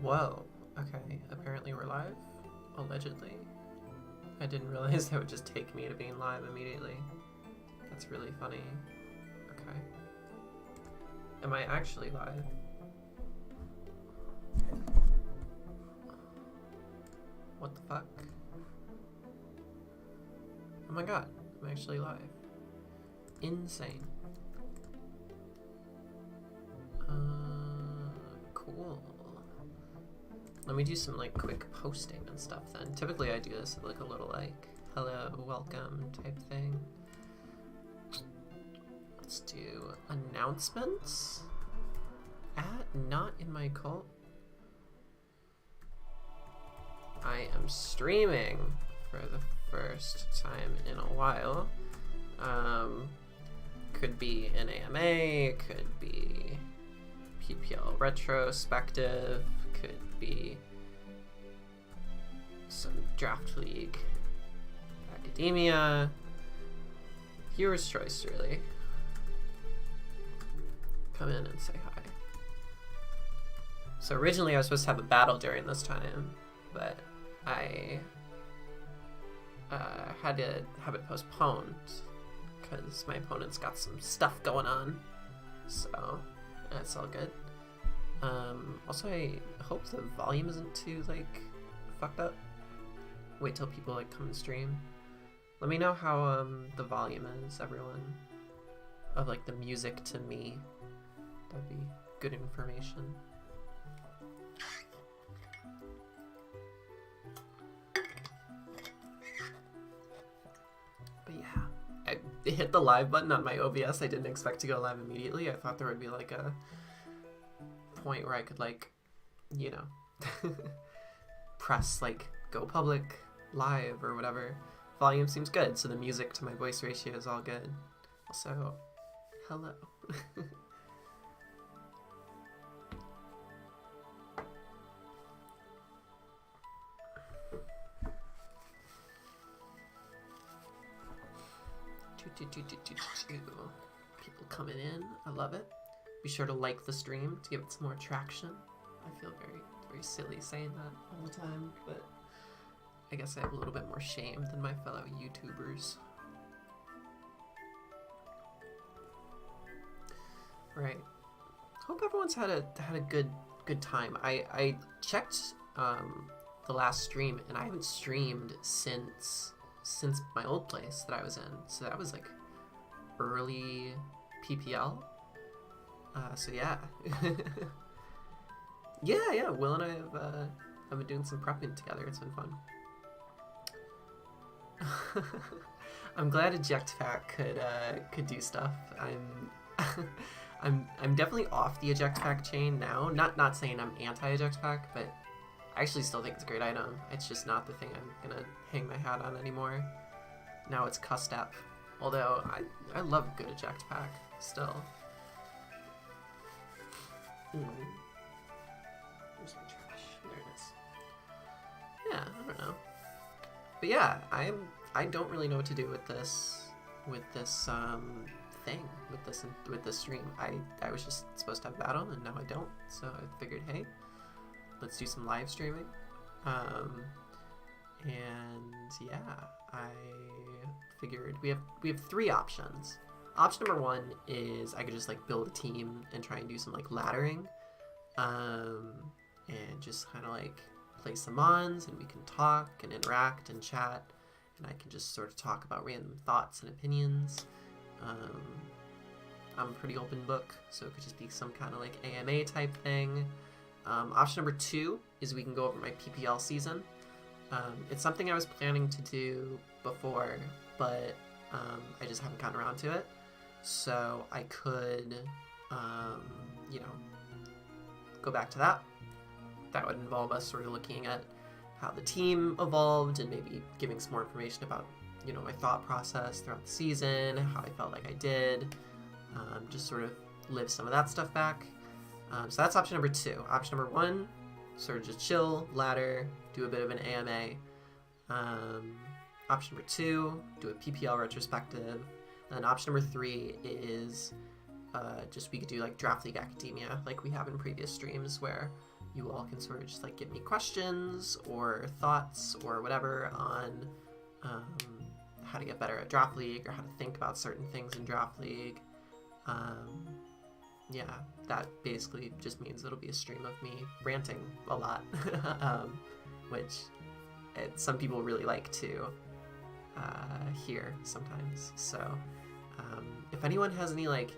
Whoa. Okay, apparently we're live. Allegedly. I didn't realize that would just take me to being live immediately. That's really funny. Okay. Am I actually live? What the fuck? Oh my god, I'm actually live. Insane. Cool. Let me do some like quick posting and stuff then. Typically I do this with like a little like hello, welcome type thing. Let's do announcements. Not in my cult. I am streaming for the first time in a while. Could be an AMA, could be PPL retrospective, could be some Draft League academia. Viewer's choice, really. Come in and say hi. So originally I was supposed to have a battle during this time, but I had to have it postponed because my opponent's got some stuff going on, so that's all good. Also, I hope the volume isn't too like fucked up. Wait till people like come and stream. Let me know how the volume is, everyone, of like the music to me. That'd be good information. But yeah, I hit the live button on my OBS. I didn't expect to go live immediately. I thought there would be like a point where I could like, you know, press like go public live or whatever. Volume seems good, so the music to my voice ratio is all good. Also, hello. People coming in, I love it. Be sure to like the stream to give it some more traction. I feel very silly saying that all the time, but I guess I have a little bit more shame than my fellow YouTubers. Right. Hope everyone's had a good time. I checked the last stream and I haven't streamed since my old place that I was in. So that was like early PPL. So yeah. yeah, Will and I have been doing some prepping together. It's been fun. I'm glad Eject Pack could do stuff. I'm definitely off the Eject Pack chain now. Not saying I'm anti-Eject Pack, but I actually still think it's a great item. It's just not the thing I'm gonna hang my hat on anymore. Now it's Custep. Although I love good Eject Pack still. Where's my trash? There it is. Yeah, I don't know. But yeah, I don't really know what to do with this thing, with this stream. I was just supposed to have battle and now I don't. So I figured, hey, let's do some live streaming. And yeah, I figured we have three options. Option number one is I could just like build a team and try and do some like laddering, and just kind of like play some mons and we can talk and interact and chat, and I can just sort of talk about random thoughts and opinions. I'm a pretty open book, so it could just be some kind of like AMA type thing. Option number two is we can go over my PPL season. It's something I was planning to do before, but I just haven't gotten around to it. So I could, you know, go back to that. That would involve us sort of looking at how the team evolved and maybe giving some more information about, you know, my thought process throughout the season, how I felt like I did, just sort of live some of that stuff back. So that's option number two. Option number one, sort of just chill, ladder, do a bit of an AMA. Option number two, do a PPL retrospective. And option number three is just we could do like Draft League Academia like we have in previous streams where you all can sort of just like give me questions or thoughts or whatever on how to get better at Draft League or how to think about certain things in Draft League. Yeah, that basically just means it'll be a stream of me ranting a lot, which some people really like to hear sometimes. So if anyone has any like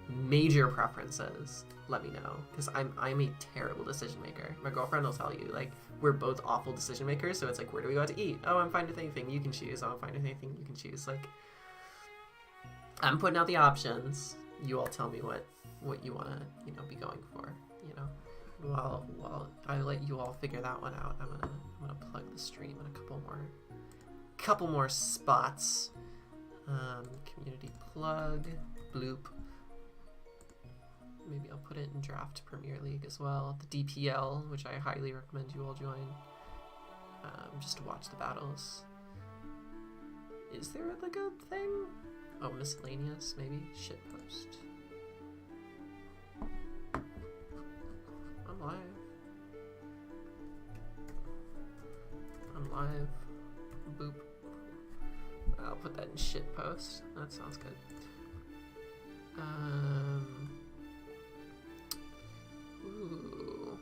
major preferences, let me know, because I'm a terrible decision maker. My girlfriend will tell you, like, we're both awful decision makers, so it's like, where do we go out to eat? Oh, I'm fine with anything, you can choose. Oh, I'm fine with anything, you can choose. Like, I'm putting out the options, you all tell me what you want to, you know, be going for, you know. While I let you all figure that one out, I'm gonna plug the stream in a couple more spots. Community plug, bloop. Maybe I'll put it in Draft Premier League as well. The DPL, which I highly recommend you all join, just to watch the battles. Is there like a thing? Oh, miscellaneous, maybe? Shitpost. I'm live. Boop. I'll put that in shitpost. That sounds good. Ooh.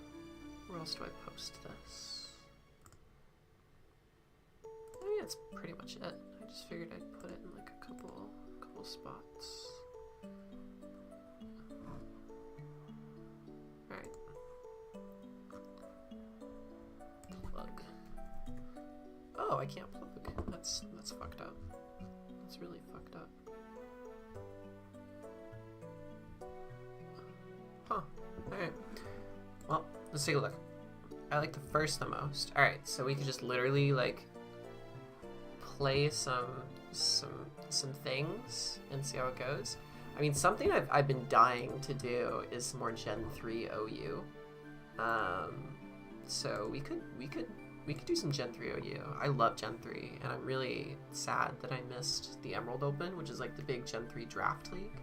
Where else do I post this? I think that's pretty much it. I just figured I'd put it in like a couple spots. Alright. Plug. Oh, I can't plug. That's fucked up. That's really fucked up. Huh. Alright. Well, let's take a look. I like the first the most. Alright, so we could just literally like play some things and see how it goes. I mean, something I've been dying to do is some more Gen 3 OU. So we could do some Gen 3 OU. I love Gen 3, and I'm really sad that I missed the Emerald Open, which is like the big Gen 3 Draft League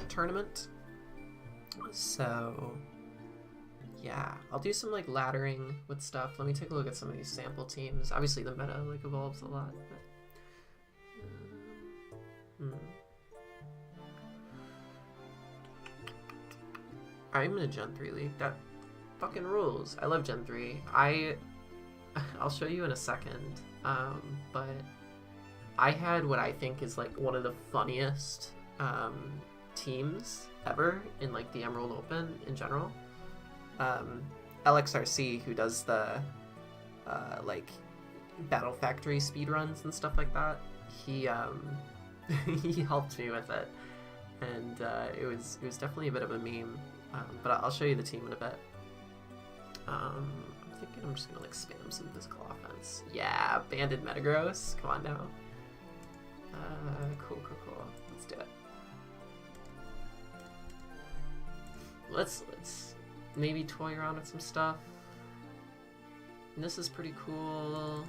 tournament. So yeah, I'll do some like laddering with stuff. Let me take a look at some of these sample teams. Obviously the meta like evolves a lot, but I'm in a Gen 3 league. That fucking rules. I love Gen 3. I'll show you in a second, but I had what I think is like one of the funniest teams ever in like the Emerald Open in general. LXRC, who does the like Battle Factory speedruns and stuff like that, he he helped me with it, and it was definitely a bit of a meme. But I'll show you the team in a bit. I'm thinking I'm just gonna like spam some physical offense. Yeah, Banded Metagross. Come on now. Cool. Let's do it. Let's maybe toy around with some stuff. And this is pretty cool.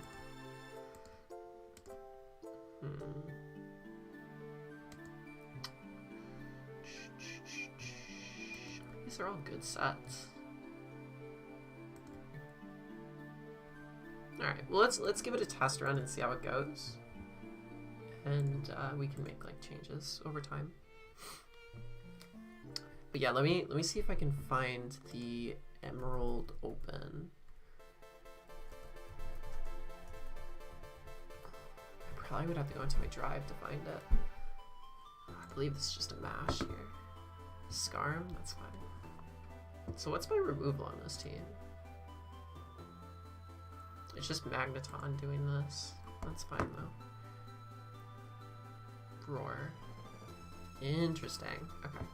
These are all good sets. Alright, well let's give it a test run and see how it goes. And we can make like changes over time. But yeah, let me see if I can find the Emerald Open. I probably would have to go into my drive to find it. I believe this is just a mash here. Scarm, that's fine. So what's my removal on this team? It's just Magneton doing this. That's fine though. Roar. Interesting. Okay.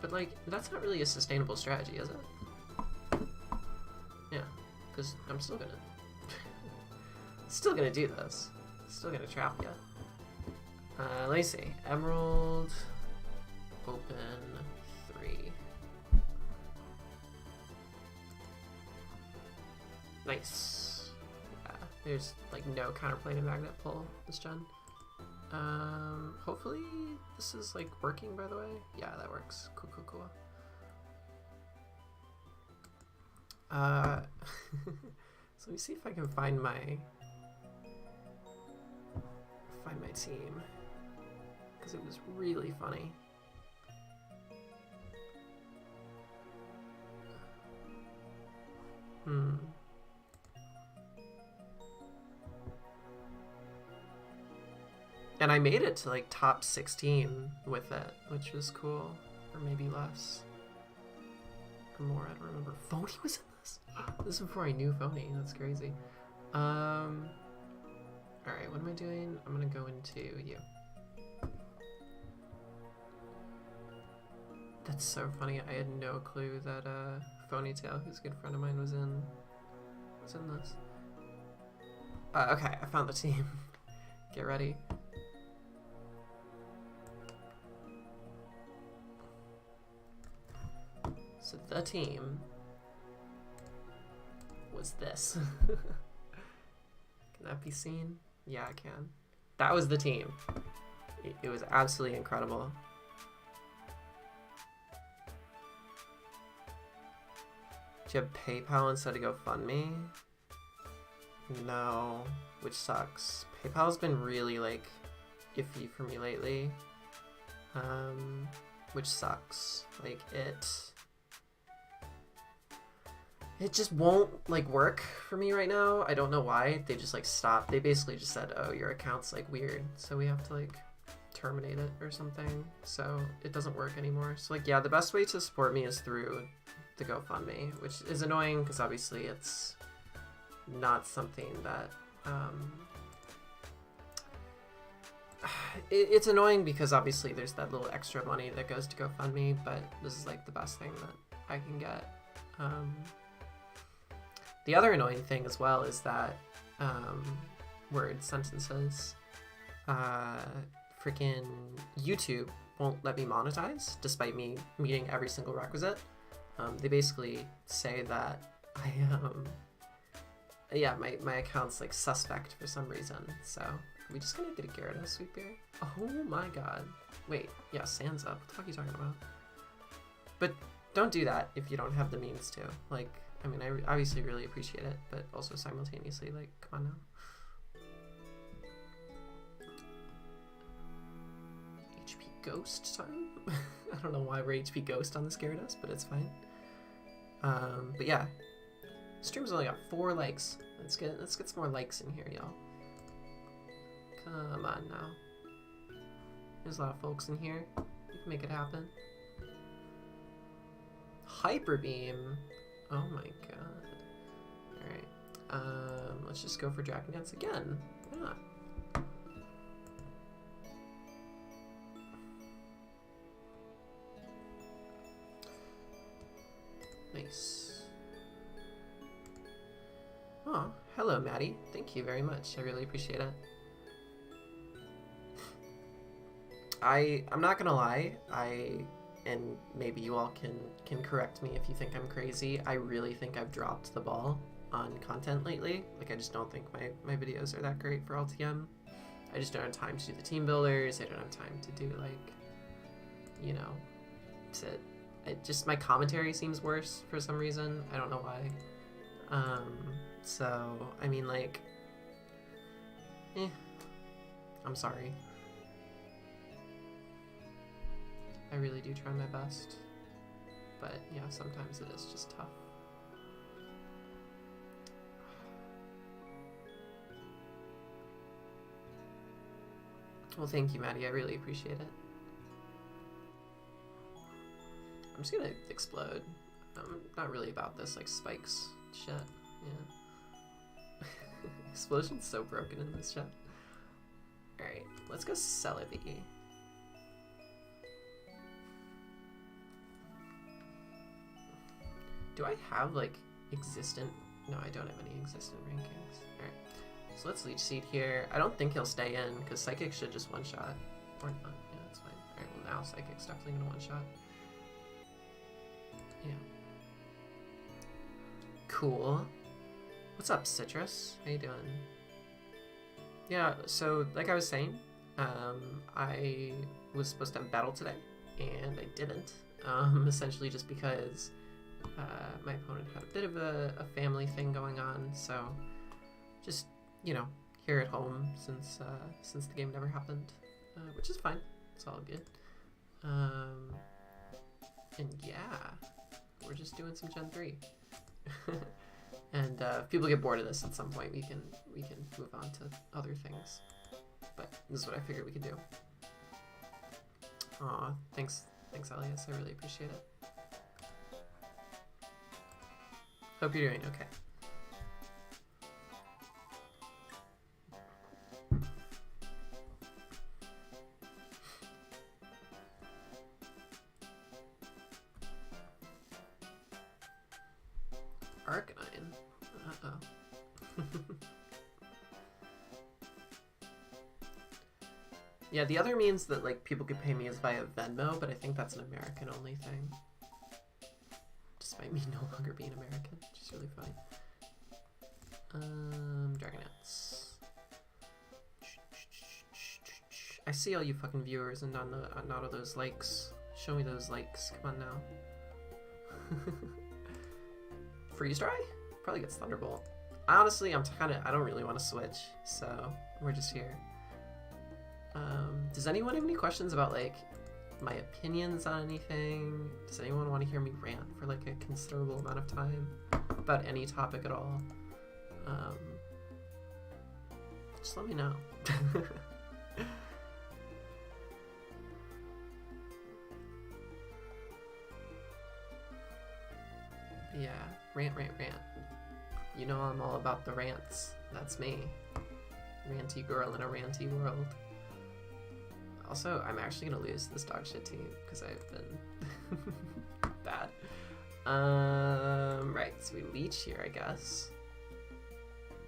But like, that's not really a sustainable strategy, is it? Yeah, because I'm still gonna do this. Still gonna trap you. Let me see. Emerald Open 3. Nice. Yeah, there's like no counterplay to magnet pull this gen. Hopefully this is like working, by the way. Yeah, that works. Cool. So let me see if I can find my team, because it was really funny. And I made it to like top 16 with it, which was cool. Or maybe less. Or more, I don't remember. Phony was in this? This is before I knew Phony. That's crazy. Alright, what am I doing? I'm gonna go into you. That's so funny. I had no clue that Phonytail, who's a good friend of mine, was in this. Okay, I found the team. Get ready. So the team was this. Can that be seen? Yeah, I can. That was the team. It was absolutely incredible. Do you have PayPal instead of GoFundMe? No, which sucks. PayPal's been really like iffy for me lately, which sucks. Like it just won't like work for me right now. I don't know why. They just like stopped. They basically just said, oh, your account's like weird, so we have to like terminate it or something. So it doesn't work anymore. So like, yeah, the best way to support me is through the GoFundMe, which is annoying because obviously it's not something that it's annoying because obviously there's that little extra money that goes to GoFundMe, but this is like the best thing that I can get. The other annoying thing as well is that word sentences, freaking YouTube won't let me monetize despite me meeting every single requisite. They basically say that yeah, my account's like suspect for some reason. So are we just gonna get a Gyarados, Sweet Beer? Oh my god. Wait, yeah, Sansa. What the fuck are you talking about? But don't do that if you don't have the means to. Like, I mean, I obviously really appreciate it, but also simultaneously, like, come on now. HP Ghost time? I don't know why we're HP Ghost on this Gyarados, but it's fine. But yeah, stream's only got 4 likes. Let's get some more likes in here, y'all. Come on now. There's a lot of folks in here. We can make it happen. Hyper Beam. Oh my god. Alright. Let's just go for Dragon Dance again. Why not? Nice. Oh, hello Maddie. Thank you very much. I really appreciate it. I'm not gonna lie, and maybe you all can correct me if you think I'm crazy, I really think I've dropped the ball on content lately. Like, I just don't think my videos are that great for LTM. I just don't have time to do the team builders, I don't have time to do, like, you know, just my commentary seems worse for some reason. I don't know why. So, I mean, like, I'm sorry. I really do try my best, but yeah, sometimes it is just tough. Well, thank you, Maddie. I really appreciate it. I'm just gonna explode. I'm not really about this, like, spikes shit. Yeah. Explosion's so broken in this shit. Alright, let's go Celebi. Do I have, like, existent... No, I don't have any existent rankings. Alright, so let's Leech Seed here. I don't think he'll stay in, because Psychic should just one-shot. Or not. Yeah, that's fine. Alright, well now Psychic's definitely gonna one-shot. Yeah. Cool. What's up, Citrus? How you doing? Yeah, so, like I was saying, I was supposed to have battle today, and I didn't. Essentially just because My opponent had a bit of a family thing going on, so just, you know, here at home since the game never happened, which is fine. It's all good. And yeah, we're just doing some Gen 3. And if people get bored of this at some point, we can move on to other things. But this is what I figured we could do. Aw, thanks Elias, I really appreciate it. Hope you're doing okay. Arcanine. Uh-oh. Yeah, the other means that like people could pay me is via Venmo, but I think that's an American only thing. Despite me no longer being American, which is really funny. Dragonets. I see all you fucking viewers and not all those likes. Show me those likes. Come on now. Freeze dry? Probably gets Thunderbolt. Honestly, I don't really want to switch, so we're just here. Does anyone have any questions about like my opinions on anything? Does anyone want to hear me rant for like a considerable amount of time about any topic at all? Just let me know. Yeah, rant. You know I'm all about the rants. That's me. Ranty girl in a ranty world. Also, I'm actually gonna lose this dog shit team because I've been bad. Right, so we leech here, I guess.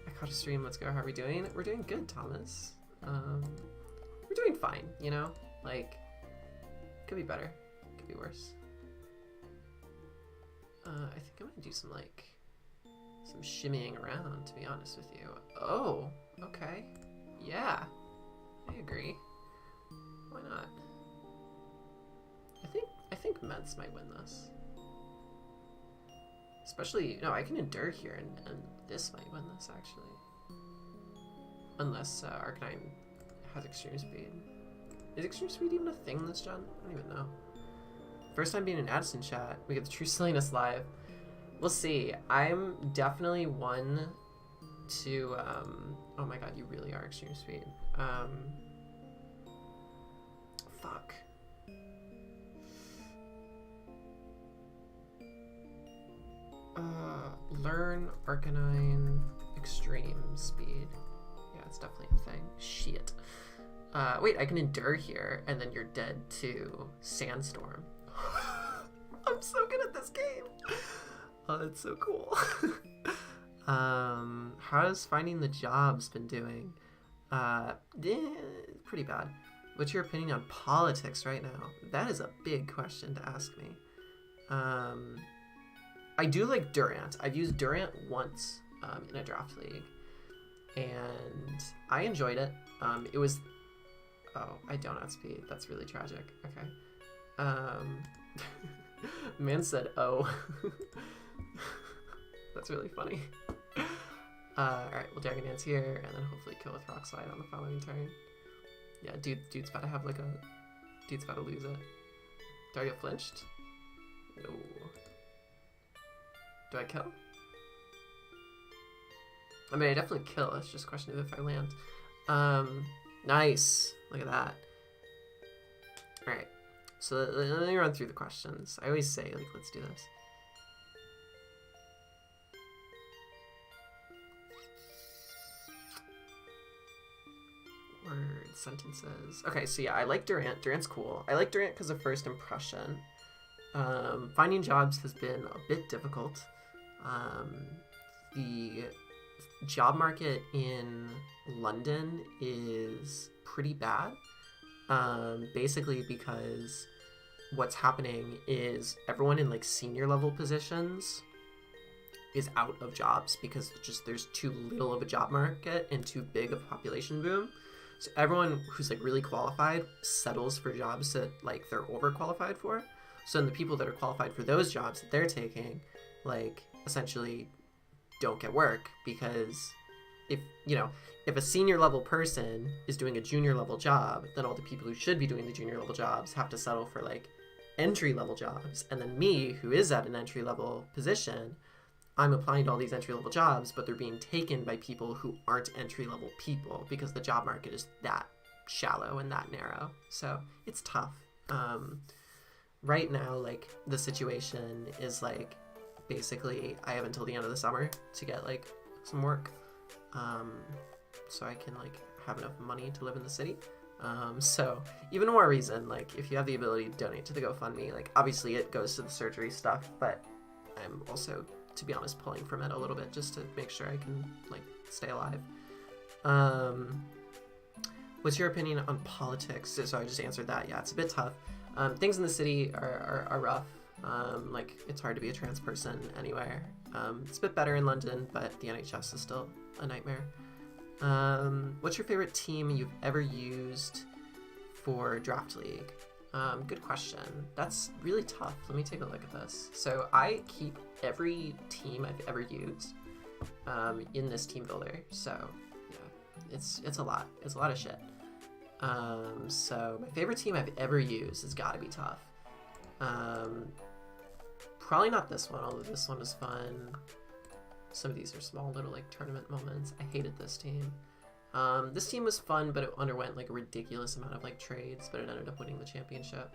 I caught a stream, let's go. How are we doing? We're doing good, Thomas. We're doing fine, you know? Like, could be better, could be worse. I think I'm gonna do some shimmying around, to be honest with you. Oh, okay. Yeah, I agree. Why not? I think Mets might win this. Especially, no, I can endure here, and this might win this, actually. Unless Arcanine has Extreme Speed. Is Extreme Speed even a thing this gen? I don't even know. First time being in Addison chat. We get the True Silliness live. We'll see. I'm definitely one to, oh my god, you really are Extreme Speed. Fuck. Learn Arcanine Extreme Speed. Yeah, it's definitely a thing. Shit. Wait, I can endure here, and then you're dead to Sandstorm. I'm so good at this game. Oh, that's so cool. How's finding the jobs been doing? Pretty bad. What's your opinion on politics right now? That is a big question to ask me. I do like Durant. I've used Durant once in a draft league, and I enjoyed it. It was... Oh, I don't outspeed. That's really tragic. Okay. Man said, oh. That's really funny. Alright, we'll Dragon Dance here, and then hopefully kill with Rock Slide on the following turn. Yeah, dude's about to have like a... Dude's about to lose it. Do I get flinched? No. Do I kill? I mean, I definitely kill. It's just a question of if I land. Nice. Look at that. Alright. So let me run through the questions. I always say, like, let's do this. Words, sentences. Okay, so yeah, I like Durant. Durant's cool. I like Durant because of first impression. Finding jobs has been a bit difficult. The job market in London is pretty bad. Basically because what's happening is everyone in like senior level positions is out of jobs because there's too little of a job market and too big of a population boom. So everyone who's like really qualified settles for jobs that like they're overqualified for. So then the people that are qualified for those jobs that they're taking, like, essentially don't get work because if, you know, if a senior level person is doing a junior level job, then all the people who should be doing the junior level jobs have to settle for like entry level jobs. And then me, who is at an entry level position, I'm applying to all these entry level jobs, but they're being taken by people who aren't entry level people because the job market is that shallow and that narrow. So it's tough. Right now, like, the situation is like, basically I have until the end of the summer to get like some work, so I can like have enough money to live in the city. So even more reason, like, if you have the ability to donate to the GoFundMe, like, obviously it goes to the surgery stuff, but I'm also, to be honest, pulling from it a little bit just to make sure I can like stay alive. What's your opinion on politics? So I just answered that. Yeah, it's a bit tough. Things in the city are rough. Like, it's hard to be a trans person anywhere. It's a bit better in London, but the NHS is still a nightmare. What's your favorite team you've ever used for Draft League? Good question. That's really tough. Let me take a look at this. So I keep every team I've ever used in this team builder. So yeah, it's a lot. It's a lot of shit. So my favorite team I've ever used has got to be tough. Probably not this one, although this one was fun. Some of these are small little like tournament moments. I hated this team. This team was fun, but it underwent like a ridiculous amount of like trades, but it ended up winning the championship.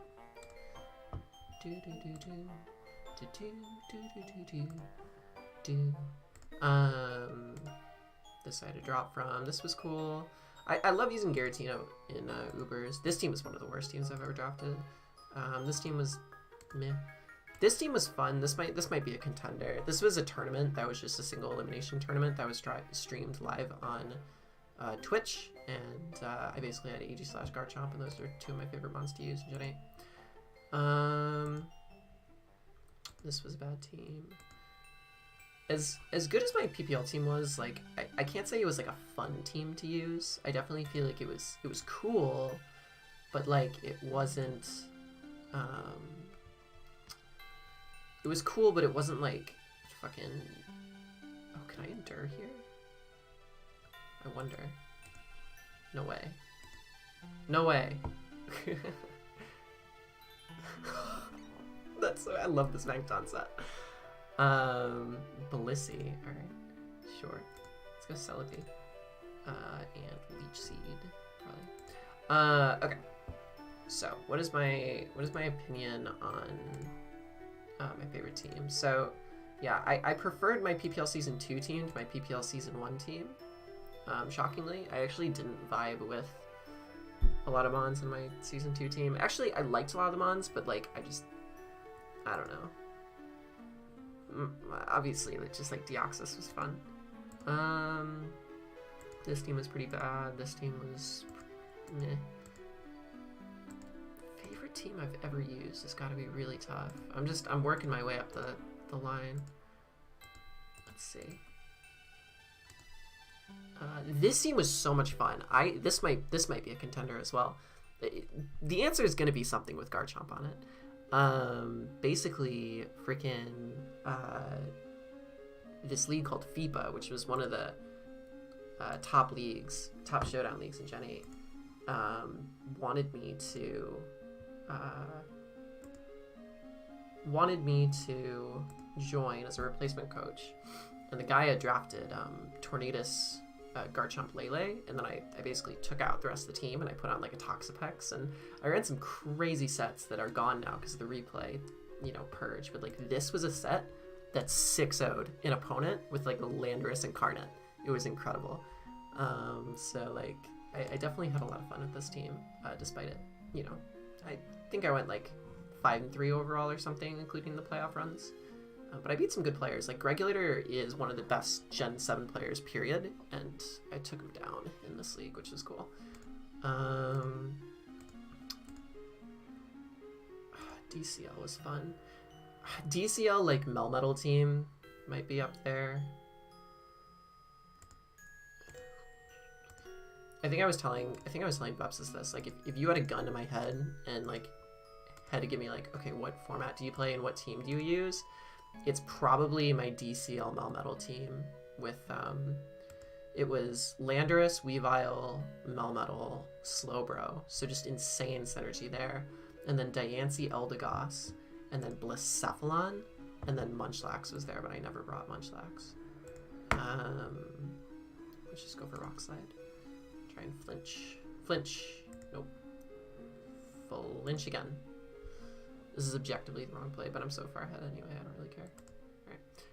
This I had to drop from. This was cool. I love using Garatino in Ubers. This team was one of the worst teams I've ever drafted. This team was meh. This team was fun. This might be a contender. This was a tournament that was just a single elimination tournament that was streamed live on Twitch, and I basically had AG/Garchomp, and those are two of my favorite mons to use in Gen 8. This was a bad team. As good as my PPL team was, like, I can't say it was like a fun team to use. I definitely feel like it was cool, but like it wasn't. It was cool, but it wasn't like fucking. Oh, can I endure here? I wonder. No way. No way. That's so. I love this Vangton set. Balissi. Alright. Sure. Let's go Celebi. And Leech Seed, probably. Okay. So, what is my opinion on my favorite team? So, yeah, I preferred my PPL Season 2 team to my PPL Season 1 team. Shockingly, I actually didn't vibe with a lot of mons in my Season 2 team. Actually, I liked a lot of the mons, but like, I don't know. Obviously, just like Deoxys was fun. This team was pretty bad. This team was meh. Favorite team I've ever used has got to be really tough. I'm working my way up the line. Let's see. This team was so much fun. This might be a contender as well. The answer is going to be something with Garchomp on it. Basically, freaking this league called FIBA, which was one of the top showdown leagues in Gen 8, wanted me to join as a replacement coach, and the guy had drafted Tornadus, Garchomp, Lele, and then I basically took out the rest of the team and I put on like a Toxapex, and I ran some crazy sets that are gone now because of the replay, purge, but like this was a set that 6-0'd an opponent with like Landorus and Carnet. It was incredible. So like I definitely had a lot of fun with this team, despite it, I think I went like 5-3 overall or something, including the playoff runs. But I beat some good players. Like, Regulator is one of the best Gen 7 players, period, and I took him down in this league, which is cool. DCL was fun. DCL, like, Melmetal team might be up there. I think I was telling Bepsis this. Like, if you had a gun to my head and, like, had to give me like, okay, what format do you play and what team do you use? It's probably my DCL Melmetal team with it was Landorus, Weavile, Melmetal, Slowbro, so just insane synergy there. And then Diancie, Eldegoss, and then Blacephalon, and then Munchlax was there, but I never brought Munchlax. Let's just go for Rock Slide. Try and flinch. Flinch. Nope. Flinch again. This is objectively the wrong play, but I'm so far ahead anyway, I don't really care. Alright.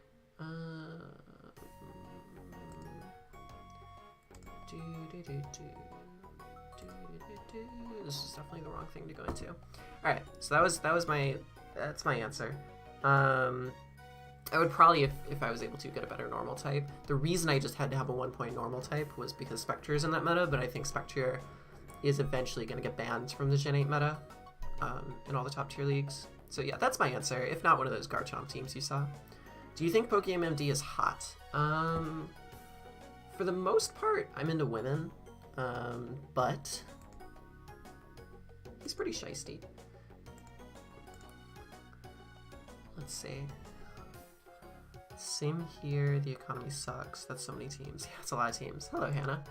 This is definitely the wrong thing to go into. Alright, so that's my answer. I would probably, if I was able to, get a better normal type. The reason I just had to have a 1-point normal type was because Spectre is in that meta, but I think Spectre is eventually going to get banned from the Gen 8 meta in all the top tier leagues. So yeah, that's my answer, if not one of those Garchomp teams you saw. Do you think PokeMMD is hot? For the most part, I'm into women, but he's pretty shiesty. Let's see. Same here, the economy sucks. That's so many teams. Yeah, it's a lot of teams. Hello, Hannah.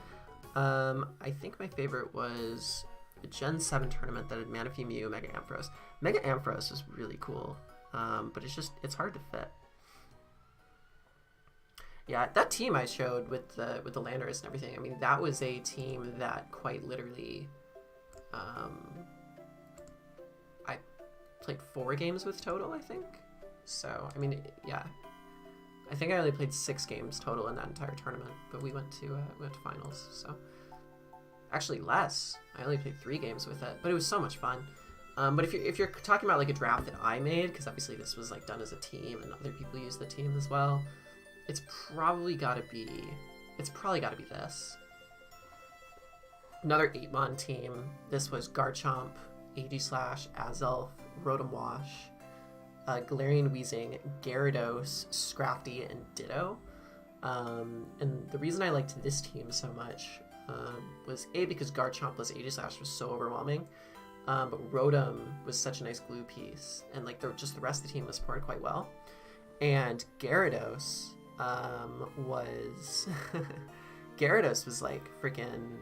I think my favorite was the Gen 7 tournament that had Manaphy, Mew, Mega Ampharos. Mega Ampharos was really cool, but it's hard to fit. Yeah, that team I showed with the Landorus and everything, I mean, that was a team that quite literally, I played 4 games with total, I think. So, I mean, yeah. I think I only played 6 games total in that entire tournament, but we went to finals, so. Actually, less. I only played 3 games with it, but it was so much fun. But if you're talking about like a draft that I made, because obviously this was like done as a team and other people use the team as well, it's probably gotta be this. Another 8-mon team. This was Garchomp, Aegislash, Azelf, Rotom Wash, Galarian Weezing, Gyarados, Scrafty, and Ditto. And the reason I liked this team so much was A, because Garchomp plus Aegislash was so overwhelming, but Rotom was such a nice glue piece, and like the rest of the team was supported quite well. And Gyarados was Gyarados was like freaking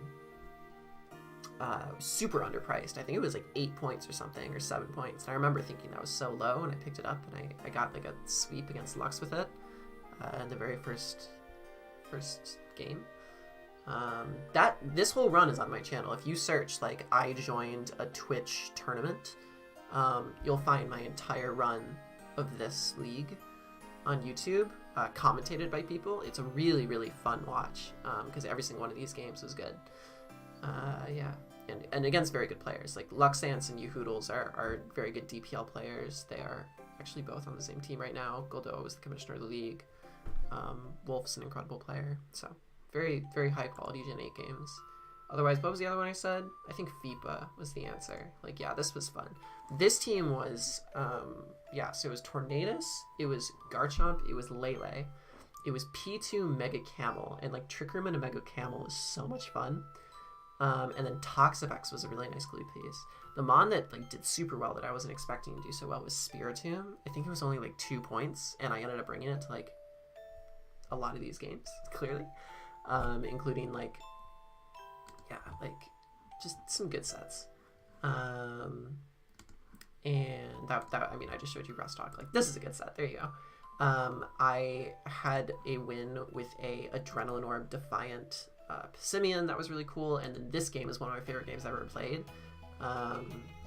super underpriced. I think it was like 8 points or something, or 7 points. And I remember thinking that was so low, and I picked it up, and I got like a sweep against Lux with it in the very first game. This whole run is on my channel. If you search like I joined a Twitch tournament, you'll find my entire run of this league on YouTube, commentated by people. It's a really, really fun watch, because every single one of these games was good. Yeah, and against very good players. Like Luxance and Yoohoodles are very good DPL players. They are actually both on the same team right now. Goldoa was the commissioner of the league. Wolf's an incredible player. So very, very high quality Gen 8 games. Otherwise, what was the other one I said? I think FIPA was the answer. Like, yeah, this was fun. This team was, yeah, so it was Tornadus, it was Garchomp, it was Lele, it was P2 Mega Camel, and like Trick Room and a Mega Camel was so much fun. And then Toxapex was a really nice glue piece. The Mon that like did super well that I wasn't expecting to do so well was Spiritomb. I think it was only like 2 points, and I ended up bringing it to like a lot of these games, clearly, including like, yeah, like just some good sets. And that I mean, I just showed you Restock. Like, this is a good set. There you go. I had a win with a Adrenaline Orb Defiant Pissimian that was really cool, and then this game is one of my favorite games I've ever played,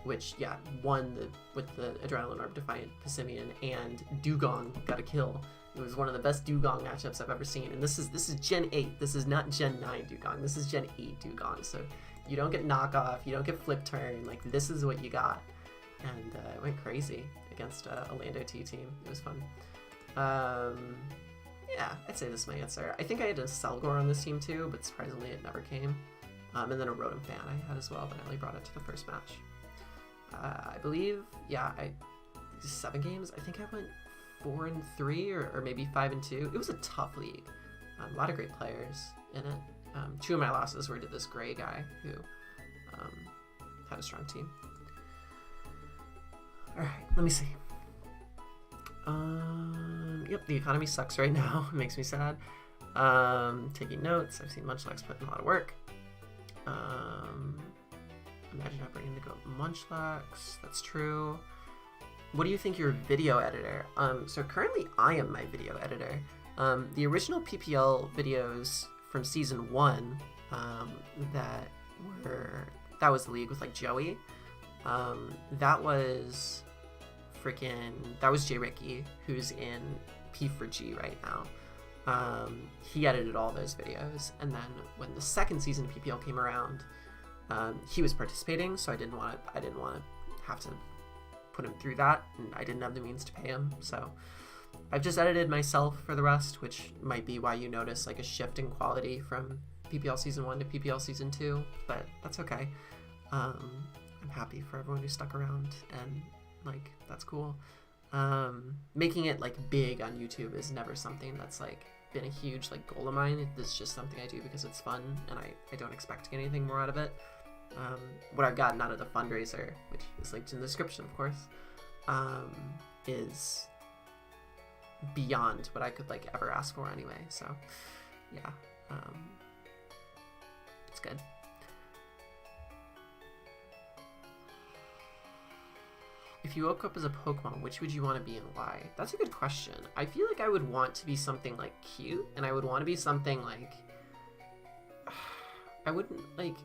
which, yeah, won with the Adrenaline Orb Defiant Pissimian, and Dugong got a kill. It was one of the best Dugong matchups I've ever seen, and this is Gen 8. This is not Gen 9 Dugong. This is Gen 8 Dugong, so you don't get knockoff, you don't get flip turn. Like, this is what you got. And it went crazy against a Lando T team. It was fun. Yeah, I'd say this is my answer. I think I had a Selgor on this team too, but surprisingly it never came. And then a Rotom fan I had as well, but I only brought it to the first match. I believe, yeah, 7 games. I think I went 4-3 or maybe 5-2. It was a tough league. A lot of great players in it. 2 of my losses were to this gray guy who had a strong team. Alright, let me see. Yep, the economy sucks right now. It makes me sad. Taking notes. I've seen Munchlax put in a lot of work. Imagine operating to go Munchlax. That's true. What do you think your video editor? So currently I am my video editor. The original PPL videos from season 1, that was the league with like Joey. That was Jay Ricky, who's in P4G right now. He edited all those videos, and then when the second season of PPL came around, he was participating, so I didn't want to have to put him through that, and I didn't have the means to pay him, so I've just edited myself for the rest, which might be why you notice like a shift in quality from PPL season 1 to PPL season 2, but that's okay. I'm happy for everyone who stuck around, and like that's cool. Making it like big on YouTube is never something that's like been a huge like goal of mine. It's just something I do because it's fun, and I don't expect to get anything more out of it. What I've gotten out of the fundraiser, which is linked in the description, of course, is beyond what I could like ever ask for anyway. So yeah, it's good. If you woke up as a Pokemon, which would you want to be and why? That's a good question. I feel like I would want to be something like cute, and I would want to be something like, I wouldn't like,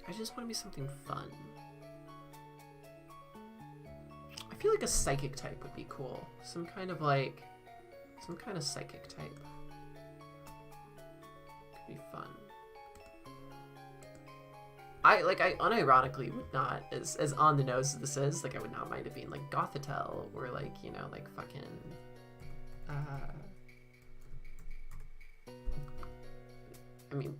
I just want to be something fun. I feel like a psychic type would be cool. Some kind of psychic type. Could be fun. I unironically would not, as on the nose as this is, like I would not mind it being like Gothitelle or like, you know, like fucking, I mean,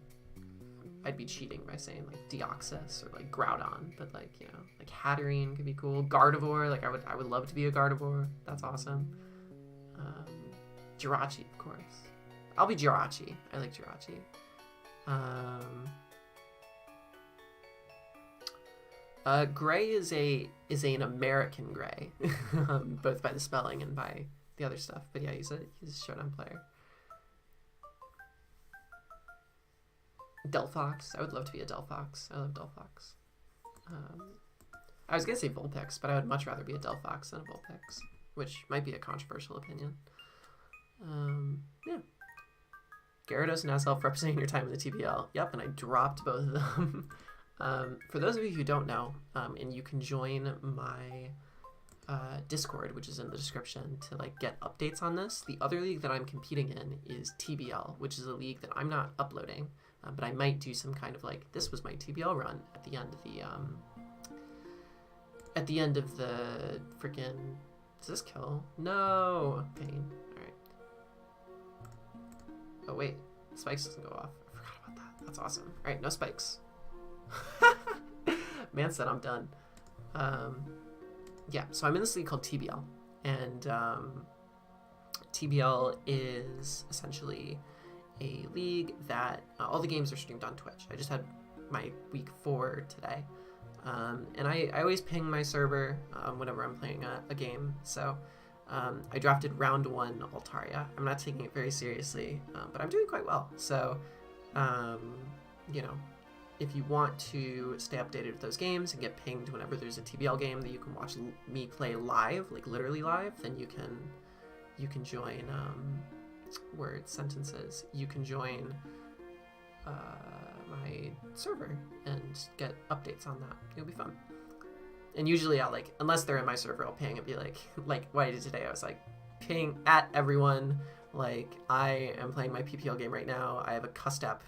I'd be cheating by saying like Deoxys or like Groudon, but like, you know, like Hatterene could be cool. Gardevoir, like I would love to be a Gardevoir. That's awesome. Jirachi, of course. I'll be Jirachi. I like Jirachi. Gray is an American Gray, both by the spelling and by the other stuff. But yeah, he's a Showdown player. Delphox. I would love to be a Delphox. I love Delphox. I was gonna say Vulpix, but I would much rather be a Delphox than a Vulpix, which might be a controversial opinion. Yeah. Gyarados and Azelf representing your time in the TBL. Yep, and I dropped both of them. For those of you who don't know, and you can join my Discord, which is in the description, to like get updates on this. The other league that I'm competing in is TBL, which is a league that I'm not uploading, but I might do some kind of like, this was my TBL run at the end of the freaking. Does this kill? No, pain. All right. Oh wait, spikes doesn't go off. I forgot about that. That's awesome. All right, no spikes. Man said I'm done. Yeah, so I'm in this league called TBL, and TBL is essentially a league that all the games are streamed on Twitch. I just had my week 4 today, and I always ping my server whenever I'm playing a game. So I drafted round 1 Altaria. I'm not taking it very seriously, but I'm doing quite well. So you know, if you want to stay updated with those games and get pinged whenever there's a TBL game that you can watch me play live, like literally live, then you can join sentences. You can join my server and get updates on that. It'll be fun. And usually I'll like, unless they're in my server, I'll ping and be like what I did today. I was like, ping at everyone. Like, I am playing my PPL game right now. I have a Custap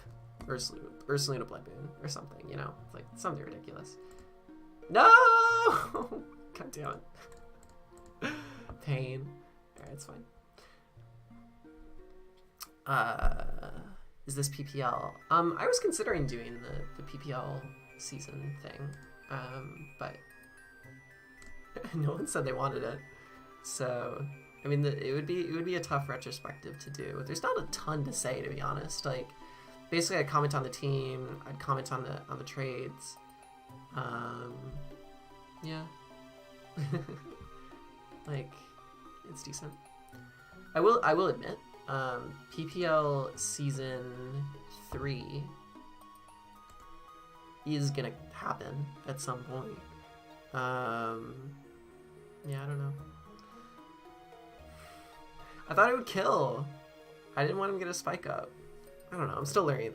Ursaluna Bloodmoon or something, you know? It's like something ridiculous. No! God damn it. Pain. Alright, it's fine. Is this PPL? I was considering doing the PPL season thing, but no one said they wanted it. So, I mean, it would be a tough retrospective to do. There's not a ton to say, to be honest. Like, basically I'd comment on the team, I'd comment on the trades. Yeah. Like, it's decent. I will admit, PPL Season 3 is gonna happen at some point. Yeah, I don't know. I thought it would kill. I didn't want him to get a spike up. I don't know. I'm still learning.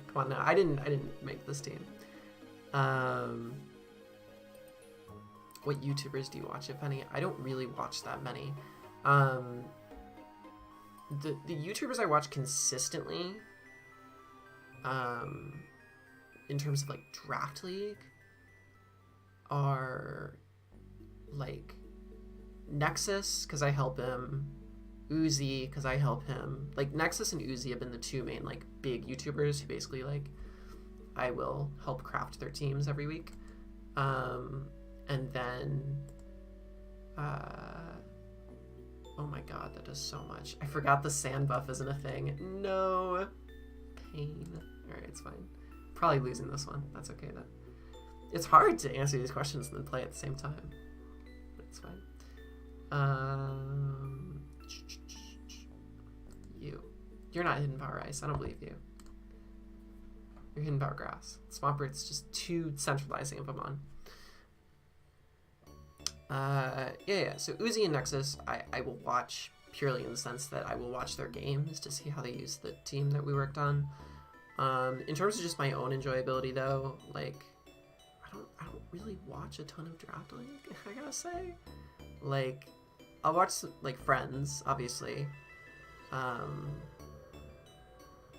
Come on now. I didn't make this team. What YouTubers do you watch, if any? I don't really watch that many. The YouTubers I watch consistently, in terms of like Draft League, are like Nexus, because I help him, Uzi, because I help him. Like Nexus and Uzi have been the two main like big YouTubers who basically like I will help craft their teams every week. And then oh my god, that does so much. I forgot the sand buff isn't a thing. No. Pain. Alright, it's fine. Probably losing this one. That's okay then. It's hard to answer these questions and then play at the same time. But it's fine. You're not Hidden Power Ice. I don't believe you. You're Hidden Power Grass. Swampert's just too centralizing of a mon. Yeah. So Uzi and Nexus, I will watch purely in the sense that I will watch their games to see how they use the team that we worked on. In terms of just my own enjoyability, though, like I don't really watch a ton of Draft League. I gotta say, like I'll watch like Friends, obviously.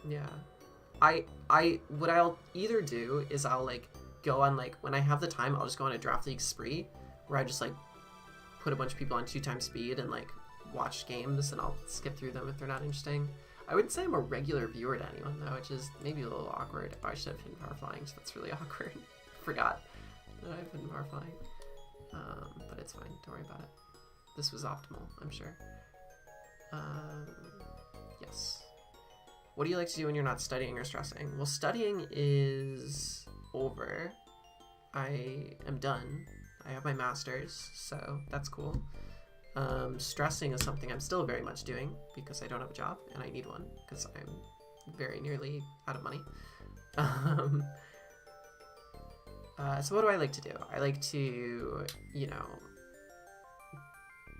Yeah. What I'll either do is I'll like go on like when I have the time, I'll just go on a Draft League spree where I just like put a bunch of people on 2x speed and like watch games, and I'll skip through them if they're not interesting. I wouldn't say I'm a regular viewer to anyone though, which is maybe a little awkward. I should have Hidden Power Flying, so that's really awkward. Forgot that I have Hidden Power Flying. But it's fine, don't worry about it. This was optimal, I'm sure. Yes. What do you like to do when you're not studying or stressing? Well, studying is over. I am done. I have my master's, so that's cool. Stressing is something I'm still very much doing because I don't have a job and I need one because I'm very nearly out of money. So what do I like to do? I like to, you know,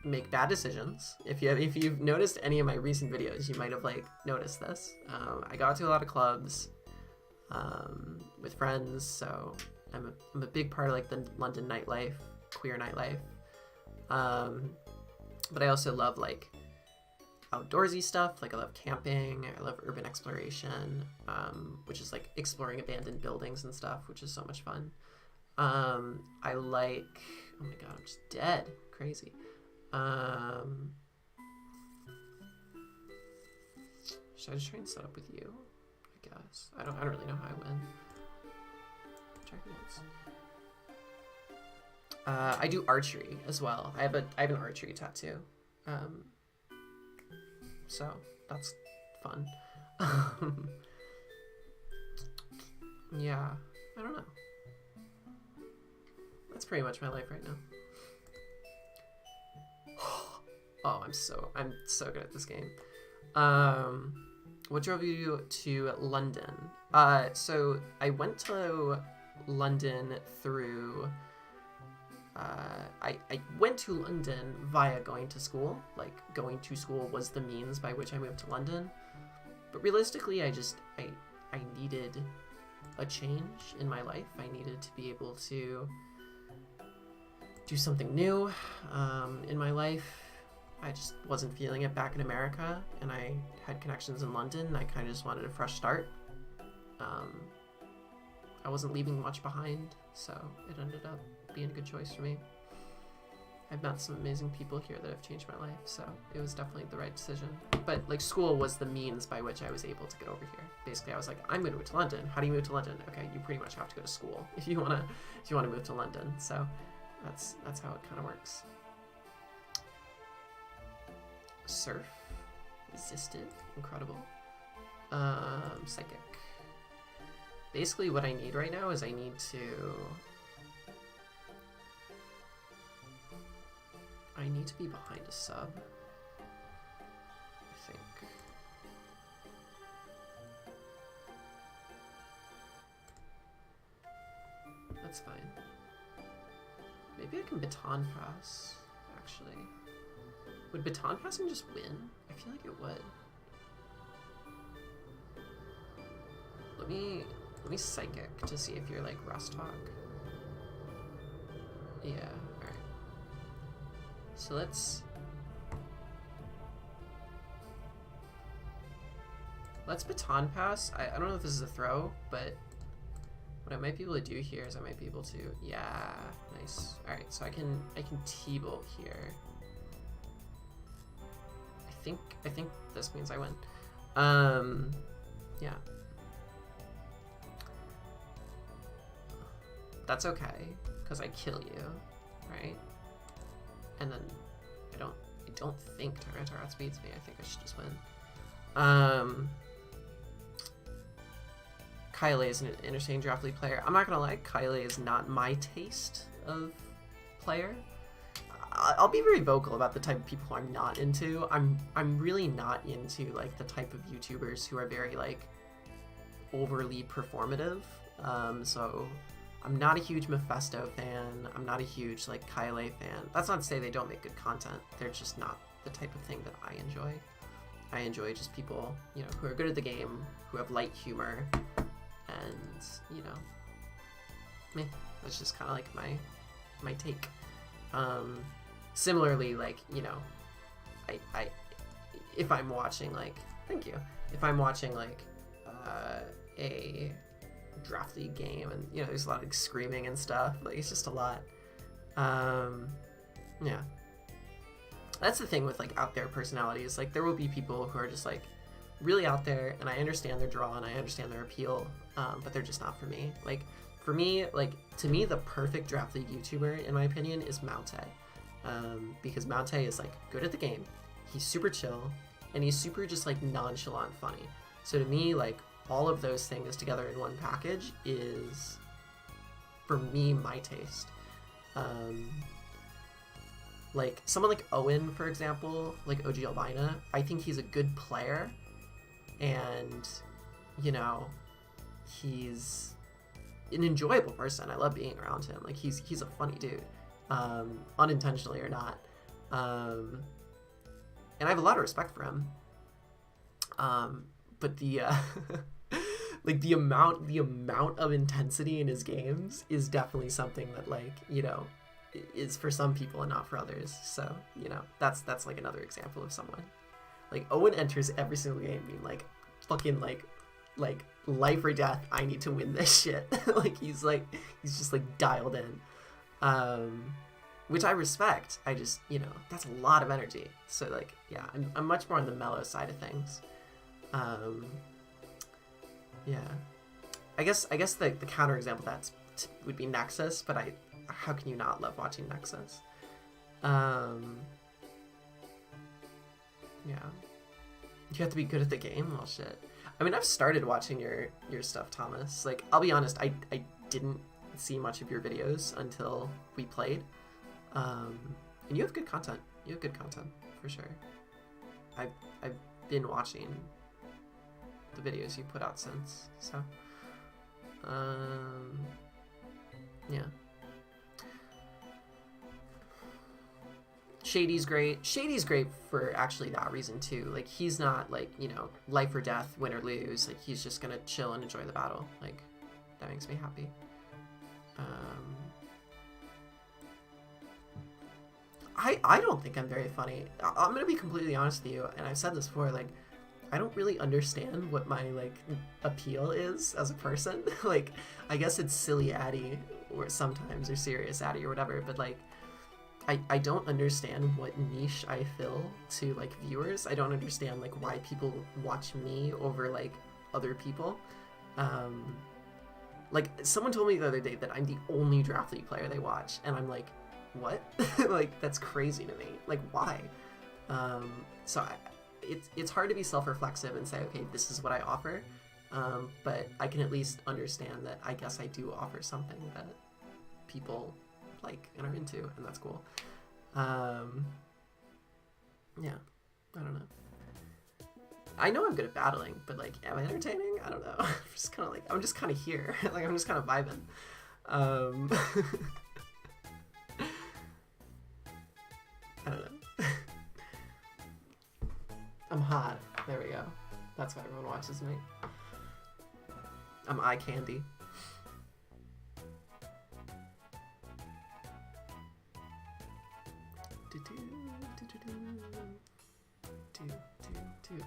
make bad decisions. If you've noticed any of my recent videos, you might have like noticed this. I go out to a lot of clubs with friends, so I'm a big part of like the London nightlife, queer nightlife. But I also love like outdoorsy stuff. Like I love camping. I love urban exploration, which is like exploring abandoned buildings and stuff, which is so much fun. I like, oh my god, I'm just dead. Crazy. Should I just try and set up with you? I guess. I don't really know how I win. Check notes. I do archery as well. I have an archery tattoo. So that's fun. Yeah, I don't know. That's pretty much my life right now. Oh, I'm so good at this game. What drove you to London? So I went to London through. I went to London via going to school. Like going to school was the means by which I moved to London. But realistically, I needed a change in my life. I needed to be able to do something new in my life. I just wasn't feeling it back in America, and I had connections in London, and I kind of just wanted a fresh start. I wasn't leaving much behind, so it ended up being a good choice for me. I've met some amazing people here that have changed my life, so it was definitely the right decision. But like school was the means by which I was able to get over here. Basically, I was like, I'm going to move to London. How do you move to London? Okay, you pretty much have to go to school if you wanna move to London. So that's how it kind of works. Surf, Resisted, incredible. Psychic. Basically what I need right now is I need to be behind a sub, I think. That's fine. Maybe I can baton pass, actually. Would baton passing just win? I feel like it would. Let me psychic to see if you're like Rust Hawk. Yeah, alright. So let's baton pass. I don't know if this is a throw, but what I might be able to do here is I might be able to, yeah, nice. Alright, so I can T-bolt here. I think this means I win. Yeah. That's okay, because I kill you, right? And then I don't think Tyranitar outspeeds me. I think I should just win. Kylie is an interesting draft league player. I'm not gonna lie, Kylie is not my taste of player. I'll be very vocal about the type of people I'm not into. I'm really not into like the type of YouTubers who are very like overly performative. So I'm not a huge Mephisto fan. I'm not a huge like Kylie fan. That's not to say they don't make good content. They're just not the type of thing that I enjoy. I enjoy just people, you know, who are good at the game, who have light humor, and you know, meh. That's just kind of like my take. Similarly, like, you know, I if I'm watching like, thank you, if I'm watching like a draft league game and you know there's a lot of like, screaming and stuff, like it's just a lot. Yeah, that's the thing with like out there personalities. Like there will be people who are just like really out there, and I understand their draw and I understand their appeal, but they're just not for me. Like for me, like to me, the perfect draft league YouTuber in my opinion is Mounte. Because Mounte is like good at the game, he's super chill, and he's super just like nonchalant funny. So to me, like all of those things together in one package is, for me, my taste. Like someone like Owen, for example, like OG Albina, I think he's a good player, and you know, he's an enjoyable person. I love being around him. Like he's a funny dude. Unintentionally or not, and I have a lot of respect for him. But the like the amount of intensity in his games is definitely something that, like, you know, is for some people and not for others. So you know, that's like another example of someone like Owen enters every single game being like fucking like life or death. I need to win this shit. he's just like dialed in. Which I respect. I just, you know, that's a lot of energy. So like, yeah, I'm much more on the mellow side of things. Yeah, I guess the counter example would be Nexus, but how can you not love watching Nexus? Yeah, you have to be good at the game. Well, shit. I mean, I've started watching your stuff, Thomas. Like, I'll be honest, I didn't see much of your videos until we played. And you have good content. You have good content, for sure. I've been watching the videos you put out since, so. Yeah. Shady's great. Shady's great for actually that reason, too. Like, he's not, like, you know, life or death, win or lose. Like, he's just gonna chill and enjoy the battle. Like, that makes me happy. I don't think I'm very funny. I'm gonna be completely honest with you, and I've said this before, like, I don't really understand what my, like, appeal is as a person. Like, I guess it's silly Addy, or sometimes, or serious Addy, or whatever, but, like, I don't understand what niche I fill to, like, viewers. I don't understand, like, why people watch me over, like, other people. Like, someone told me the other day that I'm the only draft league player they watch, and I'm like, what? Like, that's crazy to me. Like, why? So it's hard to be self-reflexive and say, okay, this is what I offer, but I can at least understand that I guess I do offer something that people like and are into, and that's cool. Yeah, I don't know. I know I'm good at battling, but like, am I entertaining? I don't know. I'm just kind of here. Like, I'm just kind of vibing. I don't know. I'm hot. There we go. That's why everyone watches me. I'm eye candy.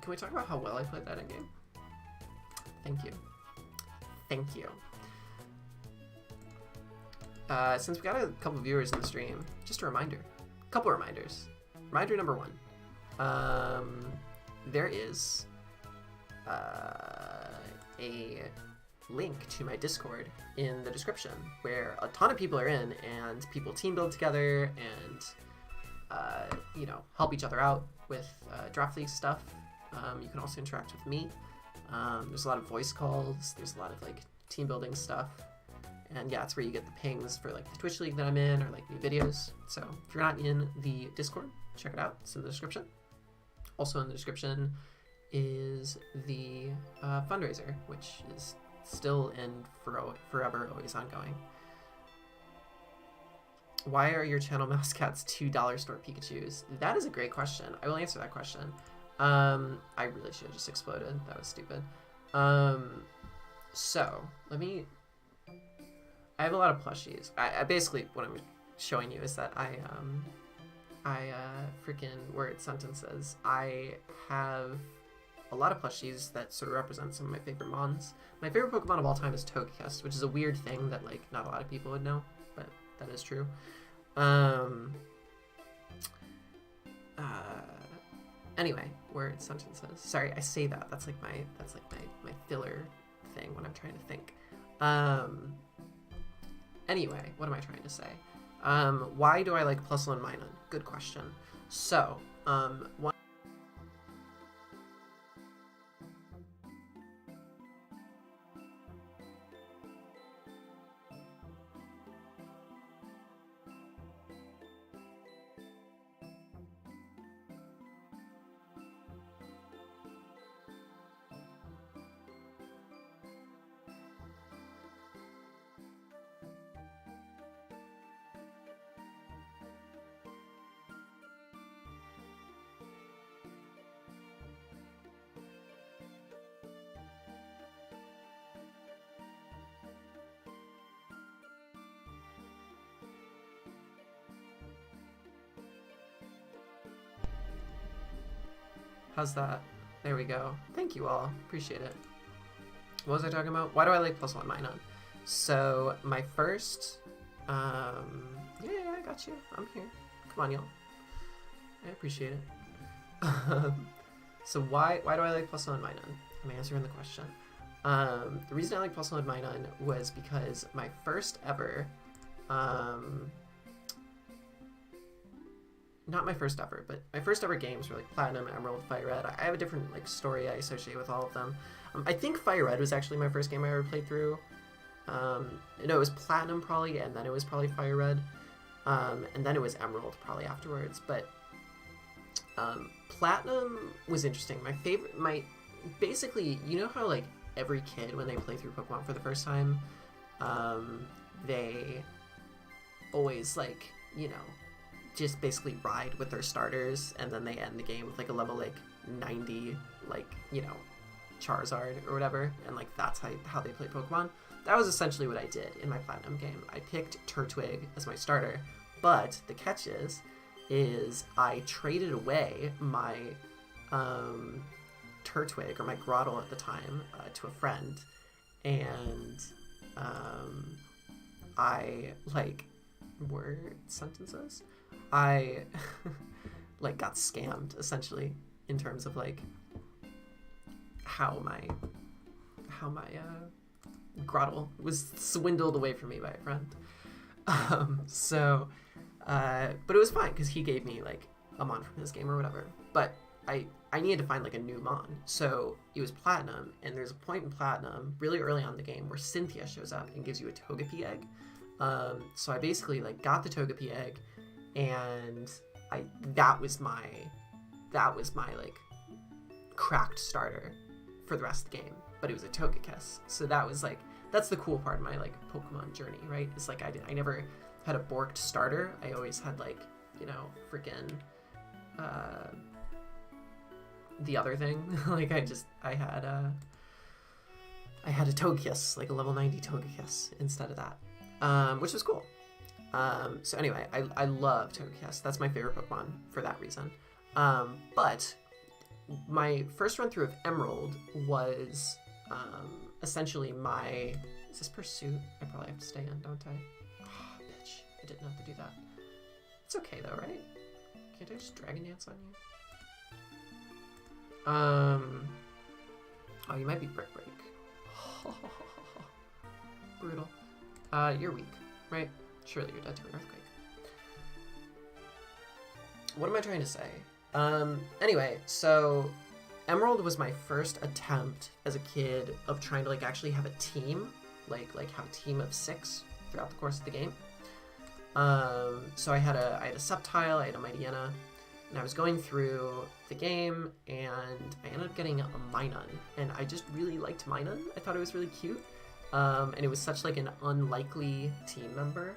Can we talk about how well I played that in game? Thank you. Thank you. Since we got a couple viewers in the stream, just a reminder. Couple reminders. Reminder number one. There is a link to my Discord in the description where a ton of people are in, and people team build together and help each other out with Draft League stuff. You can also interact with me. There's a lot of voice calls. There's a lot of like team building stuff. And yeah, it's where you get the pings for like the Twitch League that I'm in, or like new videos. So if you're not in the Discord, check it out. It's in the description. Also in the description is the fundraiser, which is still and forever always ongoing. Why are your channel mascots $2 store Pikachus? That is a great question. I will answer that question. I really should have just exploded. That was stupid. So let me. I have a lot of plushies. I basically what I'm showing you is that I freaking word sentences. I have a lot of plushies that sort of represent some of my favorite mons. My favorite Pokemon of all time is Togekiss, which is a weird thing that like not a lot of people would know, but that is true. Anyway, word sentences. Sorry, I say that. That's like my filler thing when I'm trying to think. Anyway, what am I trying to say? Why do I like Plusle and Minun? Good question. So, one. How's that? There we go. Thank you all. Appreciate it. What was I talking about? Why do I like Plusle and Minun? So my first, yeah, I got you. I'm here. Come on, y'all. I appreciate it. So why do I like Plusle and Minun? I'm answering the question. The reason I like Plusle and Minun was because my first ever, not my first ever, but my first ever games were like Platinum, Emerald, Fire Red. I have a different like story I associate with all of them. I think Fire Red was actually my first game I ever played through. No, it was Platinum probably, and then it was probably Fire Red, and then it was Emerald probably afterwards. But Platinum was interesting. Basically, you know how like every kid when they play through Pokemon for the first time, they always like, just basically ride with their starters, and then they end the game with like a level like 90, like, Charizard or whatever, and like that's how they play Pokemon. That was essentially what I did in my Platinum game. I picked Turtwig as my starter, but the catch is I traded away my Turtwig, or my Grotle at the time, to a friend, and I like word sentences. I like got scammed essentially in terms of like how my Grotle was swindled away from me by a friend. But it was fine because he gave me like a mon from his game or whatever. But I I needed to find like a new Mon. So it was Platinum, and there's a point in Platinum really early on in the game where Cynthia shows up and gives you a Togepi egg. So I basically like got the Togepi egg, and that was my like cracked starter for the rest of the game. But it was a Togekiss, so that was like, that's the cool part of my like Pokemon journey, right? It's like I never had a borked starter. I always had like, you know, freaking the other thing. Like I had a Togekiss, like a level 90 Togekiss instead of that, which was cool. So anyway, I love Togekiss. That's my favorite Pokemon for that reason. But my first run through of Emerald was essentially my... Is this Pursuit? I probably have to stay in, don't I? Oh, bitch. I didn't have to do that. It's okay though, right? Can't I just Dragon Dance on you? Oh, you might be Brick Break. Brutal. You're weak, right? Surely you're dead to an Earthquake. What am I trying to say? Anyway, so Emerald was my first attempt as a kid of trying to like actually have a team, like have a team of 6 throughout the course of the game. So I had a Sceptile, I had a Mightyena, and I was going through the game, and I ended up getting a Minun, and I just really liked Minun. I thought it was really cute, and it was such like an unlikely team member,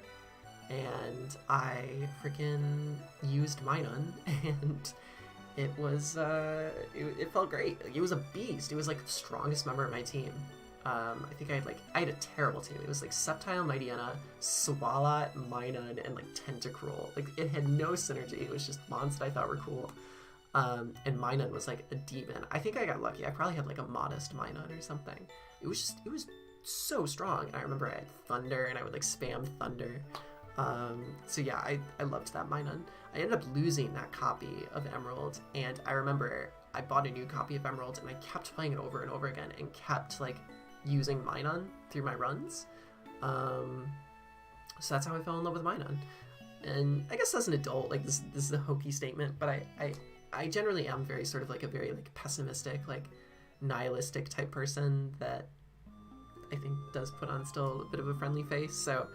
and I freaking used Minun, and it was it felt great. Like, it was a beast. It was like the strongest member of my team. I think I had a terrible team. It was like Sceptile, Mightyena, Swalot, Minun, and like Tentacruel. Like it had no synergy. It was just mons that I thought were cool. And Minun was like a demon. I think I got lucky. I probably had like a modest Minun or something. It was so strong. And I remember I had Thunder, and I would like spam Thunder. So yeah, I loved that Minun. I ended up losing that copy of Emerald, and I remember I bought a new copy of Emerald, and I kept playing it over and over again, and kept like using Minun through my runs. So that's how I fell in love with Minun. And I guess as an adult, like this is a hokey statement, but I generally am very sort of like a very like pessimistic, like nihilistic type person that I think does put on still a bit of a friendly face. So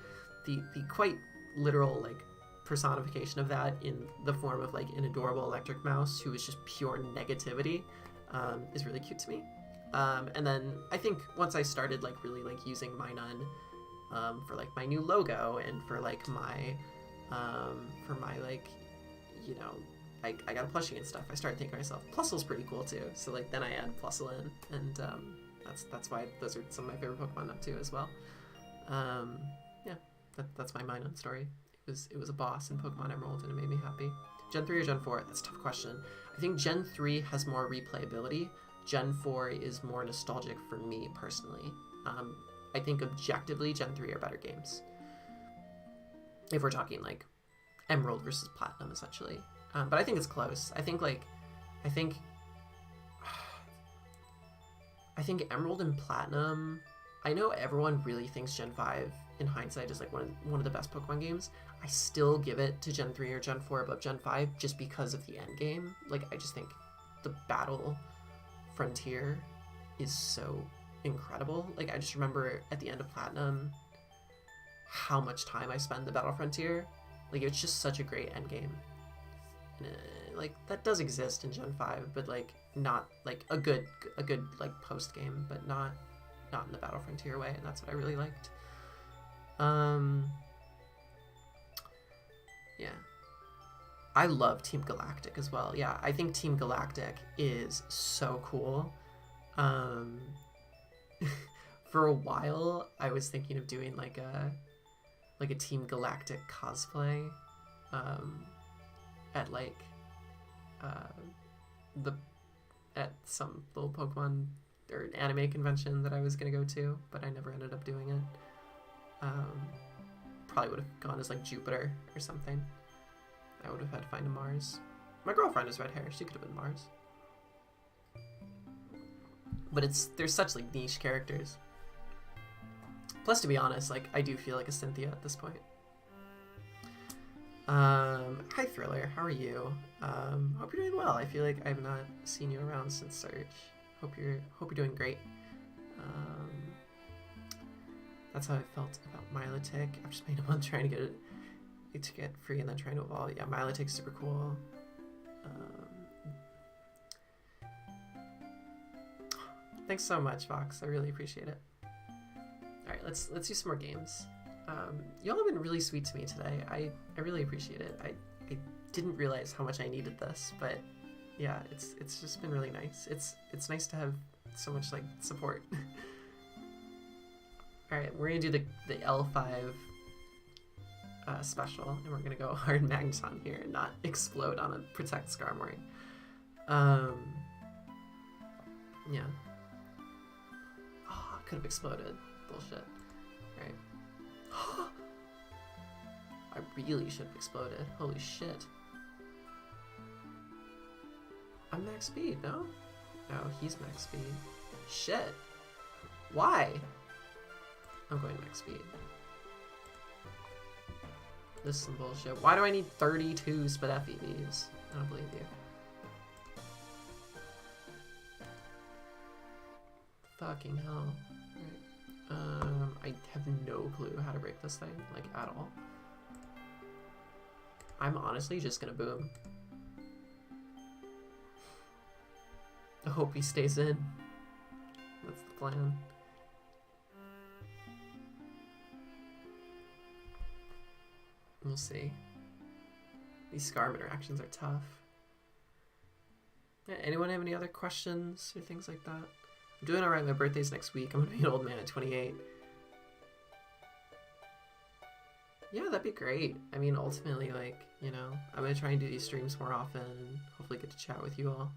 the quite literal like personification of that in the form of like an adorable electric mouse who is just pure negativity is really cute to me. And then I think once I started like really like using Minun for like my new logo and for like my like, you know, I got a plushie and stuff, I started thinking to myself, Plusle's pretty cool too. So like then I add Plusle in, and that's why those are some of my favorite Pokemon up too as well. Yeah, that's my Minun story. It was a boss in Pokemon Emerald, and it made me happy. Gen 3 or Gen 4? That's a tough question. I think Gen 3 has more replayability. Gen 4 is more nostalgic for me personally. I think objectively Gen 3 are better games. If we're talking like Emerald versus Platinum, essentially. But I think it's close. I think Emerald and Platinum, I know everyone really thinks Gen 5 in hindsight is like one of the best Pokemon games. I still give it to Gen 3 or Gen 4 above Gen 5 just because of the end game. Like I just think the battle frontier is so incredible. Like I just remember at the end of Platinum how much time I spent in the battle frontier. Like it's just such a great end game. And, like that does exist in Gen 5, but like not like a good like post game, but not in the battle frontier way, and that's what I really liked. Yeah. I love Team Galactic as well. Yeah, I think Team Galactic is so cool. For a while, I was thinking of doing like a Team Galactic cosplay, at like at some little Pokemon or anime convention that I was gonna go to, but I never ended up doing it. Probably would have gone as like Jupiter or something. I would have had to find a Mars. My girlfriend has red hair. She could have been Mars. But there's such like niche characters. Plus, to be honest, like I do feel like a Cynthia at this point. Hi Thriller, how are you? Hope you're doing well. I feel like I've not seen you around since Surge. Hope you're doing great. Um, that's how I felt about Milotic. I've just made a one trying to get free and then trying to evolve. Yeah, Milotic's super cool. Thanks so much, Vox. I really appreciate it. All right, let's do some more games. Y'all have been really sweet to me today. I really appreciate it. I didn't realize how much I needed this, but yeah, it's just been really nice. It's nice to have so much like support. All right, we're gonna do the L5 special, and we're gonna go hard Magneton here and not explode on a Protect Skarmory. Yeah. Oh, could have exploded. Bullshit. Right. I really should have exploded. Holy shit. I'm max speed, no? No, he's max speed. Shit. Why? I'm going max speed. This is some bullshit. Why do I need 32 Spadef EVs? I don't believe you. Fucking hell. Right. I have no clue how to break this thing, like, at all. I'm honestly just gonna boom. I hope he stays in. That's the plan. We'll see. These Scarf interactions are tough. Yeah, anyone have any other questions or things like that? I'm doing alright. My birthday's next week. I'm gonna be an old man at 28. Yeah, that'd be great. I mean, ultimately, like, you know, I'm gonna try and do these streams more often and hopefully get to chat with you all.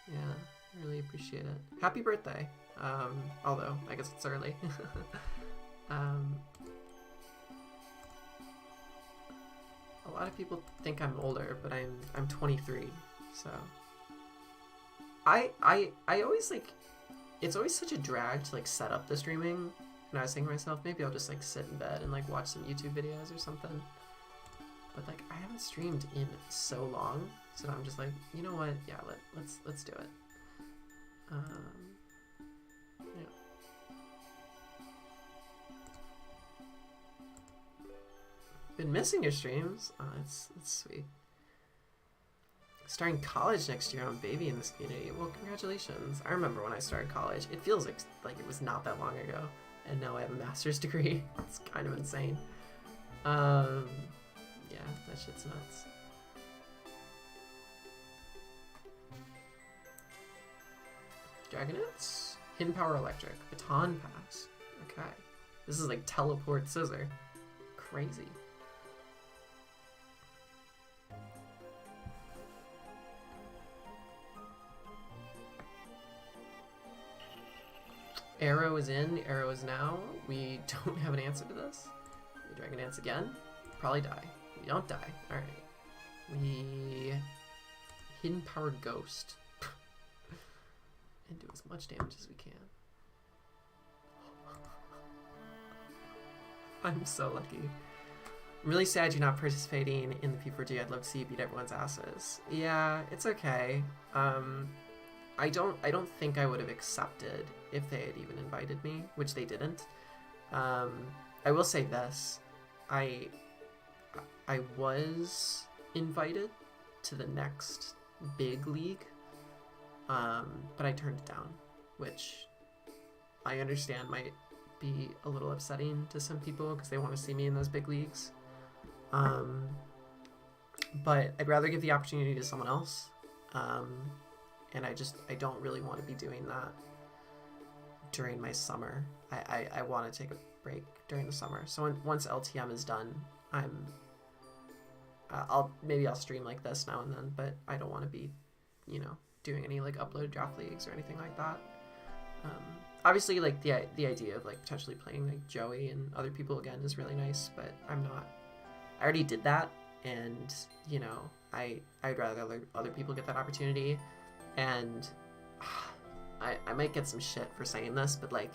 Yeah, I really appreciate it. Happy birthday. Although, I guess it's early. A lot of people think I'm older, but I'm 23, so I always like, it's always such a drag to like set up the streaming, and I was thinking to myself, maybe I'll just like sit in bed and like watch some YouTube videos or something. But like I haven't streamed in so long, so I'm just like, you know what? Yeah, let's do it. Yeah. Been missing your streams. Oh, it's sweet. Starting college next year. I'm a baby in this community. Well, congratulations. I remember when I started college. It feels like it was not that long ago, and now I have a master's degree. It's kind of insane. Yeah, that shit's nuts. Dragonets? Hidden Power Electric. Baton Pass. Okay. This is like Teleport Scissor. Crazy. Arrow is in, Arrow is now. We don't have an answer to this. We Dragon Dance again. Probably die. We don't die. Alright. We Hidden Power Ghost. And do as much damage as we can. I'm so lucky. I'm really sad you're not participating in the P4G. I'd love to see you beat everyone's asses. Yeah, it's okay. I don't think I would have accepted if they had even invited me, which they didn't. I will say this. I was invited to the next big league, but I turned it down, which I understand might be a little upsetting to some people because they want to see me in those big leagues. But I'd rather give the opportunity to someone else. And I don't really want to be doing that during my summer. I want to take a break during the summer. So once LTM is done, maybe I'll stream like this now and then, but I don't want to be, you know, doing any like upload draft leagues or anything like that. Obviously, like the idea of like potentially playing like Joey and other people again is really nice, but I'm not. I already did that, and you know, I'd rather other people get that opportunity. And I might get some shit for saying this, but like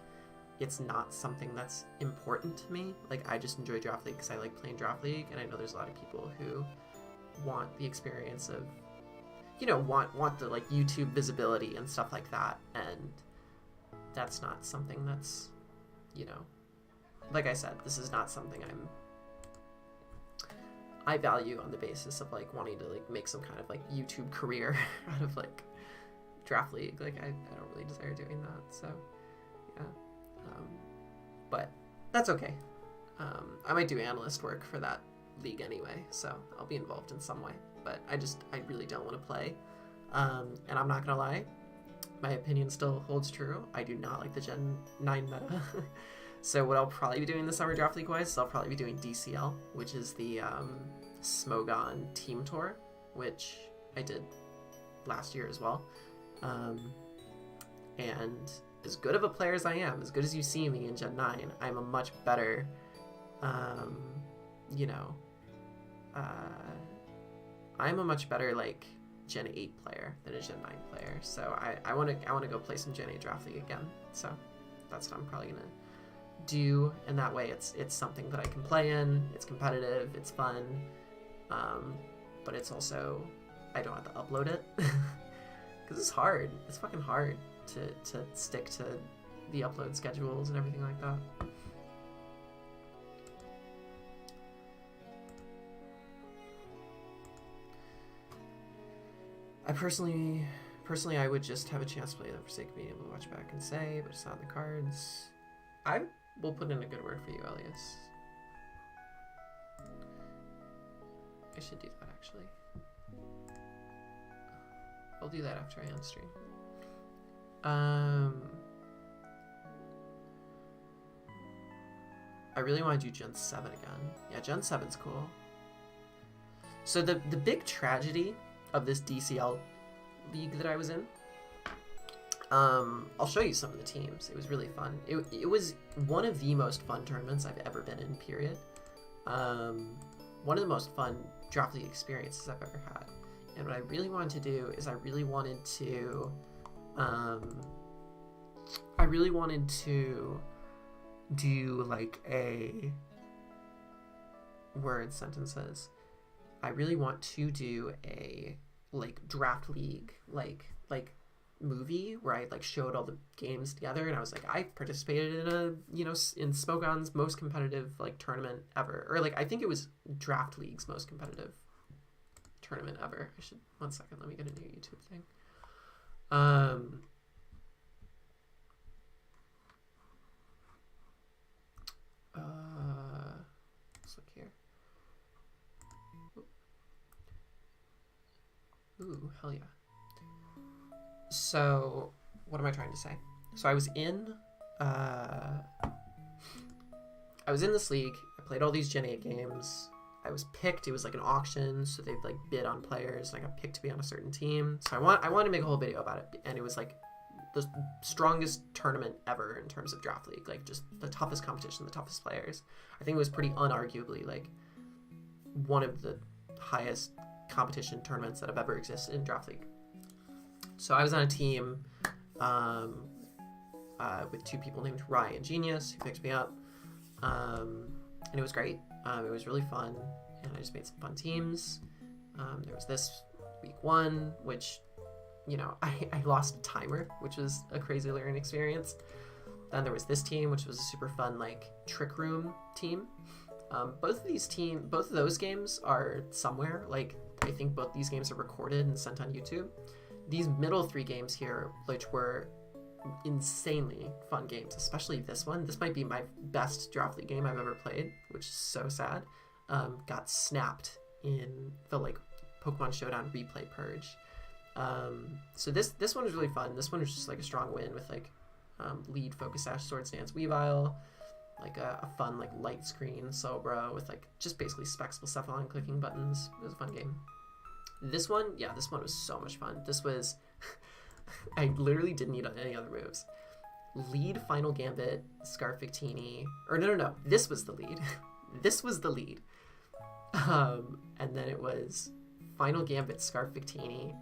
it's not something that's important to me. Like, I just enjoy Draft League because I like playing Draft League, and I know there's a lot of people who want the experience of, you know, want the like YouTube visibility and stuff like that, and that's not something that's, you know, like I said, this is not something I value on the basis of like wanting to like make some kind of like YouTube career out of like Draft League. Like, I don't really desire doing that, so yeah. But that's okay. I might do analyst work for that league anyway, so I'll be involved in some way, but I really don't want to play. And I'm not gonna lie, my opinion still holds true. I do not like the Gen 9 meta. So what I'll probably be doing this summer Draft League wise is I'll probably be doing DCL, which is the Smogon team tour, which I did last year as well. And as good of a player as I am, as good as you see me in Gen 9, I'm a much better, you know, I'm a much better like Gen 8 player than a Gen 9 player. So I want to go play some Gen 8 Draft League again. So that's what I'm probably gonna do, and that way it's something that I can play in. It's competitive, it's fun, but it's also, I don't have to upload it because it's hard. It's fucking hard to stick to the upload schedules and everything like that. I personally, I would just have a chance to play them for sake of being able to watch back and say, but it's not in the cards. I will put in a good word for you, Elias. I should do that, actually. I'll do that after I end stream. I really want to do Gen 7 again. Yeah, Gen 7's cool. So the big tragedy of this DCL league that I was in, I'll show you some of the teams. It was really fun. It was one of the most fun tournaments I've ever been in, period. One of the most fun Draft League experiences I've ever had. And what I really wanted to do is I really wanted to do like a word sentences. I really want to do a like Draft League like movie where I like showed all the games together, and I was like, I participated in a, you know, in Smogon's most competitive like tournament ever, or like I think it was Draft League's most competitive tournament ever. I should, one second, let me get a new YouTube thing. Let's look here. Ooh, hell yeah. So, what am I trying to say? So I was in this league. I played all these Gen 8 games. I was picked. It was like an auction, so they'd like bid on players, and I got picked to be on a certain team. So I wanted to make a whole video about it, and it was like the strongest tournament ever in terms of Draft League. Like, just the toughest competition, the toughest players. I think it was pretty unarguably like one of the highest competition tournaments that have ever existed in Draft League. So I was on a team with two people named Rye and Genius who picked me up, and it was great. It was really fun, and I just made some fun teams. There was this week one, which, you know, I lost a timer, which was a crazy learning experience. Then there was this team, which was a super fun like Trick Room team. Both of those games are somewhere. Like, I think both these games are recorded and sent on YouTube. These middle three games here, which were insanely fun games, especially this one. This might be my best Draft League game I've ever played, which is so sad. Got snapped in the like Pokemon Showdown replay purge. So this one was really fun. This one was just like a strong win with like lead Focus Sash, Swords Dance, Weavile, like a fun like light screen Sobra with like just basically Specsable Cephalon clicking buttons. It was a fun game. This one was so much fun. This was I literally didn't need any other moves. Lead Final Gambit, Scarf Victini, or no, this was the lead. This was the lead. And then it was Final Gambit, Scarf Victini.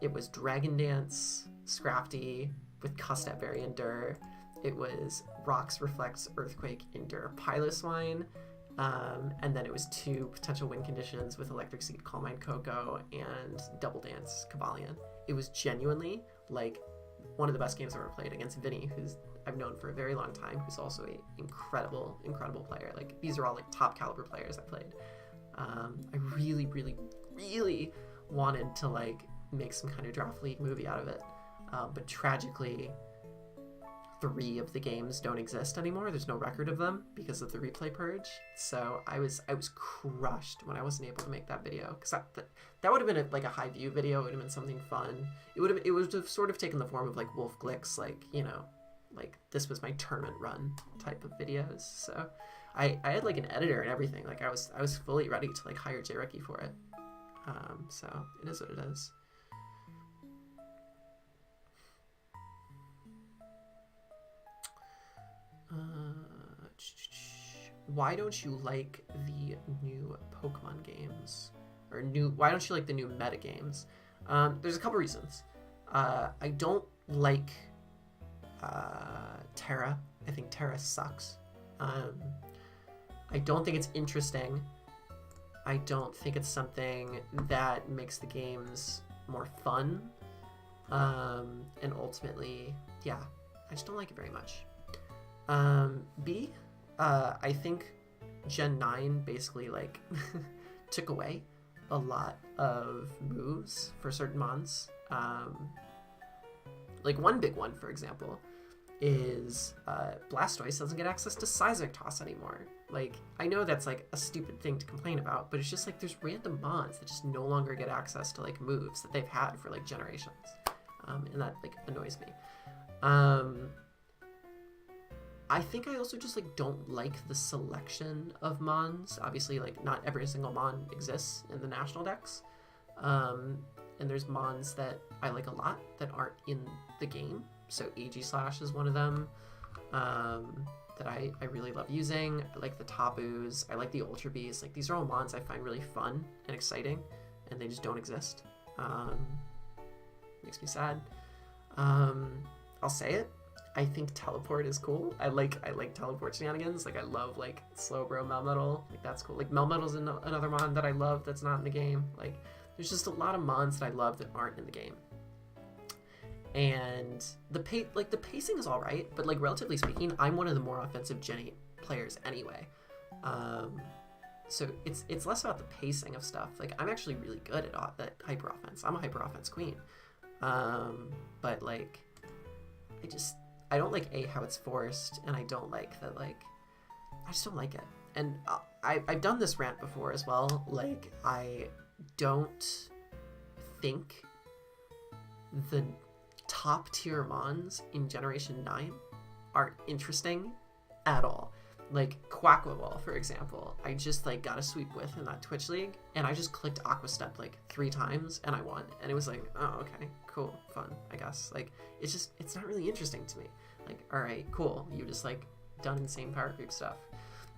It was Dragon Dance, Scrafty with Custap Variant Dur. it was Rocks, Reflects, Earthquake, Endure, Piloswine. And then it was 2 potential win conditions with Electric Seed, Calm Mind, Coco, and Double Dance, Cavalion. It was genuinely like one of the best games I've ever played against Vinny, who's I've known for a very long time, who's also a incredible player. Like, these are all like top caliber players I played. I really, really, really wanted to like make some kind of draft league movie out of it, but tragically 3 of the games don't exist anymore. There's no record of them because of the replay purge. So I was crushed when I wasn't able to make that video, because that would have been like a high view video. It would have been something fun. It would have sort of taken the form of like Wolf Glix, like, you know, like this was my tournament run type of videos. So I had like an editor and everything. Like I was fully ready to like hire Jay Ricky for it. So it is what it is. Why don't you like the new Pokemon games? Or why don't you like the new meta games? There's a couple reasons. I don't like Terra. I think Terra sucks. I don't think it's interesting. I don't think it's something that makes the games more fun. And ultimately, yeah, I just don't like it very much. B, I think Gen 9 basically like took away a lot of moves for certain mons. Like one big one, for example, is Blastoise doesn't get access to Seismic Toss anymore. Like, I know that's like a stupid thing to complain about, but it's just like there's random mons that just no longer get access to like moves that they've had for like generations. And that like annoys me. I think I also just like don't like the selection of mons. Obviously, like not every single mon exists in the national decks. And there's mons that I like a lot that aren't in the game. So Aegislash is one of them that I really love using. I like the Tabus. I like the Ultra Bees. Like, these are all mons I find really fun and exciting, and they just don't exist. Makes me sad. I'll say it. I think Teleport is cool. I like Teleport shenanigans. Like, I love like Slowbro Melmetal. Like, that's cool. Like, Melmetal's another mon that I love that's not in the game. Like, there's just a lot of mons that I love that aren't in the game. And the pacing is all right, but like relatively speaking, I'm one of the more offensive Gen 8 players anyway. So it's less about the pacing of stuff. Like, I'm actually really good at that hyper offense. I'm a hyper offense queen. But like, I don't like how it's forced, and I don't like that. Like, I just don't like it. And I've done this rant before as well. Like, I don't think the top tier mons in Generation 9 are interesting at all. Like Quaquaval, for example, I just like got a sweep with in that Twitch League, and I just clicked Aqua Step like 3 times and I won, and it was like, oh, okay, cool, fun, I guess. Like, it's not really interesting to me. Like, all right, cool, you just like done insane power creep stuff.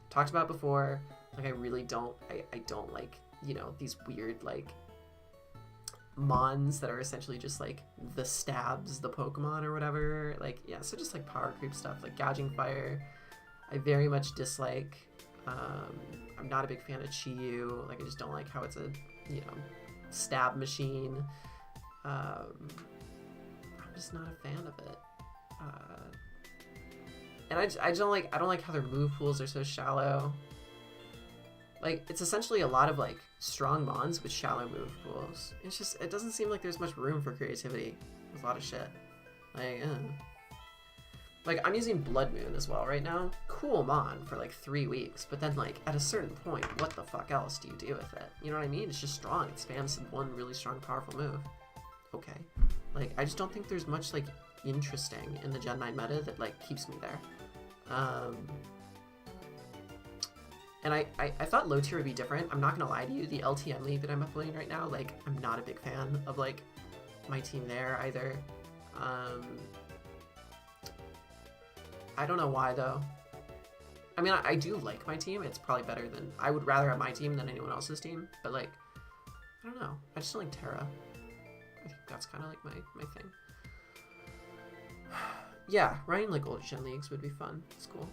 Talked about before, like, I really don't, I don't like, you know, these weird like mons that are essentially just like the stabs the Pokemon or whatever. Like, yeah, so just like power creep stuff like Gouging Fire I very much dislike. I'm not a big fan of Chi-Yu. Like, I just don't like how it's a, you know, stab machine. I'm just not a fan of it. And I don't like how their move pools are so shallow. Like, it's essentially a lot of like strong mons with shallow move pools. It's just, it doesn't seem like there's much room for creativity with a lot of shit. Like, I'm using Blood Moon as well right now. Cool mon for like 3 weeks, but then like at a certain point, what the fuck else do you do with it? You know what I mean? It's just strong. It spams one really strong, powerful move. Okay. Like, I just don't think there's much like interesting in the Gen 9 meta that like keeps me there. And I thought low tier would be different. I'm not gonna lie to you, the LTM league that I'm playing right now, like, I'm not a big fan of like my team there either. I don't know why though. I mean, I do like my team. It's probably better than, I would rather have my team than anyone else's team, but like, I don't know. I just don't like Terra. I think that's kind of like my thing. Yeah, running like old gen leagues would be fun. It's cool.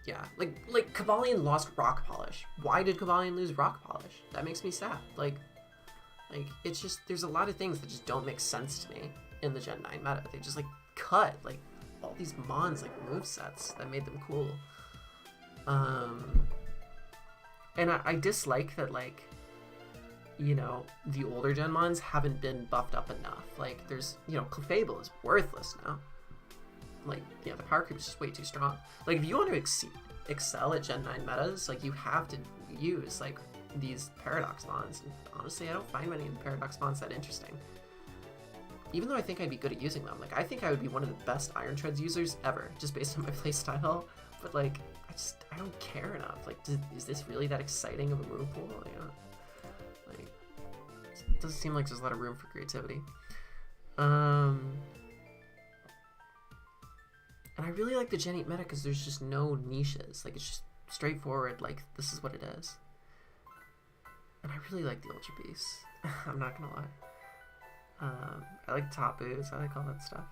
Yeah, like Cavalion lost Rock Polish. Why did Cavalion lose Rock Polish? That makes me sad. Like it's just there's a lot of things that just don't make sense to me in the Gen 9 meta. They just like cut like all these mons like movesets that made them cool. And I dislike that like, you know, the older gen mons haven't been buffed up enough. Like there's, you know, Clefable is worthless now. Like, yeah, the power creep is just way too strong. Like if you want to excel at Gen 9 metas, like you have to use like these Paradox mons. And honestly, I don't find many of the Paradox mons that interesting. Even though I think I'd be good at using them. Like I think I would be one of the best Iron Treads users ever, just based on my playstyle. But like, I don't care enough. Like, is this really that exciting of a move pool? Like, it doesn't seem like there's a lot of room for creativity. And I really like the Gen 8 meta because there's just no niches. Like, it's just straightforward. Like, this is what it is. And I really like the Ultra Beast. I'm not gonna lie. I like top boots. I like all that stuff.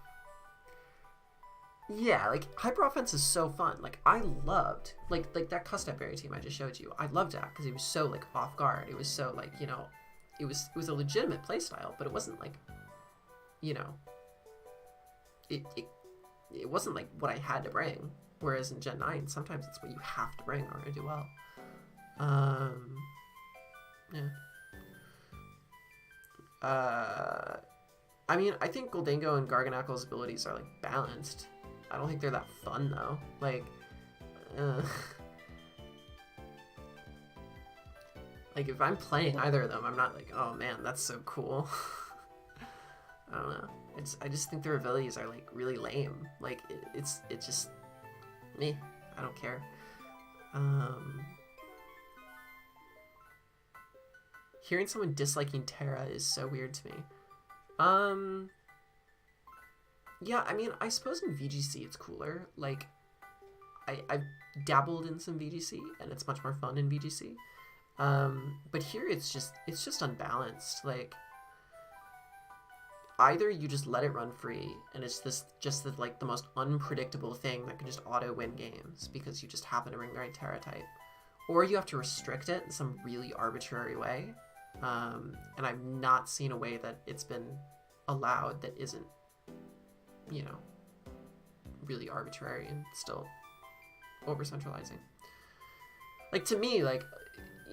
Yeah, like Hyper Offense is so fun. Like I loved like that custom berry team I just showed you. I loved that because it was so like off guard. It was so like, you know, it was a legitimate playstyle, but it wasn't like, you know, it wasn't like what I had to bring. Whereas in Gen 9, sometimes it's what you have to bring in order to do well. Yeah. I mean, I think Gholdengo and Garganacl's abilities are like balanced. I don't think they're that fun though. Like, like if I'm playing either of them, I'm not like, oh man, that's so cool. I don't know. I just think their abilities are like really lame. Like it's just me. I don't care. Hearing someone disliking Terra is so weird to me. Yeah, I mean, I suppose in VGC it's cooler. Like, I've dabbled in some VGC, and it's much more fun in VGC. But here it's just unbalanced. Like, either you just let it run free, and it's like the most unpredictable thing that can just auto win games because you just happen to bring the right Terra type, or you have to restrict it in some really arbitrary way. And I've not seen a way that it's been allowed that isn't, you know, really arbitrary and still over centralizing. Like to me, like,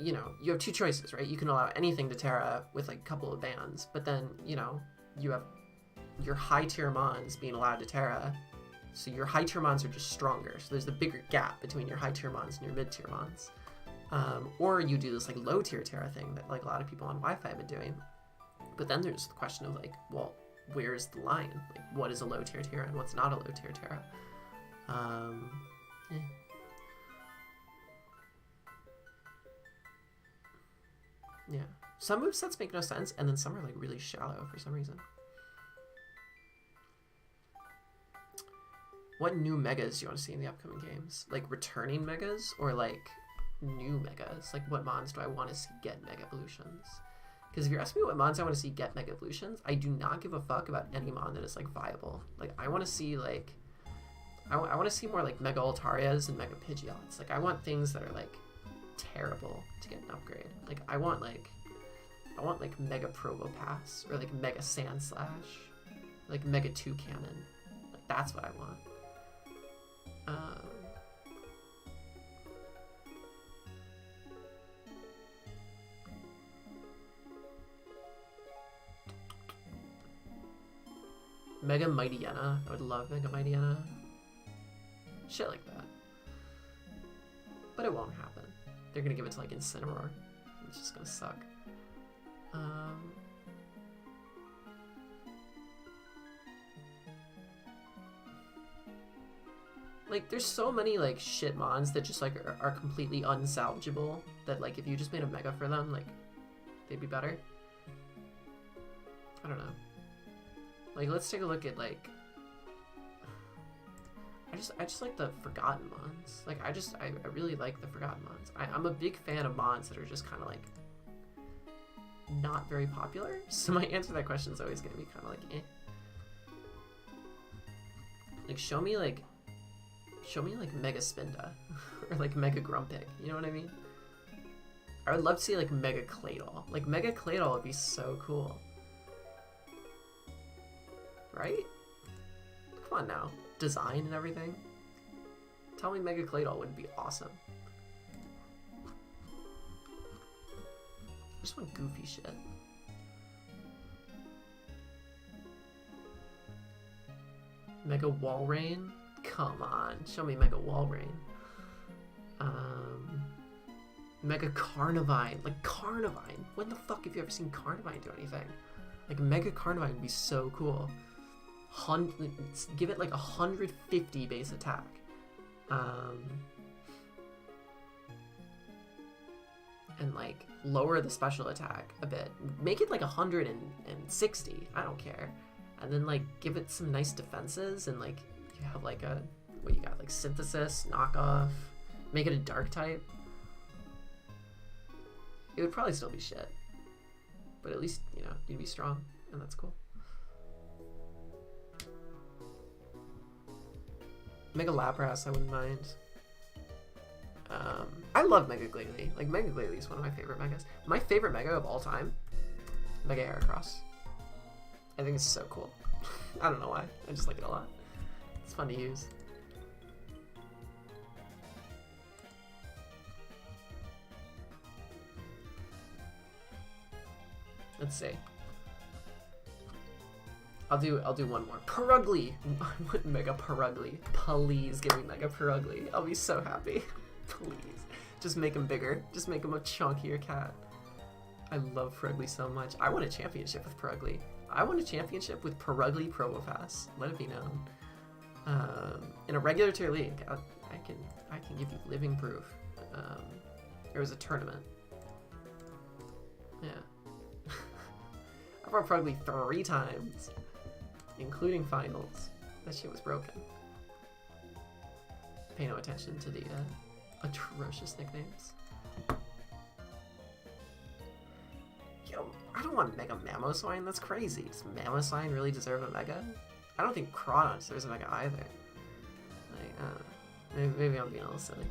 you know, you have two choices, right? You can allow anything to Terra with like a couple of bans, but then, you know, you have your high tier mons being allowed to Terra, so your high tier mons are just stronger. So there's the bigger gap between your high tier mons and your mid tier mons. Or you do this like low tier Terra thing that like a lot of people on Wi-Fi have been doing. But then there's the question of like, well, where's the line? Like, what is a low tier Terra and what's not a low tier Terra? Yeah. Yeah. Some movesets make no sense, and then some are like really shallow for some reason. What new megas do you want to see in the upcoming games? Like returning megas or like new megas? Like what mons do I want to see get mega evolutions? Because if you're asking me what mons I want to see get mega evolutions, I do not give a fuck about any mon that is like viable. Like I want to see like I want to see more like mega Altarias and mega Pidgeots. Like I want things that are like terrible to get an upgrade. Like I want like mega Probopass or like mega Sandslash, like mega Toucannon. Like that's what I want. Mega Mightyena. I would love Mega Mightyena. Shit like that. But it won't happen. They're gonna give it to like Incineroar, which is gonna suck. Like there's so many like shit mons that just like are completely unsalvageable that like if you just made a mega for them, like they'd be better. I don't know. Like let's take a look at like I just like the Forgotten mons. Like I really like the Forgotten mons. I'm a big fan of mons that are just kind of like not very popular. So my answer to that question is always going to be kind of like eh. Like, show me like Mega Spinda or like Mega Grumpig. You know what I mean? I would love to see like Mega Claydol. Like Mega Claydol would be so cool, right? Come on now, design and everything. Tell me Mega Claydol would be awesome. I just want goofy shit. Mega Walrein? Come on, show me Mega Walrein. Mega Carnivine. Like, Carnivine. When the fuck have you ever seen Carnivine do anything? Like, Mega Carnivine would be so cool. Give it like 150 base attack. And like, lower the special attack a bit. Make it like 160. I don't care. And then like, give it some nice defenses and like, you have like a, what you got, like Synthesis, Knockoff, make it a dark type. It would probably still be shit, but at least, you know, you'd be strong, and that's cool. Mega Lapras, I wouldn't mind. I love Mega Glalie. Like, Mega Glalie is one of my favorite megas. My favorite mega of all time, Mega Heracross. I think it's so cool. I don't know why, I just like it a lot. It's fun to use. Let's see. I'll do one more. Purugly! I want Mega Purugly. Please give me Mega Purugly. I'll be so happy. Please. Just make him bigger. Just make him a chunkier cat. I love Purugly so much. I want a championship with Purugly. I want a championship with Purugly Probopass. Let it be known. In a regular tier league, I can give you living proof. There was a tournament. Yeah. I brought Purugly 3 times, including finals. That shit was broken. Pay no attention to the atrocious nicknames. Yo, I don't want Mega Mamoswine, that's crazy. Does Mamoswine really deserve a Mega? I don't think Crawdon deserves a Mega either. Like, maybe I'm being a little silly.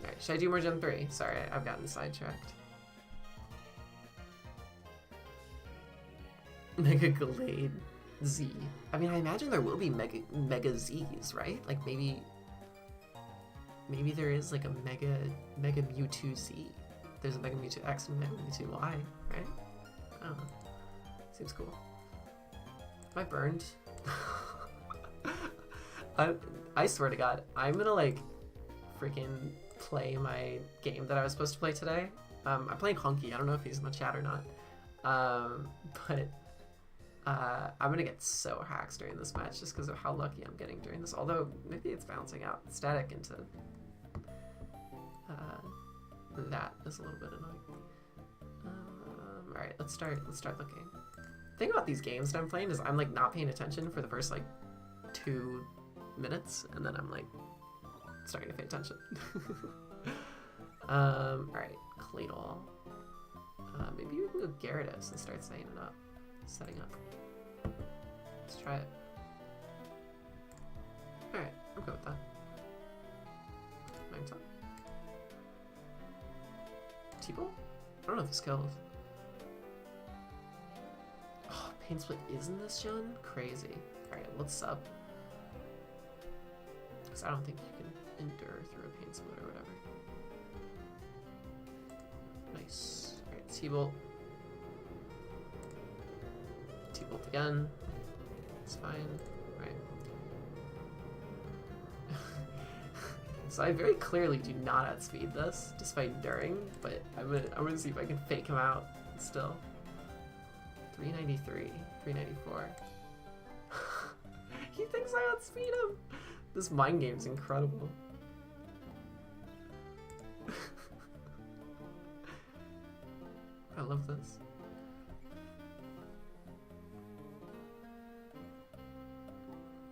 Alright, should I do more Gen 3? Sorry, I've gotten sidetracked. Mega Glade Z. I mean, I imagine there will be Mega Zs, right? Like maybe there is like a Mega Mewtwo Z. There's a Mega Mewtwo X and Mega Mewtwo Y, right? I don't know. Seems cool. Am I burned? I swear to God, I'm gonna like freaking play my game that I was supposed to play today. I'm playing Honky. I don't know if he's in the chat or not. But I'm gonna get so hacked during this match just because of how lucky I'm getting during this. Although maybe it's bouncing out static into that is a little bit annoying. All right, let's start looking. The thing about these games that I'm playing is I'm like not paying attention for the first like 2 minutes, and then I'm like starting to pay attention. All right, Claydol. Maybe we can go Gyarados and start setting up. Let's try it. Alright, I'm good with that. Mine's up. T-Bolt? I don't know if this kills. Oh, Pain Split is in this gen? Crazy. Alright, let's sub. Because I don't think you can endure through a Pain Split or whatever. Nice. Alright, T-Bolt. T-Bolt again. It's fine. Right. So I very clearly do not outspeed this, despite enduring, but I'm gonna see if I can fake him out still. 393, 394. He thinks I outspeed him! This mind game's incredible. I love this.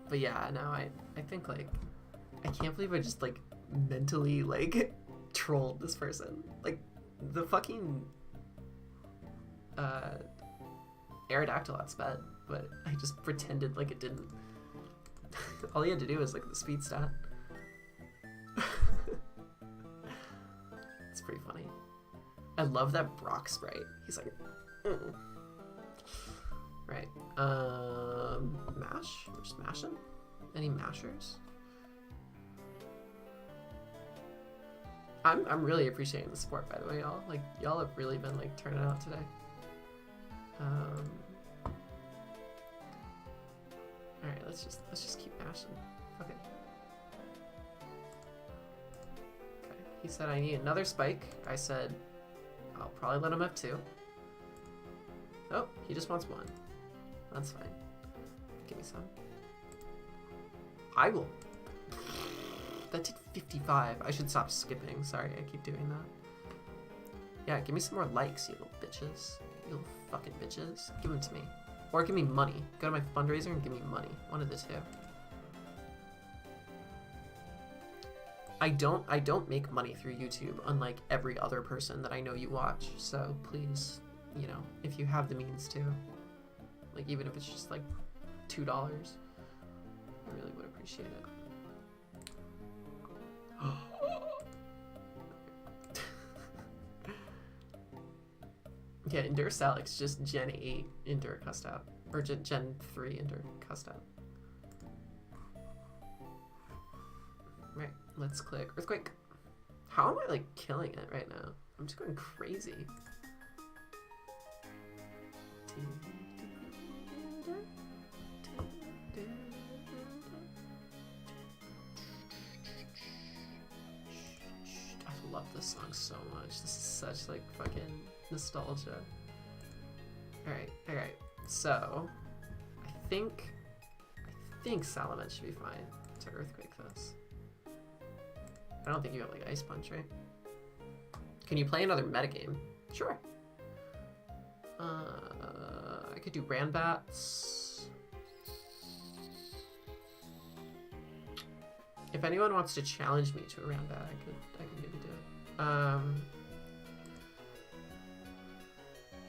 But yeah, no, I think like, I can't believe I just like mentally like trolled this person. Like the fucking Aerodactyl outsped, but I just pretended like it didn't. All he had to do was look at the speed stat. It's pretty funny. I love that Brock sprite. He's like, mm. Right. Mash? We're just mashing? Any mashers? I'm really appreciating the support, by the way, y'all. Like, y'all have really been like turning out today. Alright, let's just keep mashing. Fuck it. Okay. He said I need another spike. I said I'll probably let him have 2. Oh, he just wants 1. That's fine. Give me some. I will. That did 55. I should stop skipping. Sorry, I keep doing that. Yeah, give me some more likes, you little bitches. You little fucking bitches. Give them to me. Or give me money. Go to my fundraiser and give me money. One of the two. I don't make money through YouTube, unlike every other person that I know you watch. So please, you know, if you have the means to, like, even if it's just like $2, I really would appreciate it. Yeah, Endure Salix, just Gen 8 Endure cussed out. Or Gen 3 Endure cussed out. Right, let's click Earthquake. How am I, like, killing it right now? I'm just going crazy. I love this song so much. This is such, like, fucking nostalgia. Alright. So, I think Salamence should be fine to Earthquake this. I don't think you have, like, Ice Punch, right? Can you play another metagame? Sure. I could do Ranbats. If anyone wants to challenge me to a Ranbat, I can maybe do it.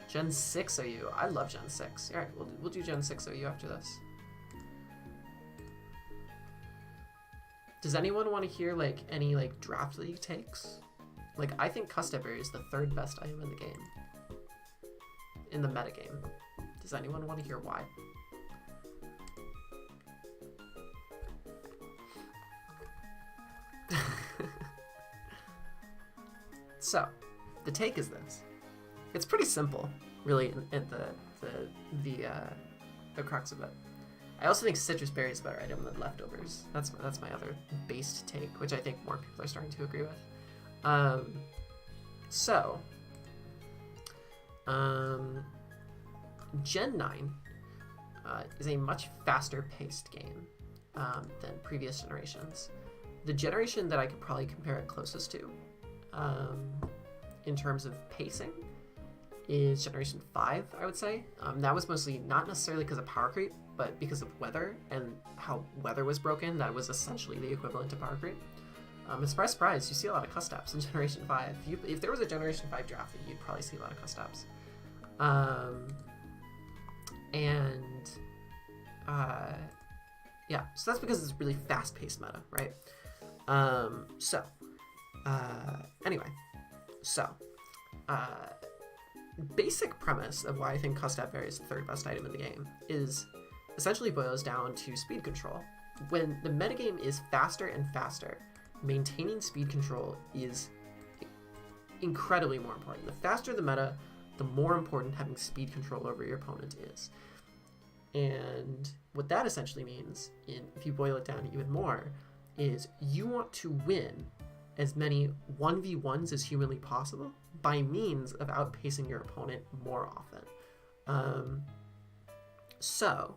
Gen 6 OU. I love Gen 6. Alright, we'll do Gen 6 OU after this. Does anyone want to hear, like, any, like, draft league takes? Like, I think Custap Berry is the 3rd best item in the game. In the metagame. Does anyone want to hear why? So, the take is this. It's pretty simple, really, in the crux of it. I also think Citrus Berry is a better item than Leftovers. That's my other based take, which I think more people are starting to agree with. Gen 9 is a much faster paced game than previous generations. The generation that I could probably compare it closest to in terms of pacing is Generation 5, I would say. That was mostly not necessarily because of power creep, but because of weather and how weather was broken. That was essentially the equivalent to power creep. And surprise, you see a lot of Custaps in Generation 5. If there was a Generation 5 draft, you'd probably see a lot of Custaps. Yeah, so that's because it's a really fast-paced meta, right? Basic premise of why I think Custap Berry is the 3rd best item in the game is essentially boils down to speed control. When the metagame is faster and faster, maintaining speed control is incredibly more important. The faster the meta, the more important having speed control over your opponent is. And what that essentially means, if you boil it down even more, is you want to win as many 1v1s as humanly possible by means of outpacing your opponent more often. So,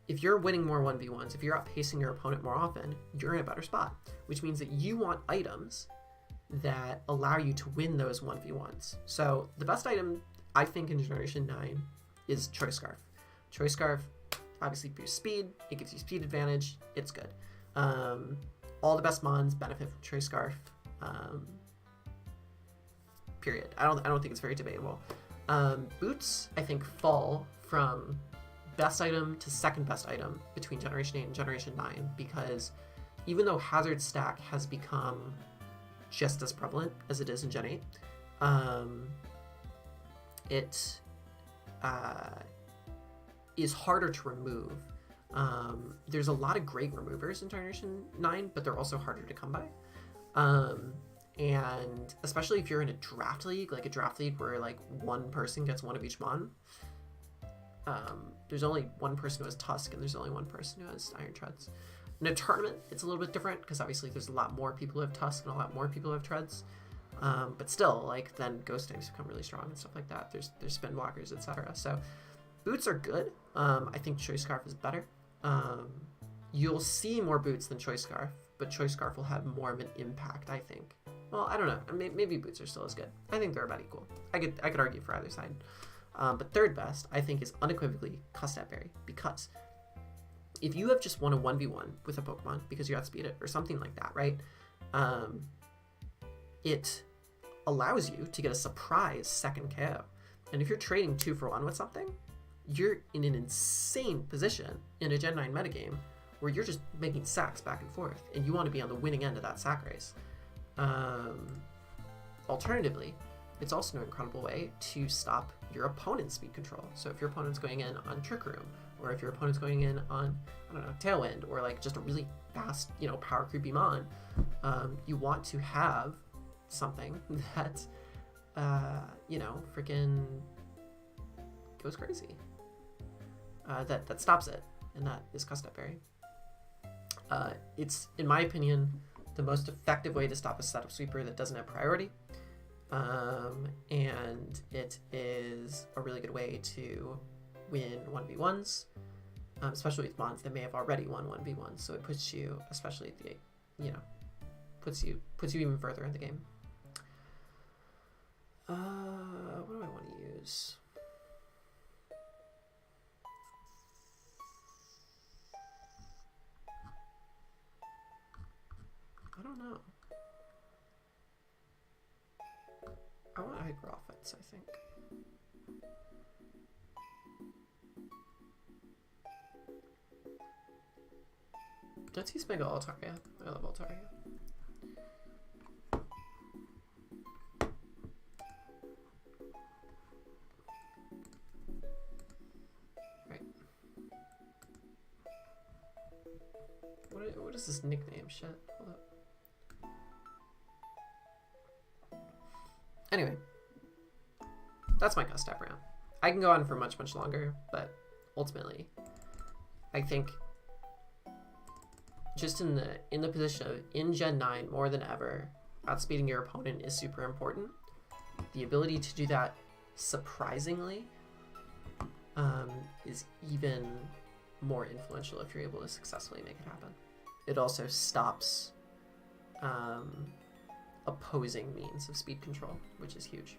if you're winning more 1v1s, if you're outpacing your opponent more often, you're in a better spot, which means that you want items that allow you to win those 1v1s. So, the best item, I think, in Generation 9 is Choice Scarf. Choice Scarf obviously boosts speed, it gives you speed advantage, it's good. All the best mons benefit from Choice Scarf. Period. I don't think it's very debatable. Boots, I think, fall from best item to second best item between Generation 8 and Generation 9, because even though Hazard Stack has become just as prevalent as it is in Gen 8, it is harder to remove. There's a lot of great removers in Generation 9, but they're also harder to come by. And especially if you're in a draft league, like a draft league where like one person gets one of each mon, there's only one person who has Tusk and there's only one person who has Iron Treads. In a tournament, it's a little bit different because obviously there's a lot more people who have Tusk and a lot more people who have Treads. But still, like, then ghost tanks become really strong and stuff like that. There's spin blockers, etc. So boots are good. I think Choice Scarf is better. You'll see more boots than Choice Scarf, but Choice Scarf will have more of an impact, I think. Well, I don't know. Maybe boots are still as good. I think they're about equal. I could argue for either side. But third best, I think, is unequivocally Custap Berry, because if you have just won a 1v1 with a Pokemon because you outspeed it or something like that, right? It allows you to get a surprise second KO. And if you're trading 2-for-1 with something, you're in an insane position in a Gen 9 metagame where you're just making sacks back and forth, and you want to be on the winning end of that sack race. Alternatively, it's also an incredible way to stop your opponent's speed control. So if your opponent's going in on Trick Room, or if your opponent's going in on, I don't know, Tailwind, or like just a really fast, power creepy mon, you want to have something that, freaking goes crazy. That stops it, and that is Custap Berry. It's, in my opinion, the most effective way to stop a setup sweeper that doesn't have priority. And it is a really good way to win 1v1s, especially with mons that may have already won 1v1s. So it puts you, especially at the, puts you even further in the game. What do I want to use? I don't know. I want Hyper Offense, I think. Let's use Mega Altaria. I love Altaria. Right. What is this nickname shit? Hold up. Anyway, that's my Custap round. I can go on for much, much longer, but ultimately, I think just in the position of in Gen 9 more than ever, outspeeding your opponent is super important. The ability to do that surprisingly is even more influential if you're able to successfully make it happen. It also stops opposing means of speed control, which is huge.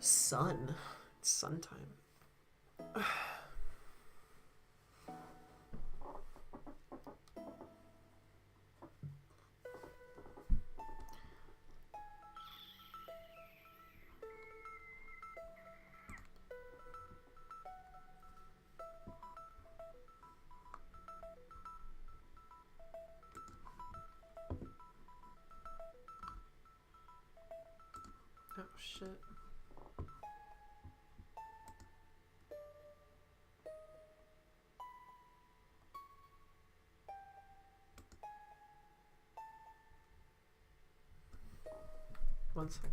Sun. It's sun time. Oh shit. One second.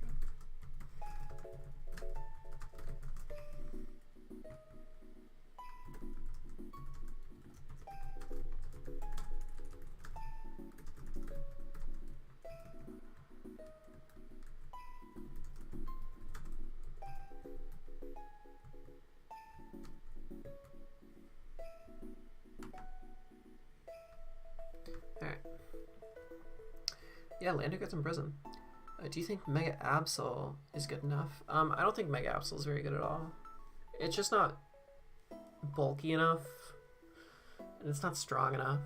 Alright. Yeah, Lando gets in prison. Do you think Mega Absol is good enough? I don't think Mega Absol is very good at all. It's just not bulky enough, and it's not strong enough.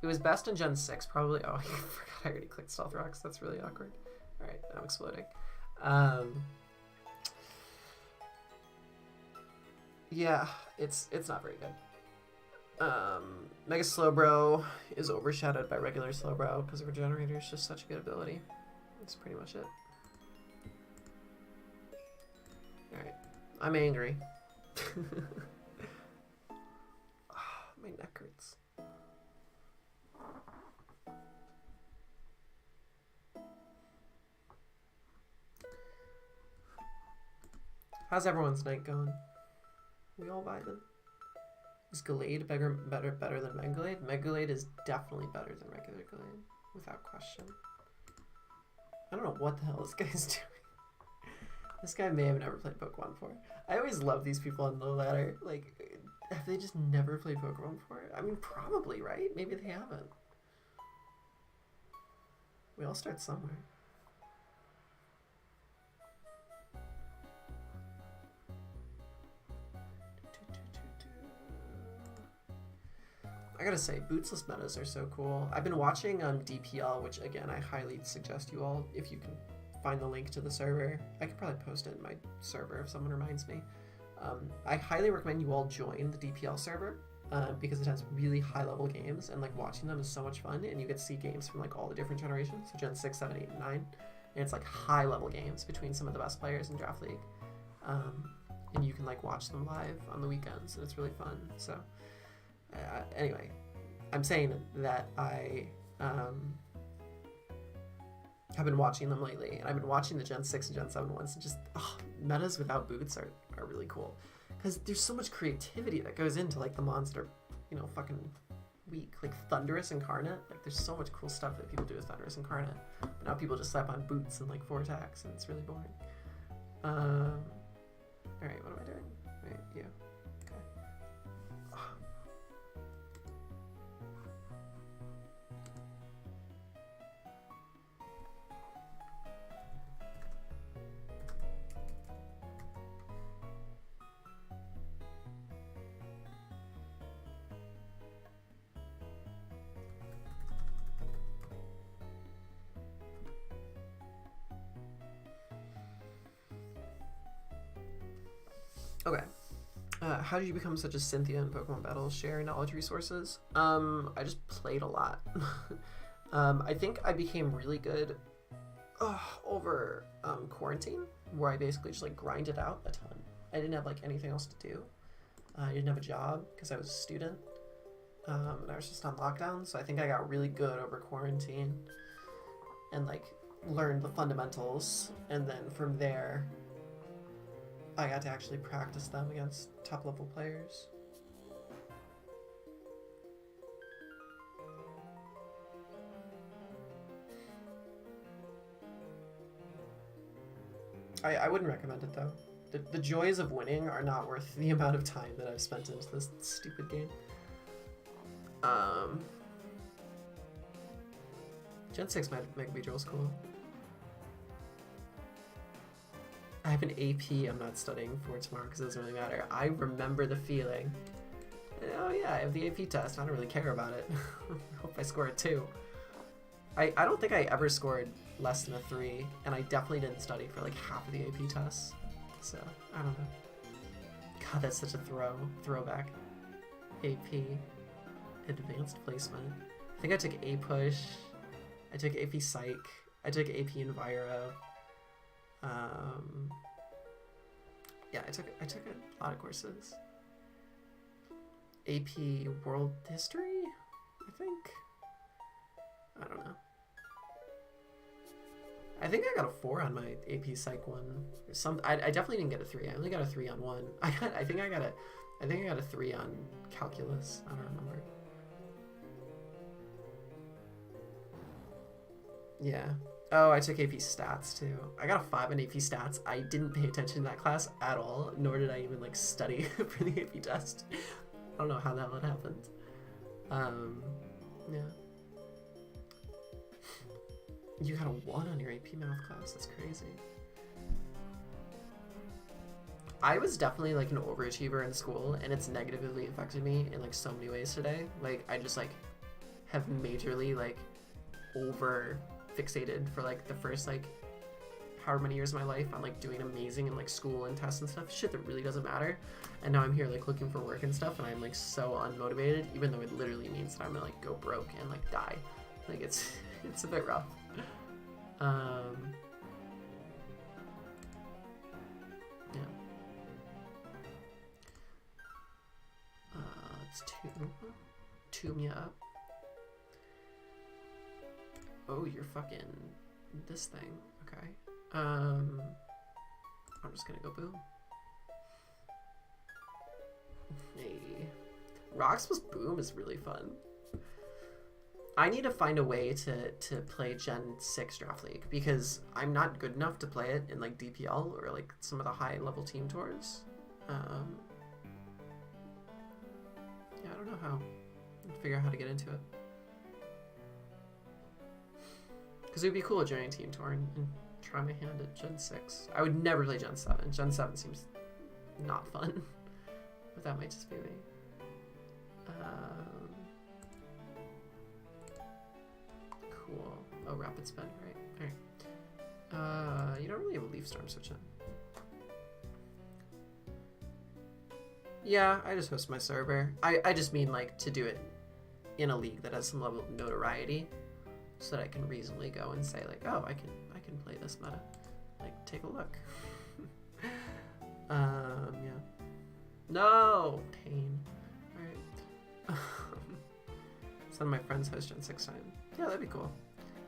It was best in Gen 6, probably. Oh, I forgot I already clicked Stealth Rocks. That's really awkward. Alright, I'm exploding. Yeah, it's not very good. Mega Slowbro is overshadowed by regular Slowbro because Regenerator is just such a good ability. That's pretty much it. Alright. I'm angry. My neck hurts. How's everyone's night going? We all vibing? Is Gallade better than Megalade? Megalade is definitely better than regular Gallade, without question. I don't know what the hell this guy's doing. This guy may have never played Pokemon before. I always love these people on the ladder. Like, have they just never played Pokemon before? I mean, probably, right? Maybe they haven't. We all start somewhere. I gotta say, bootsless metas are so cool. I've been watching DPL, which again, I highly suggest you all, if you can find the link to the server. I could probably post it in my server if someone reminds me. I highly recommend you all join the DPL server because it has really high level games, and like watching them is so much fun, and you get to see games from like all the different generations, so Gen 6, 7, 8, and 9. And it's like high level games between some of the best players in Draft League. And you can like watch them live on the weekends, and it's really fun. So anyway, I'm saying that I have been watching them lately, and I've been watching the Gen 6 and Gen 7 ones, and just metas without boots are really cool, because there's so much creativity that goes into like the monster, you know, fucking weak, like Thundurus Incarnate. Like there's so much cool stuff that people do with Thundurus Incarnate, but now people just slap on boots and like 4 attacks, and it's really boring. Alright, what am I doing? Right, yeah. Okay. How did you become such a Cynthia in Pokemon battles? Share knowledge resources? I just played a lot. I think I became really good over quarantine, where I basically just like grinded out a ton. I didn't have like anything else to do. I didn't have a job because I was a student, and I was just on lockdown. So I think I got really good over quarantine, and like learned the fundamentals, and then from there I got to actually practice them against top level players. I wouldn't recommend it though. The joys of winning are not worth the amount of time that I've spent into this stupid game. Gen 6 Mega Beedrill's cool. I have an AP I'm not studying for tomorrow because it doesn't really matter. I remember the feeling. Oh yeah, I have the AP test. I don't really care about it. I hope I score a 2. I don't think I ever scored less than a 3, and I definitely didn't study for like half of the AP tests. So, I don't know. God, that's such a throwback. AP. Advanced placement. I think I took A Push. I took AP Psych. I took AP Enviro. Yeah, I took a lot of courses. AP World History, I think. I don't know. I think I got a 4 on my AP Psych one. I definitely didn't get a 3. I only got a 3 on one. I think I got a 3 on calculus. I don't remember. Yeah. Oh, I took AP Stats too. I got a 5 in AP Stats. I didn't pay attention to that class at all, nor did I even like study for the AP test. I don't know how the hell it happened. Yeah. You got a 1 on your AP Math class. That's crazy. I was definitely like an overachiever in school, and it's negatively affected me in like so many ways today. Like I just like have majorly like over fixated for like the first like however many years of my life on like doing amazing in like school and tests and stuff, shit that really doesn't matter. And now I'm here like looking for work and stuff, and I'm like so unmotivated, even though it literally means that I'm gonna like go broke and like die. Like it's a bit rough. Yeah. Let's tune you up. Oh, you're fucking this thing. Okay. I'm just gonna go boom. Hey. Rocks plus boom is really fun. I need to find a way to play Gen 6 Draft League because I'm not good enough to play it in like DPL or like some of the high level team tours. Yeah, I don't know how. I'll figure out how to get into it. Because it would be cool joining Team Tour and try my hand at Gen 6. I would never play Gen 7. Gen 7 seems not fun. But that might just be me. Cool. Oh, rapid spin, right. Alright. You don't really have a Leaf Storm switch in. Yeah, I just host my server. I just mean like to do it in a league that has some level of notoriety, so that I can reasonably go and say like, oh, I can play this meta. Like, take a look. Yeah. No pain. All right. Some of my friends host Gen 6 time. Yeah, that'd be cool.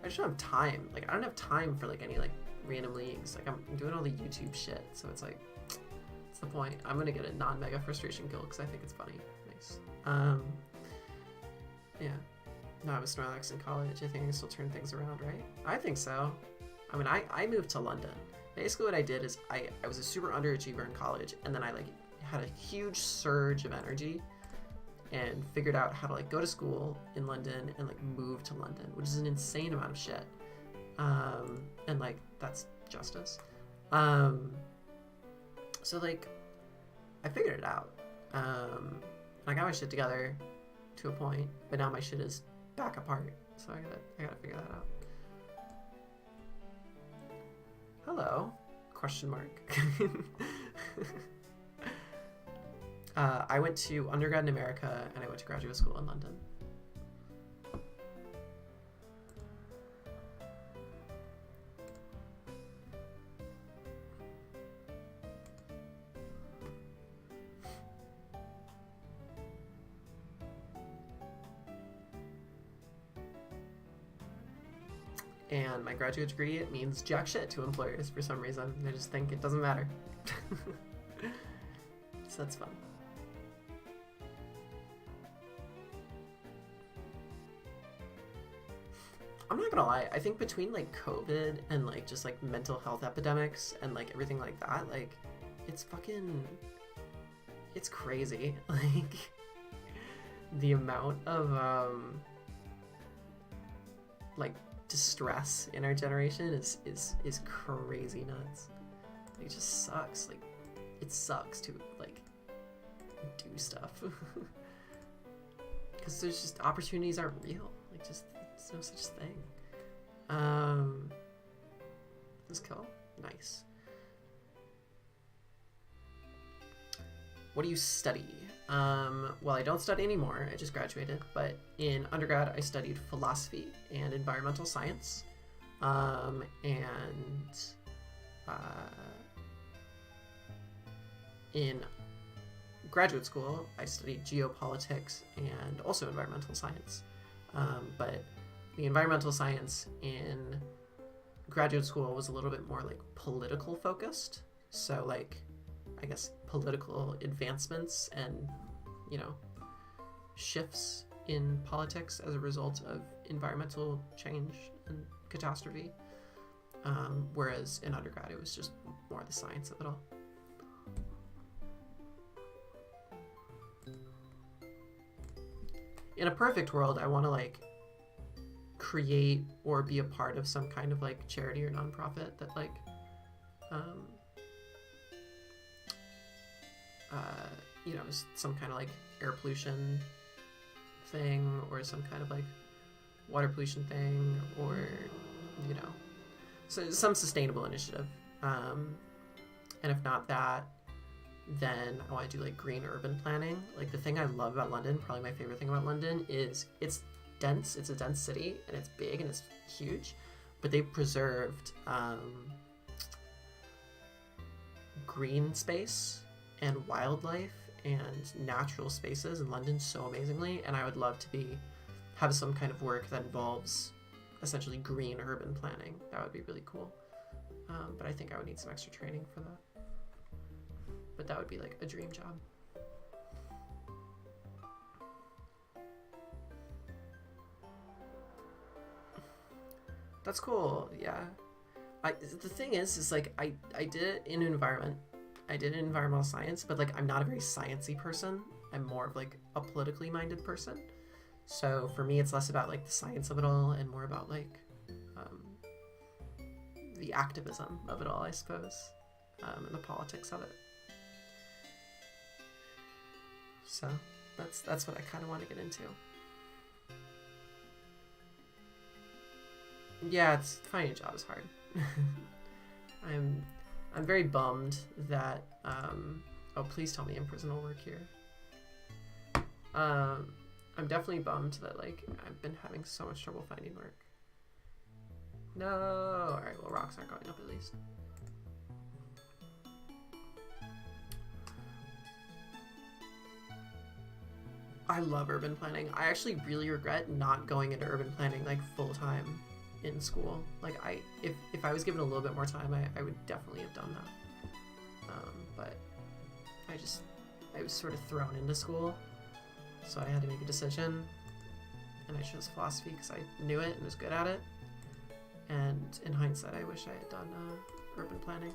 I just don't have time. Like, I don't have time for like any like random leagues. Like, I'm doing all the YouTube shit, so it's like, what's the point? I'm gonna get a non-mega frustration kill because I think it's funny. Nice. Yeah. No, I was Snorlax in college. I think I can still turn things around, right? I think so. I mean, I moved to London. Basically what I did is I was a super underachiever in college, and then I like had a huge surge of energy and figured out how to like go to school in London and like move to London, which is an insane amount of shit. And like that's justice. So like I figured it out. I got my shit together to a point, but now my shit is back apart. So I gotta figure that out. Hello? Question mark. I went to undergrad in America and I went to graduate school in London. And my graduate degree, it means jack shit to employers for some reason. They just think it doesn't matter. So that's fun. I'm not gonna lie, I think between like COVID and like just like mental health epidemics and like everything like that, like it's crazy. Like the amount of like distress in our generation is crazy nuts. Like, it just sucks. Like it sucks to like do stuff because there's just opportunities aren't real. Like just there's no such thing. Let's go. Nice. What do you study? Well, I don't study anymore. I just graduated, but in undergrad I studied philosophy and environmental science. In graduate school, I studied geopolitics and also environmental science. But the environmental science in graduate school was a little bit more like political focused. So like, I guess political advancements and, you know, shifts in politics as a result of environmental change and catastrophe. Whereas in undergrad, it was just more the science of it all. In a perfect world, I want to like create or be a part of some kind of like charity or nonprofit that like you know, some kind of like air pollution thing or some kind of like water pollution thing, or, you know, So some sustainable initiative. And if not that, then I want to do like green urban planning. Like the thing I love about London, probably my favorite thing about London, is it's dense. It's a dense city and it's big and it's huge, but they've preserved green space and wildlife and natural spaces in London so amazingly. And I would love to have some kind of work that involves essentially green urban planning. That would be really cool. But I think I would need some extra training for that. But that would be like a dream job. That's cool. Yeah. The thing is like I did it in environment. I did environmental science, but like I'm not a very sciencey person. I'm more of like a politically minded person. So for me, it's less about like the science of it all and more about like the activism of it all, I suppose, and the politics of it. So that's what I kind of want to get into. Yeah, finding a job is hard. I'm very bummed that oh, please tell me in-person will work here. I'm definitely bummed that like I've been having so much trouble finding work. No, all right. Well, rocks aren't going up at least. I love urban planning. I actually really regret not going into urban planning like full time in school. Like if I was given a little bit more time, I would definitely have done that. But I was sort of thrown into school, so I had to make a decision, and I chose philosophy because I knew it and was good at it. And in hindsight, I wish I had done urban planning.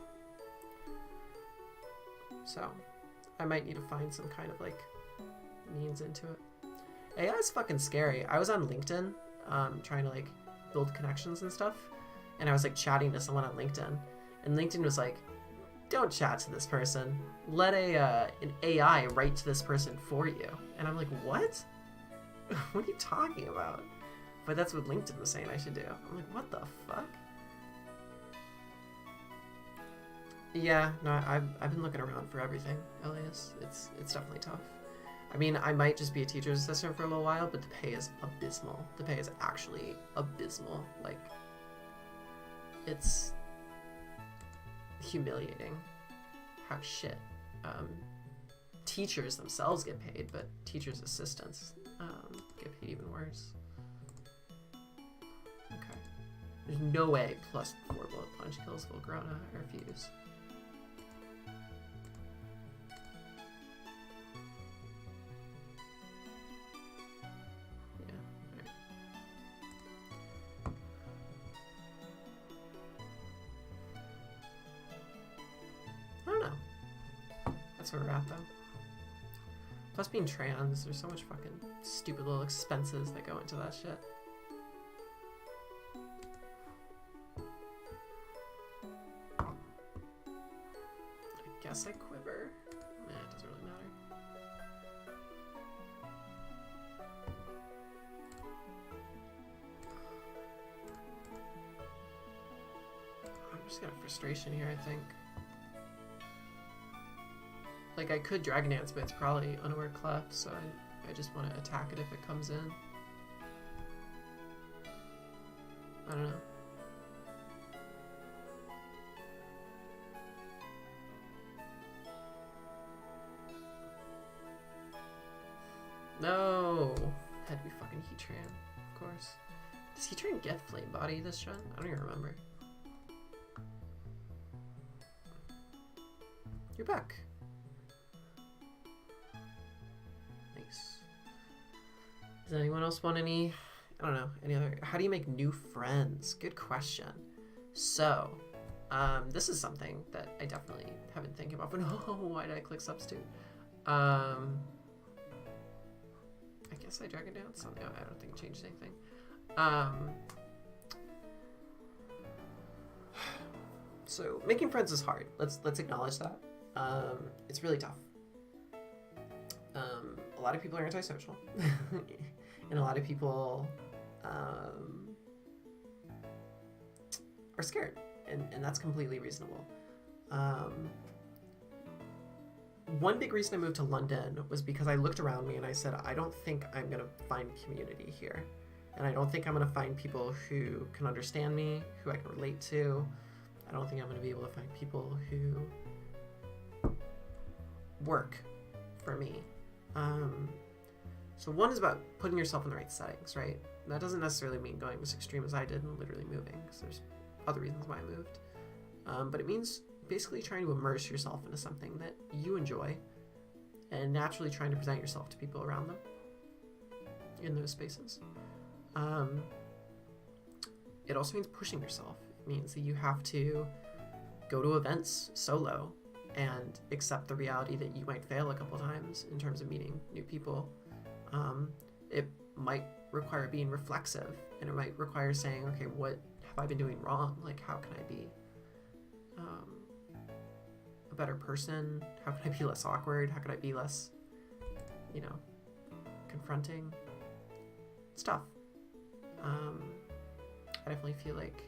So I might need to find some kind of like means into it. AI is fucking scary. I was on LinkedIn trying to like build connections and stuff, and I was like chatting to someone on LinkedIn, and LinkedIn was like, don't chat to this person, let an AI write to this person for you. And I'm like, what? What are you talking about? But that's what LinkedIn was saying I should do. I'm like, what the fuck? Yeah, no, I've been looking around for everything, Elias. It's definitely tough. I mean, I might just be a teacher's assistant for a little while, but the pay is abysmal. The pay is actually abysmal. Like, it's humiliating how shit teachers themselves get paid, but teachers' assistants get paid even worse. Okay. There's no way plus 4 bullet punch kills Volgrona or Fuse. That's where we're at, though. Plus being trans, there's so much fucking stupid little expenses that go into that shit. I guess I quiver. Nah, it doesn't really matter. I'm just got frustration here, I think. Like, I could Dragon Dance, but it's probably unaware cleft, so I just want to attack it if it comes in. I don't know. No! Had to be fucking Heatran, of course. Does Heatran get Flame Body this gen? I don't even remember. You're back. Does anyone else want any, I don't know, any other, how do you make new friends? Good question. So, this is something that I definitely have been thinking about, but no, why did I click substitute? I guess I Dragon Dance? No, I don't think it changed anything. So, making friends is hard. Let's acknowledge that. It's really tough. A lot of people are antisocial. And a lot of people are are scared, and that's completely reasonable. One big reason I moved to London was because I looked around me and I said, I don't think I'm going to find community here. And I don't think I'm going to find people who can understand me, who I can relate to. I don't think I'm going to be able to find people who work for me. So one is about putting yourself in the right settings, right? And that doesn't necessarily mean going as extreme as I did and literally moving, because there's other reasons why I moved. But it means basically trying to immerse yourself into something that you enjoy and naturally trying to present yourself to people around them in those spaces. It also means pushing yourself. It means that you have to go to events solo and accept the reality that you might fail a couple times in terms of meeting new people. It might require being reflexive, and it might require saying, okay, what have I been doing wrong? Like, how can I be a better person? How can I be less awkward? How can I be less, confronting? It's tough. I definitely feel like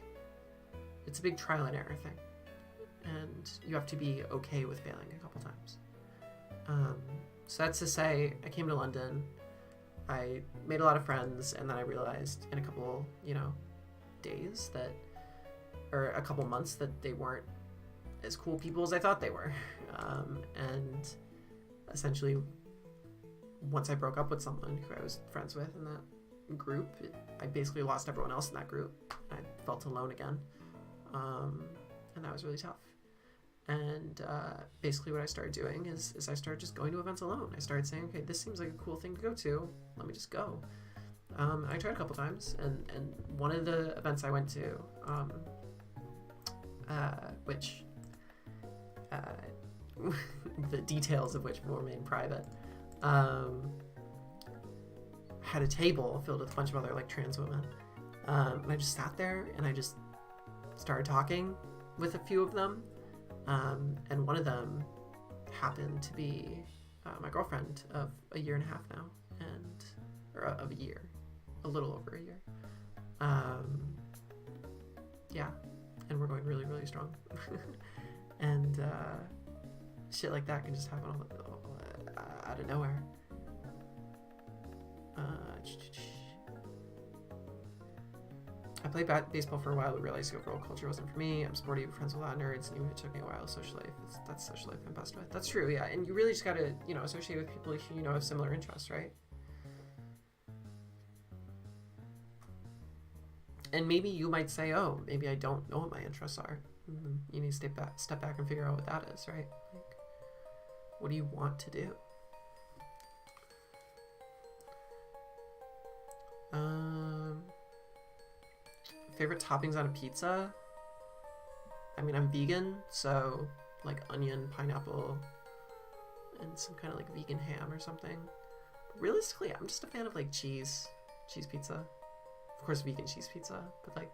it's a big trial and error thing, and you have to be okay with failing a couple times. So that's to say, I came to London, I made a lot of friends, and then I realized in a couple, days that, or a couple months, that they weren't as cool people as I thought they were. And essentially, once I broke up with someone who I was friends with in that group, I basically lost everyone else in that group. I felt alone again. And that was really tough. And basically what I started doing is I started just going to events alone. I started saying, okay, this seems like a cool thing to go to. Let me just go. I tried a couple times, and one of the events I went to, which the details of which will remain private, had a table filled with a bunch of other trans women. And I just sat there and I just started talking with a few of them. And one of them happened to be my girlfriend of a year and a half now, or of a year, a little over a year. Yeah, and we're going really, really strong. And shit like that can just happen out of nowhere. I played baseball for a while, but realized the overall culture wasn't for me. I'm sporty, friends with a lot of nerds, and even it took me a while. Social life, that's social life I'm best with. That's true, yeah. And you really just gotta, associate with people who have similar interests, right? And maybe you might say, oh, maybe I don't know what my interests are. You need to step back and figure out what that is, right? What do you want to do? Favorite toppings on a pizza? I mean, I'm vegan, so onion, pineapple, and some kind of vegan ham or something. But realistically, I'm just a fan of cheese pizza. Of course, vegan cheese pizza, but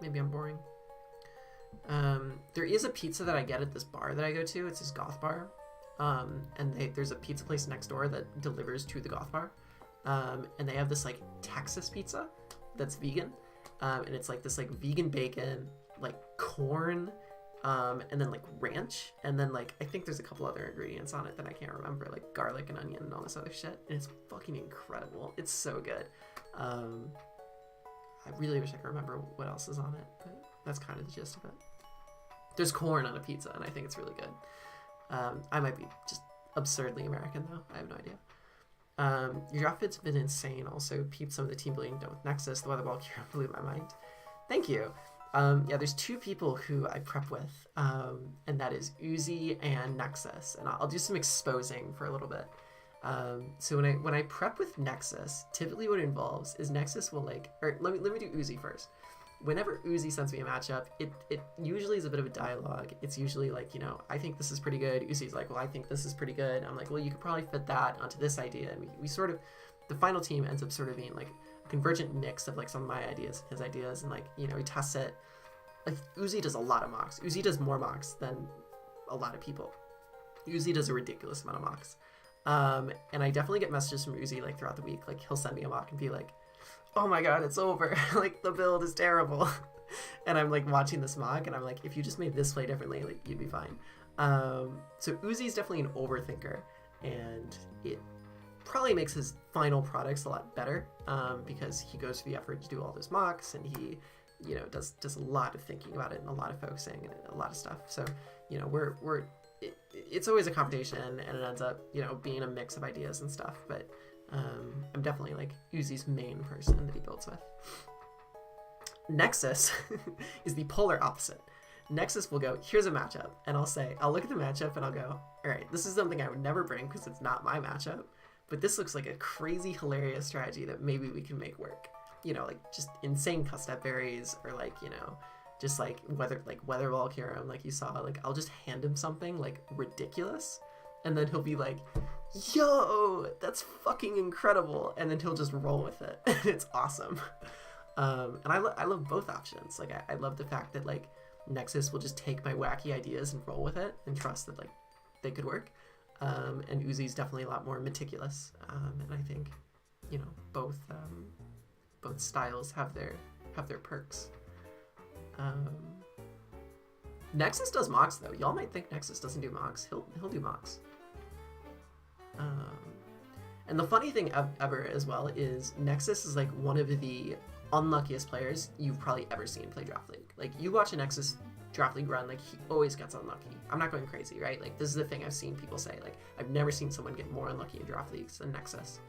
maybe I'm boring. There is a pizza that I get at this bar that I go to. It's this goth bar. And there's a pizza place next door that delivers to the goth bar. And they have this Texas pizza that's vegan. And it's this vegan bacon, corn, and then ranch. And then I think there's a couple other ingredients on it that I can't remember, garlic and onion and all this other shit. And it's fucking incredible. It's so good. I really wish I could remember what else is on it, but that's kind of the gist of it. There's corn on a pizza, and I think it's really good. I might be just absurdly American, though. I have no idea. Your outfit's been insane. Also, peeped some of the team building done with Nexus. The weather ball cure blew my mind. Thank you. Yeah, there's two people who I prep with, and that is Uzi and Nexus. And I'll do some exposing for a little bit. So when I prep with Nexus, typically what it involves is Nexus will or let me do Uzi first. Whenever Uzi sends me a matchup, it usually is a bit of a dialogue. It's usually I think this is pretty good. Uzi's well, I think this is pretty good. I'm well, you could probably fit that onto this idea. And we sort of, the final team ends up sort of being a convergent mix of some of my ideas, his ideas, and he tests it. Uzi does a lot of mocks. Uzi does more mocks than a lot of people. Uzi does a ridiculous amount of mocks. And I definitely get messages from Uzi throughout the week. He'll send me a mock and be oh my god, it's over. Like, the build is terrible. And I'm like watching this mock and I'm like, if you just made this play differently, like, you'd be fine. So Uzi's definitely an overthinker, and it probably makes his final products a lot better, because he goes through the effort to do all those mocks, and he, you know, does a lot of thinking about it and a lot of focusing and a lot of stuff. So, you know, it's always a competition, and it ends up, you know, being a mix of ideas and stuff. But I'm definitely like Uzi's main person that he builds with. Nexus is the polar opposite. Nexus will go, here's a matchup, and I'll look at the matchup and I'll go, all right, this is something I would never bring because it's not my matchup, but this looks like a crazy, hilarious strategy that maybe we can make work. You know, like just insane cut-step berries, or like, you know, just like weather ball Kyurem, like you saw. Like, I'll just hand him something like ridiculous, and then he'll be like, yo, that's fucking incredible, and then he'll just roll with it. It's awesome. And I love both options. Like, I love the fact that like Nexus will just take my wacky ideas and roll with it and trust that like they could work. And Uzi's definitely a lot more meticulous. And I think, you know, both styles have their perks. Nexus does mocks though. Y'all might think Nexus doesn't do mocks. He'll do mocks. And the funny thing ever as well is Nexus is like one of the unluckiest players you've probably ever seen play Draft League. Like, you watch a Nexus Draft League run, like, he always gets unlucky. I'm not going crazy, right? Like, this is the thing I've seen people say. Like, I've never seen someone get more unlucky in Draft Leagues than Nexus.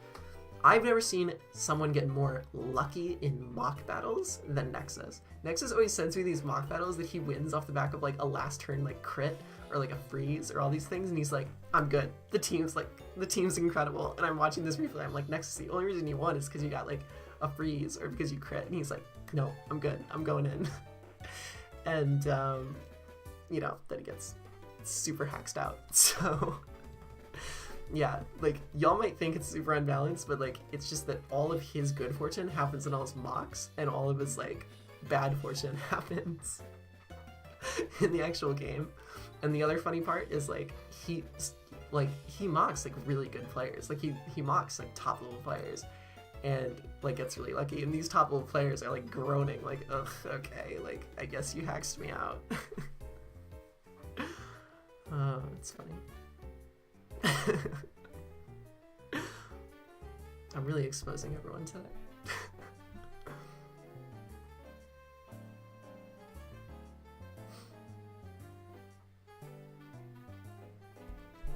I've never seen someone get more lucky in mock battles than Nexus. Nexus always sends me these mock battles that he wins off the back of like a last turn like crit or like a freeze or all these things, and he's like, I'm good. The team's incredible. And I'm watching this replay, I'm like, Nexus, the only reason you won is because you got like a freeze or because you crit. And he's like, no, I'm good. I'm going in. And you know, then he gets super hexed out. So yeah, like, y'all might think it's super unbalanced, but like, it's just that all of his good fortune happens in all his mocks, and all of his like bad fortune happens in the actual game. And the other funny part is like, he mocks like really good players. Like, he mocks like top level players, and like gets really lucky. And these top level players are like groaning, like, ugh, okay, like, I guess you hexed me out. Oh, it's funny. I'm really exposing everyone today.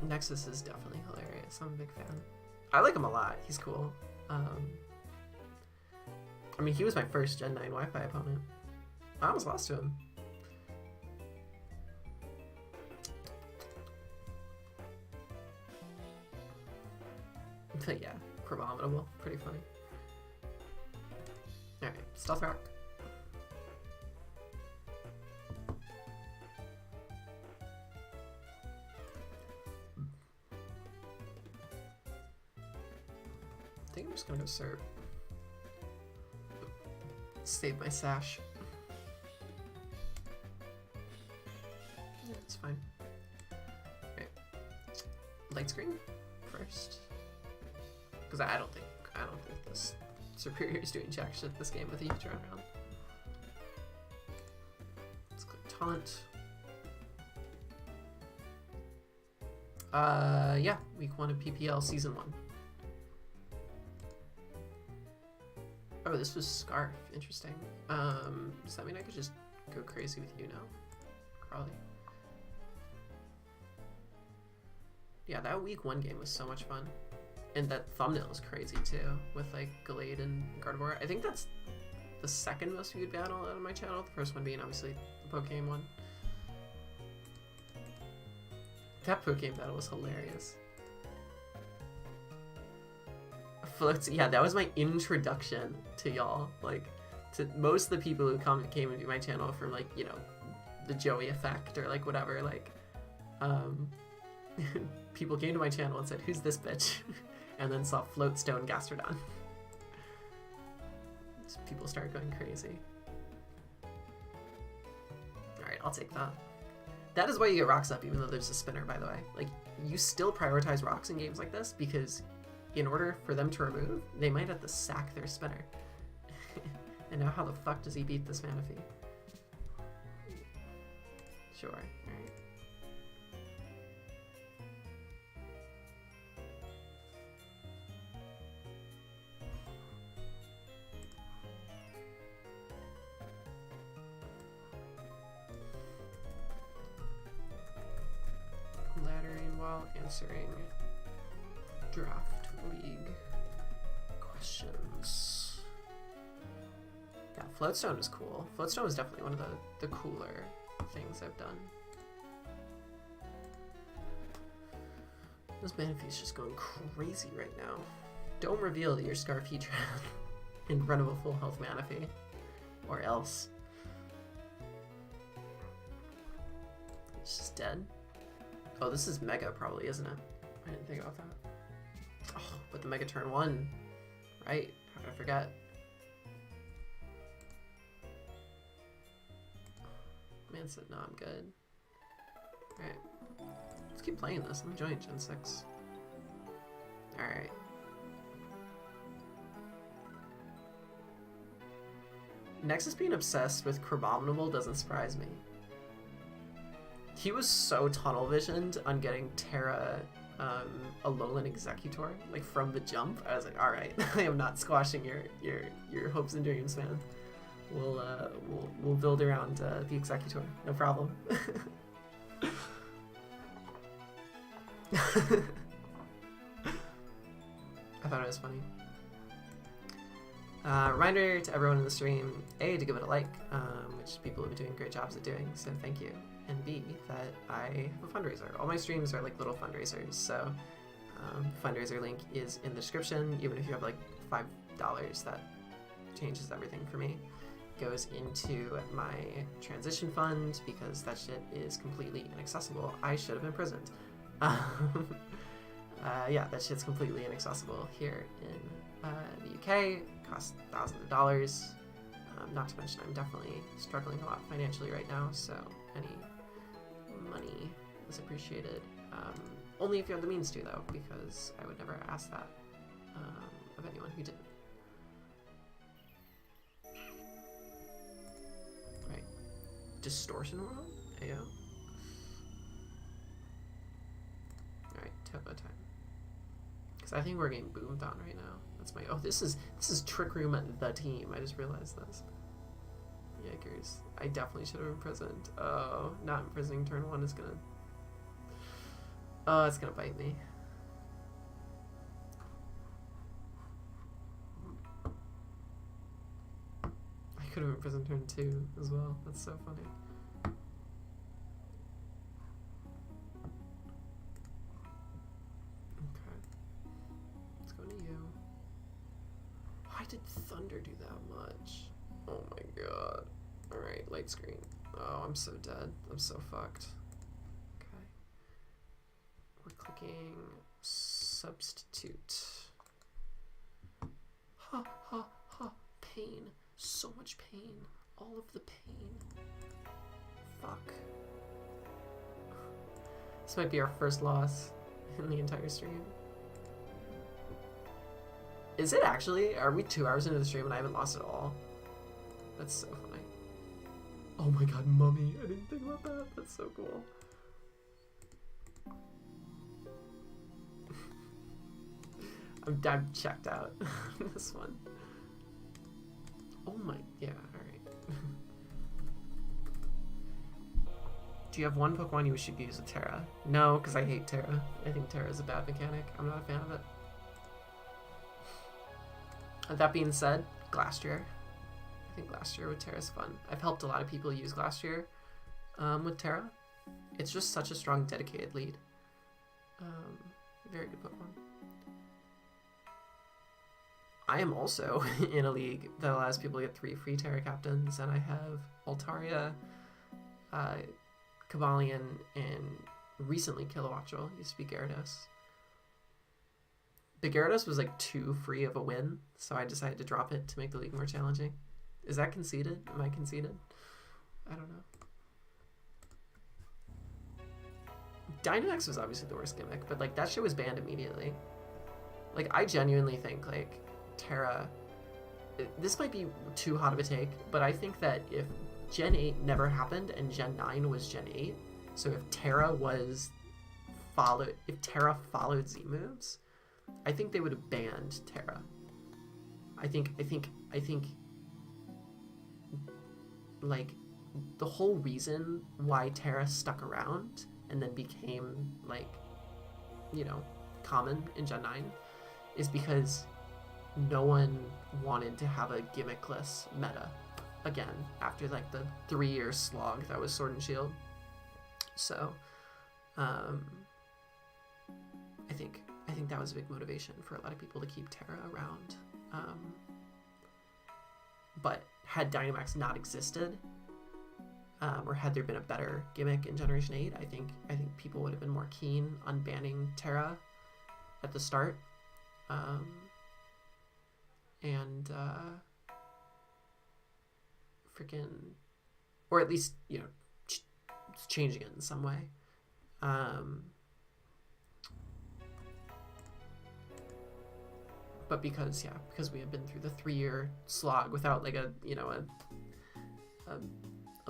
Nexus is definitely hilarious. I'm a big fan. I like him a lot. He's cool. I mean, he was my first Gen 9 Wi-Fi opponent. I almost lost to him. But yeah, Abominable. Pretty funny. Alright, Stealth Rock. I think I'm just gonna go Serp. Save my sash. Yeah, it's fine. Okay. Light screen first. Because I don't think this Superior is doing jack shit this game with a huge round. Let's click Taunt. Yeah, week 1 of PPL season 1. Oh, this was Scarf. Interesting. Does that mean I could just go crazy with you now? Probably. Yeah, that week 1 game was so much fun. And that thumbnail is crazy too, with like Gallade and Gardevoir. I think that's the second most viewed battle out of my channel. The first one being obviously the Pokemon one. That Pokemon battle was hilarious. Floats, yeah, that was my introduction to y'all. Like, to most of the people who came into my channel from like, you know, the Joey effect or like whatever, like, people came to my channel and said, who's this bitch? And then saw Floatstone Gastrodon. So people started going crazy. Alright, I'll take that. That is why you get rocks up, even though there's a spinner, by the way. Like, you still prioritize rocks in games like this, because in order for them to remove, they might have to sack their spinner. And now how the fuck does he beat this Manaphy? Sure, alright. Laddering while answering draft league questions. Yeah, Floatstone is cool. Floatstone is definitely one of the cooler things I've done. This Manaphy's just going crazy right now. Don't reveal that you're Scarfetran in front of a full health Manaphy. Or else. It's just dead. Oh, this is Mega probably, isn't it? I didn't think about that. Oh, but the Mega turn 1. Right, how did I forget? Man said, no, I'm good. Alright. Let's keep playing this. I'm enjoying Gen 6. Alright. Nexus being obsessed with Crabominable doesn't surprise me. He was so tunnel visioned on getting Terra Alolan Executor, like from the jump. I was like, alright, I am not squashing your hopes and dreams, man. We'll build around the Executor, no problem. I thought it was funny. Reminder to everyone in the stream, A, to give it a like, which people have been doing great jobs at doing, so thank you. And B, that I have a fundraiser. All my streams are like little fundraisers, so fundraiser link is in the description. Even if you have like $5, that changes everything for me. Goes into my transition fund because that shit is completely inaccessible. I should have imprisoned. Yeah, that shit's completely inaccessible here in the UK. Costs thousands of dollars. Not to mention I'm definitely struggling a lot financially right now, so any money is appreciated. Only if you have the means to, though, because I would never ask that of anyone who didn't. Right. Distortion World? Ayo. Alright, Topo time. Because I think we're getting boomed on right now. That's my... Oh, this is Trick Room at the team. I just realized this. Yikers. I definitely should have imprisoned. Oh, not imprisoning turn 1 is gonna... Oh, it's gonna bite me. I could have imprisoned turn 2 as well. That's so funny. Okay. Let's go to you. Why did Thunder do that much? Oh my god. Alright, light screen. Oh, I'm so dead. I'm so fucked. Okay. We're clicking substitute. Ha ha ha. Pain. So much pain. All of the pain. Fuck. This might be our first loss in the entire stream. Is it actually? Are we 2 hours into the stream and I haven't lost at all? That's so funny. Oh my god, Mummy. I didn't think about that. That's so cool. I'm checked out. This one. Oh my, yeah, alright. Do you have one Pokemon you wish you could use with Terra? No, because I hate Terra. I think Terra is a bad mechanic. I'm not a fan of it. That being said, Glastrier. I think Glastrier with Terra is fun. I've helped a lot of people use Glastrier with Terra. It's just such a strong, dedicated lead. Very good Pokemon. I am also in a league that allows people to get 3 free Terra Captains, and I have Altaria, Cobalion, and recently Kilowattrel. Used to be Gyarados. The Gyarados was like 2 free of a win, so I decided to drop it to make the league more challenging. Is that conceded? Am I conceded? I don't know. Dynamax was obviously the worst gimmick, but like that shit was banned immediately. Like I genuinely think like Terra this might be too hot of a take, but I think that if Gen 8 never happened and Gen 9 was Gen 8, so if Terra followed Z moves, I think they would have banned Terra. I think like the whole reason why Terra stuck around and then became like, you know, common in Gen 9 is because no one wanted to have a gimmickless meta again after like the 3-year slog that was Sword and Shield. So I think that was a big motivation for a lot of people to keep Terra around. But had Dynamax not existed, or had there been a better gimmick in Generation 8, I think people would have been more keen on banning Terra at the start. And or at least, you know, changing it in some way. But because we had been through the 3-year slog without like a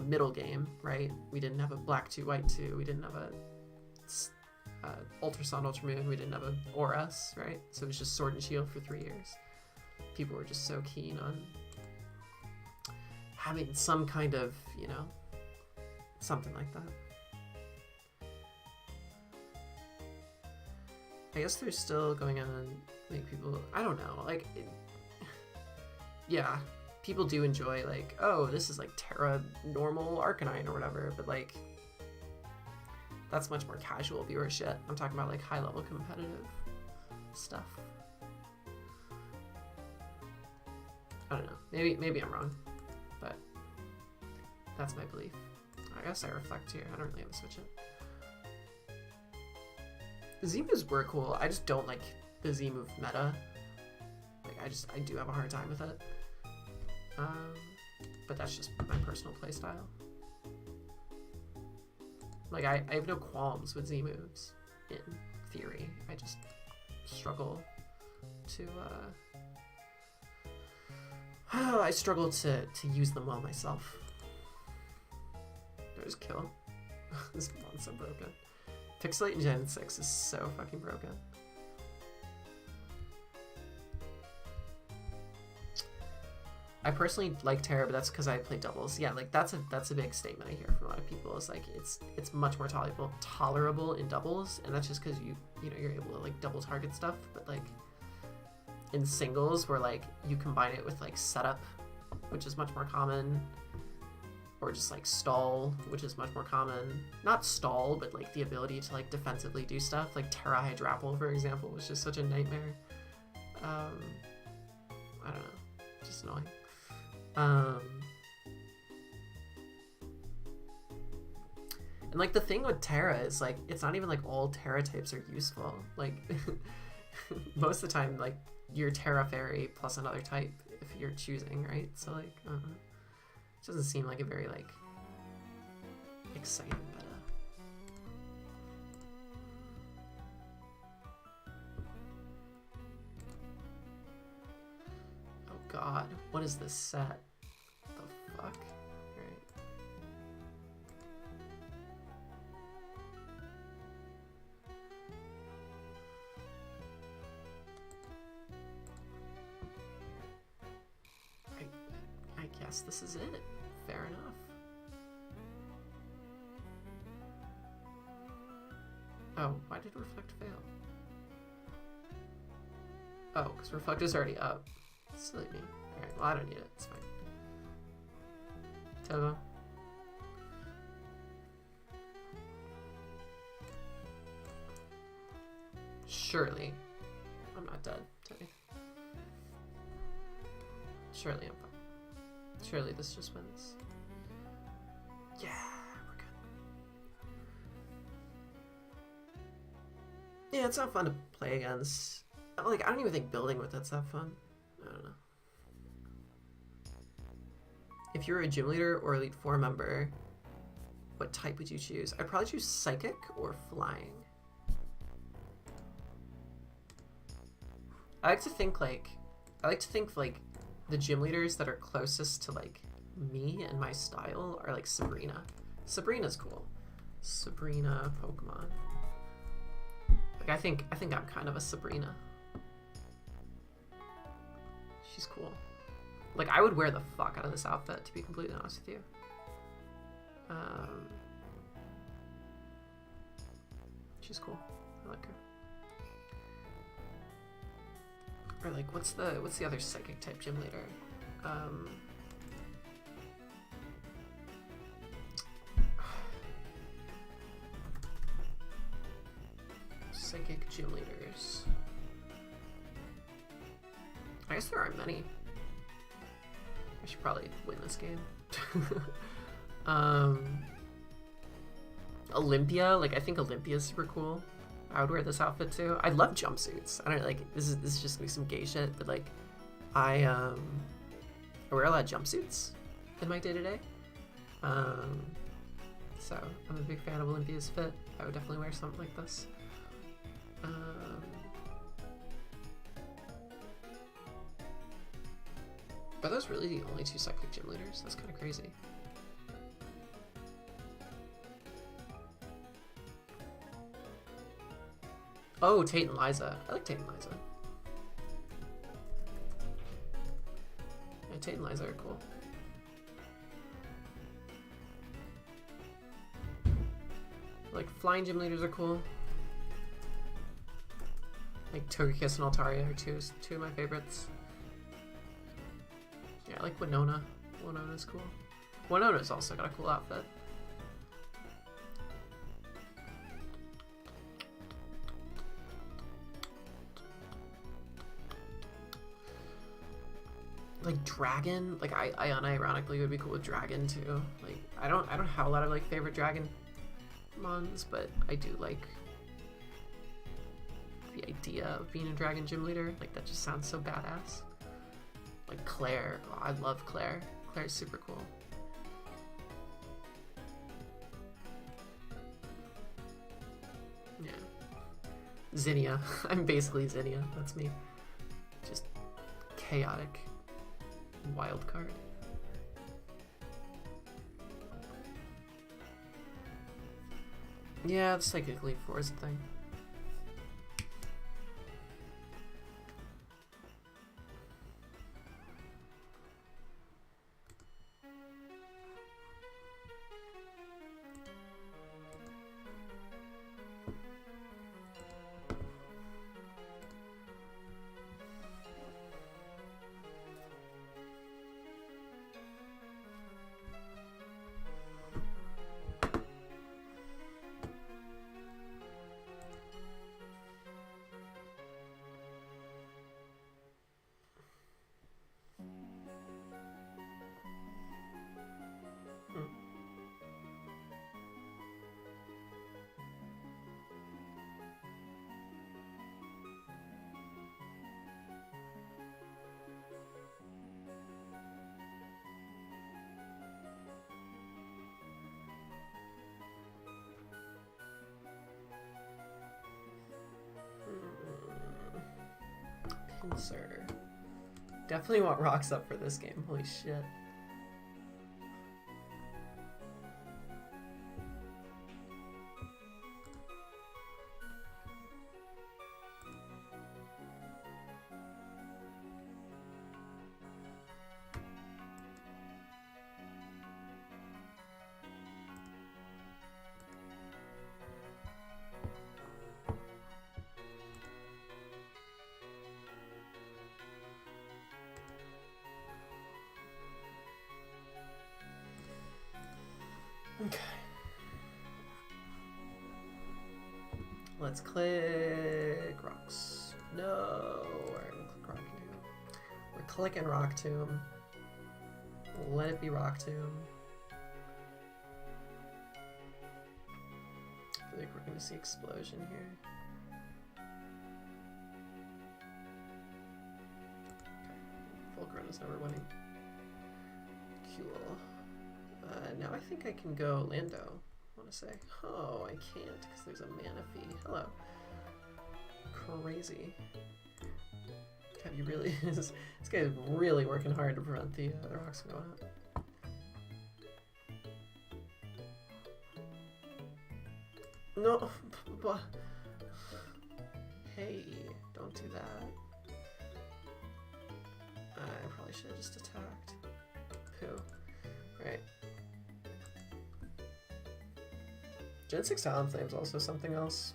middle game, right? We didn't have a Black 2, White 2. We didn't have a Ultra Sun, Ultra Moon. We didn't have a Aurus, right? So it was just Sword and Shield for 3 years. People were just so keen on having some kind of, you know, something like that. I guess they're still going on, like, people, I don't know, like, yeah, people do enjoy, like, oh, this is like Terra normal Arcanine or whatever, but like, that's much more casual viewership. I'm talking about like high level competitive stuff. I don't know, maybe I'm wrong, but that's my belief. I guess I reflect here. I don't really have to switch it. The Z moves were cool. I just don't like the Z move meta. Like I do have a hard time with it. But that's just my personal playstyle. Like I have no qualms with Z moves in theory. I just struggle to I struggle to use them well myself. Did I just kill him? This mon's so broken. Pixelate in Gen 6 is so fucking broken. I personally like Terra, but that's because I play doubles. Yeah, like that's a big statement I hear from a lot of people. Is like it's much more tolerable in doubles, and that's just because you're able to like double target stuff. But like in singles, where like you combine it with like setup, which is much more common, or just like stall, which is much more common. Not stall, but like the ability to like defensively do stuff. Like Terra Hydrapple, for example, was just such a nightmare. I don't know, just annoying. And like the thing with Terra is like it's not even like all Terra types are useful. Like most of the time, like you're Terra Fairy plus another type if you're choosing, right? So like it doesn't seem like a very like exciting meta. Oh god, what is this set? The fuck? Alright. I guess this is it. Fair enough. Oh, why did Reflect fail? Oh, because Reflect is already up. Silly me. Alright, well I don't need it. It's fine. Togo. Surely I'm not dead today. Surely I'm fine. Surely this just wins. Yeah, we're good. Yeah, it's not fun to play against. Like, I don't even think building with it's that fun. I don't know. If you were a gym leader or Elite Four member, what type would you choose? I'd probably choose Psychic or Flying. I like to think like the gym leaders that are closest to like me and my style are like Sabrina. Sabrina's cool. Sabrina Pokemon. Like I think I'm kind of a Sabrina. She's cool. Like I would wear the fuck out of this outfit, to be completely honest with you. She's cool. I like her. Or like, what's the other psychic type gym leader? Psychic gym leaders. I guess there aren't many. I should probably win this game. Olympia, like I think Olympia's super cool. I would wear this outfit too. I love jumpsuits. I don't like this is just gonna be some gay shit, but like I wear a lot of jumpsuits in my day to day. So I'm a big fan of Olympia's fit. I would definitely wear something like this. Are those really the only two psychic gym leaders? That's kind of crazy. Oh, Tate and Liza. I like Tate and Liza. Yeah, Tate and Liza are cool. Like, flying gym leaders are cool. Like, Togekiss and Altaria are two of my favorites. Yeah, I like Winona. Winona's cool. Winona's also got a cool outfit. Like Dragon, like I unironically would be cool with Dragon too. Like I don't have a lot of like favorite Dragon mons, but I do like the idea of being a Dragon gym leader. Like that just sounds so badass. Like Claire, oh, I love Claire. Claire's super cool. Yeah. Zinnia. I'm basically Zinnia. That's me. Just chaotic. Wild card. Yeah, the Psychic Leaf 4 is a thing. Pinsir. Definitely want rocks up for this game. Holy shit. Okay. Let's click rocks. No, we're gonna click Rock Tomb. We're clicking Rock Tomb. Let it be Rock Tomb. I feel like we're gonna see Explosion here. Okay. Fulcrum is never winning. Cool. Now I think I can go Lando, I want to say. Oh, I can't because there's a mana fee. Hello. Crazy. God, he really is. This guy is really working hard to prevent the rocks from going up. No, but hey, don't do that. I probably should have just attacked. Pooh. Right. Gen 6 Talonflame is also something else.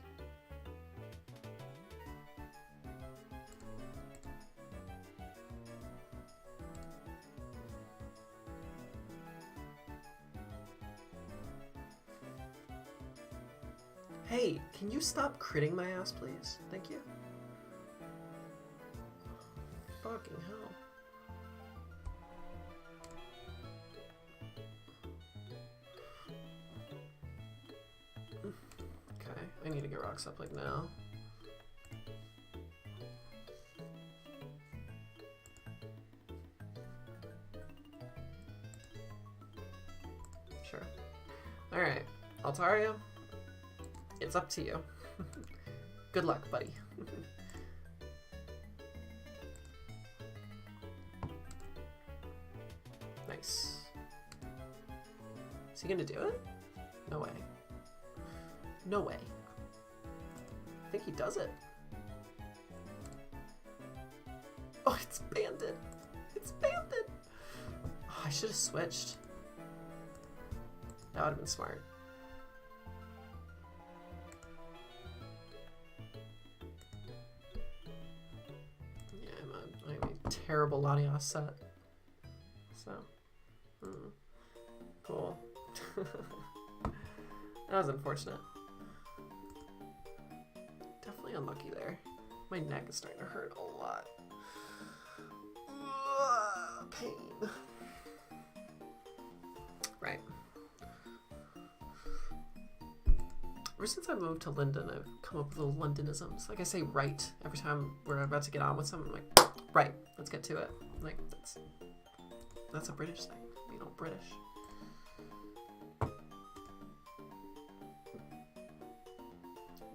Hey, can you stop critting my ass, please? Thank you. Fucking hell. Okay, I need to get rocks up like now. Sure. Alright, Altaria. It's up to you. Good luck, buddy. Nice. Is he gonna do it? No way. No way. I think he does it. Oh, it's banded. It's banded. Oh, I should have switched. That would have been smart. Terrible Latias set. So, cool. That was unfortunate. Definitely unlucky there. My neck is starting to hurt a lot. Pain. Right. Ever since I moved to London, I've come up with little Londonisms. Like I say right every time we're about to get on with something. I'm like, right, let's get to it. Like, that's a British thing. You know, British.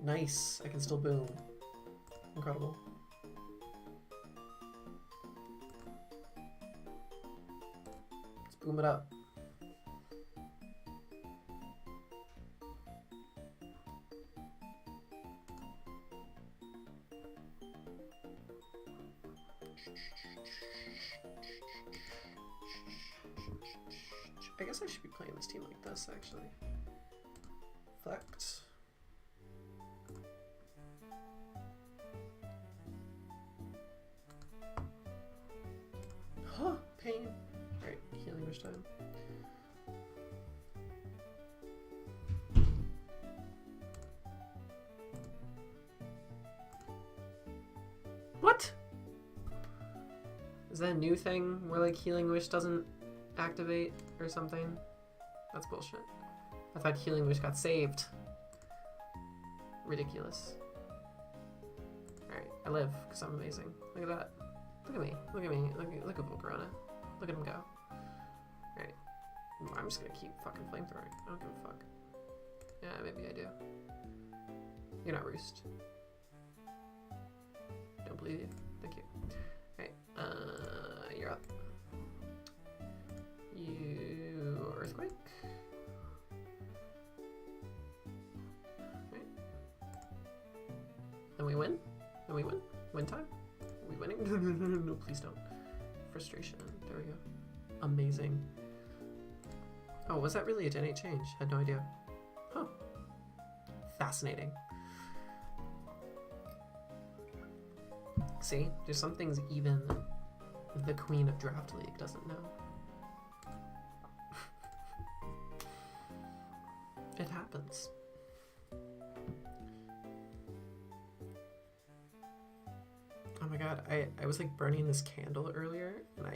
Nice. I can still boom. Incredible. Let's boom it up. I guess I should be playing this team like this, actually. Flex. Huh, pain. Alright, healing wish time. What? Is that a new thing where like healing wish doesn't activate or something? That's bullshit. I thought healing wish got saved. Ridiculous. Alright, I live because I'm amazing. Look at that. Look at me. Look at me. Look at Volcarona. Look at him go. Alright. I'm just gonna keep fucking flamethrowing. I don't give a fuck. Yeah, maybe I do. You're not Roost. Don't believe you. Thank you. Alright, you're up. You Earthquake. Right. Then we win. Then we win. Win time. Are we winning? No, please don't. Frustration. There we go. Amazing. Oh, was that really a Gen 8 change? Had no idea. Huh. Fascinating. See, there's some things even the Queen of Draft League doesn't know. It happens. Oh my god, I was like burning this candle earlier, and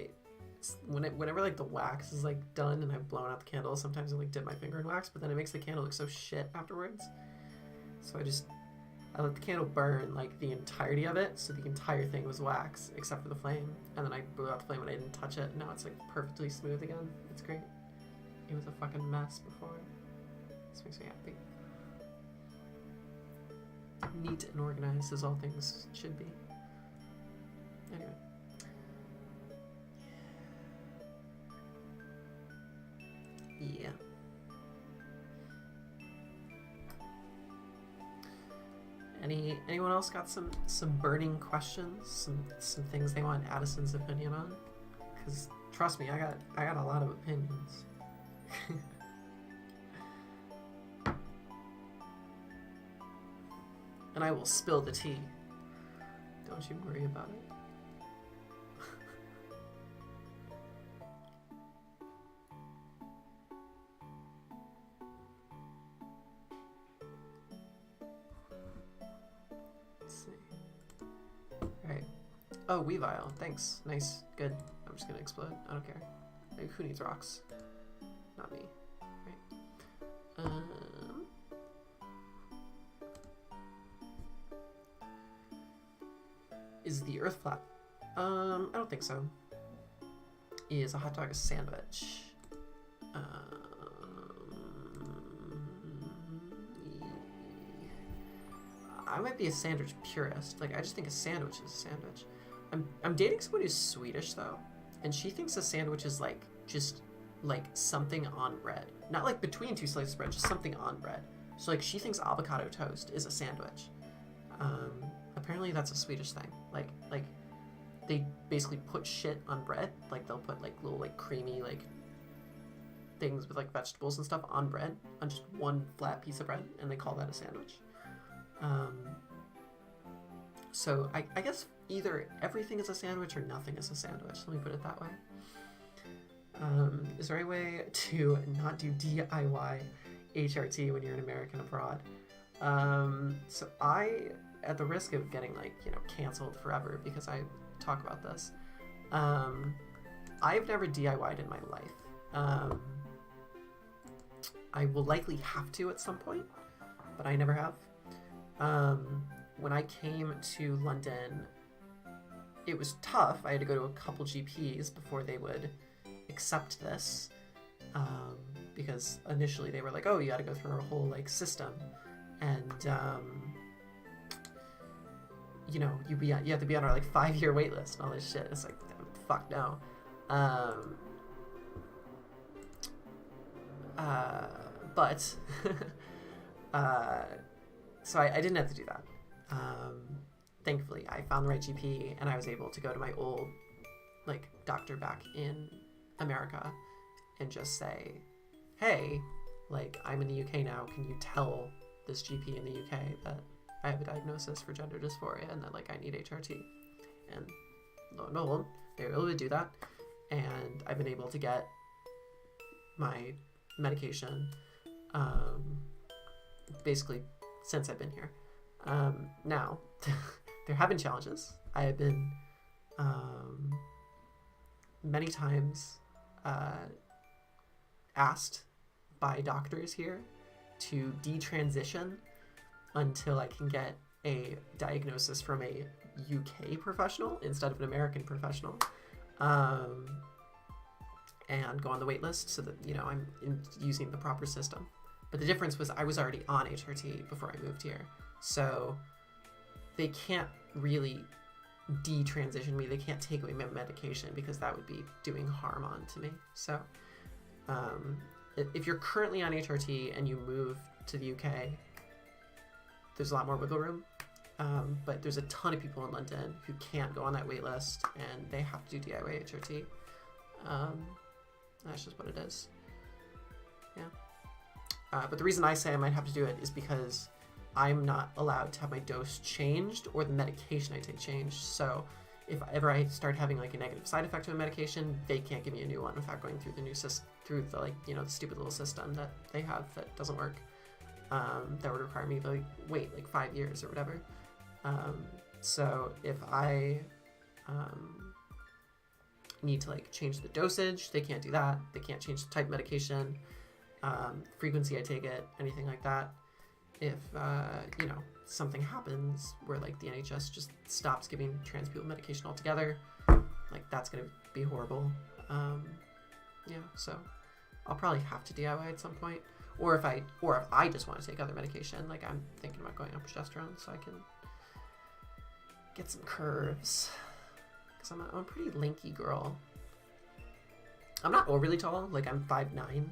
whenever like the wax is like done and I've blown out the candle, sometimes I like dip my finger in wax, but then it makes the candle look so shit afterwards. So I let the candle burn like the entirety of it, so the entire thing was wax except for the flame, and then I blew out the flame and I didn't touch it, and now it's like perfectly smooth again. It's great. It was a fucking mess before. This makes me happy. Neat and organized as all things should be. Anyway. Yeah. Anyone else got some burning questions, some things they want Addison's opinion on? Because trust me, I got a lot of opinions. And I will spill the tea. Don't you worry about it. Let's see. Alright. Oh, Weavile. Thanks. Nice. Good. I'm just gonna explode. I don't care. Like, who needs rocks? Not me. Right. Is the Earth flat? I don't think so. Is a hot dog a sandwich? I might be a sandwich purist. Like, I just think a sandwich is a sandwich. I'm dating someone who's Swedish though, and she thinks a sandwich is like just like something on bread, not like between two slices of bread, just something on bread. So like she thinks avocado toast is a sandwich. Apparently that's a Swedish thing. Like they basically put shit on bread. Like they'll put like little like creamy like things with like vegetables and stuff on bread, on just one flat piece of bread, and they call that a sandwich. So I guess either everything is a sandwich or nothing is a sandwich. Let me put it that way. Is there any way to not do DIY HRT when you're an American abroad? So I, at the risk of getting like, canceled forever because I talk about this, I've never DIY'd in my life. I will likely have to at some point, but I never have. When I came to London, it was tough. I had to go to a couple GPs before they would accept this, because initially they were like, oh, you got to go through our whole like system, and you have to be on our like 5-year wait list and all this shit. It's like, fuck no. But so I didn't have to do that. Thankfully, I found the right GP, and I was able to go to my old like doctor back in America and just say, hey, like, I'm in the UK now, can you tell this GP in the UK that I have a diagnosis for gender dysphoria and that like I need HRT? And lo and behold, they were able to do that, and I've been able to get my medication basically since I've been here. Now there have been challenges. I have been many times asked by doctors here to detransition until I can get a diagnosis from a UK professional instead of an American professional, and go on the wait list so that I'm using the proper system. But the difference was I was already on HRT before I moved here, so they can't really detransition me. They can't take away my medication because that would be doing harm on to me. So if you're currently on HRT and you move to the UK, there's a lot more wiggle room. But there's a ton of people in London who can't go on that wait list, and they have to do DIY HRT. That's just what it is. Yeah. But the reason I say I might have to do it is because I'm not allowed to have my dose changed or the medication I take changed. So if ever I start having like a negative side effect to a medication, they can't give me a new one without going through the new system, through the the stupid little system that they have that doesn't work. That would require me to like wait like 5 years or whatever. So if I need to like change the dosage, they can't do that. They can't change the type of medication, frequency I take it, anything like that. If something happens where like the NHS just stops giving trans people medication altogether, like that's gonna be horrible. So I'll probably have to DIY at some point, or if I just want to take other medication, like I'm thinking about going on progesterone so I can get some curves. Because I'm a pretty lanky girl. I'm not overly tall, like I'm 5'9",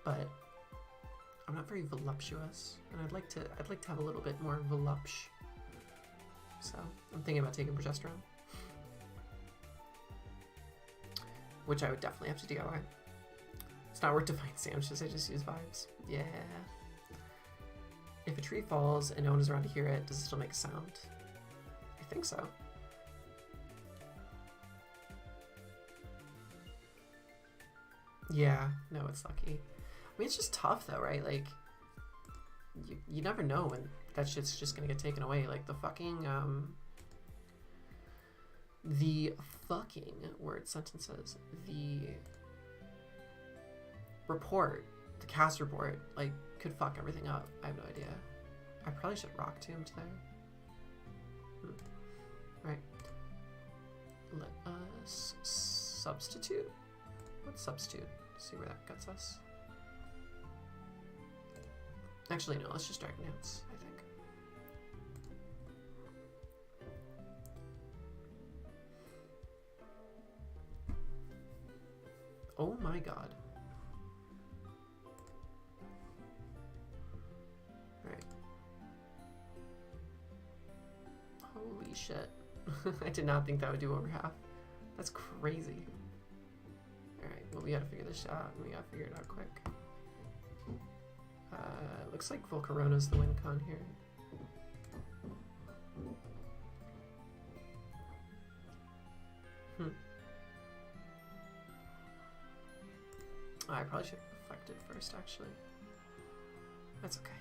but I'm not very voluptuous, and I'd like to have a little bit more volupsh. So I'm thinking about taking progesterone, which I would definitely have to DIY. It's not worth Divine Sandwiches, I just use vibes. Yeah. If a tree falls and no one is around to hear it, does it still make a sound? I think so. Yeah, no, it's lucky. I mean, it's just tough though, right? Like, you never know when that shit's just gonna get taken away. Like the fucking word sentences, the report, the cast report, like could fuck everything up. I have no idea. I probably should rock tomb today. Right. Let us substitute. Let's substitute. See where that gets us. Actually, no, let's just Dragon Dance, I think. Oh my god. Alright. Holy shit. I did not think that would do over half. That's crazy. Alright, well we gotta figure this out, and we gotta figure it out quick. Looks like Volcarona's the win con here. Oh, I probably should have reflected first, actually. That's okay.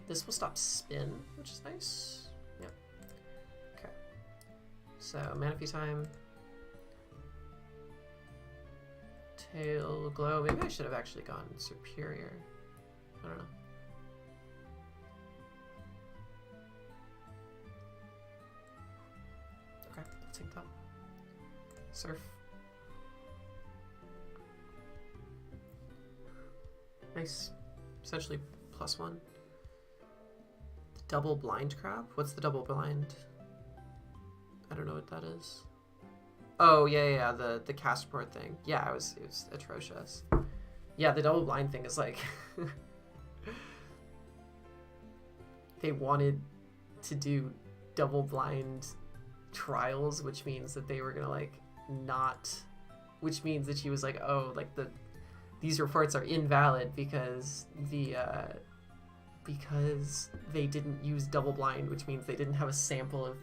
This will stop spin, which is nice. Yep. Okay. So, Manaphy time. Tail glow. Maybe I should have actually gone superior. I don't know. Okay, let's take that. Surf. Nice. Essentially +1. The double blind crab? What's the double blind? I don't know what that is. Oh, yeah, the cast report thing. Yeah, it was atrocious. Yeah, the double blind thing is like... they wanted to do double blind trials, which means that they were gonna like not... Which means that she was like, oh, like these reports are invalid because because they didn't use double blind, which means they didn't have a sample of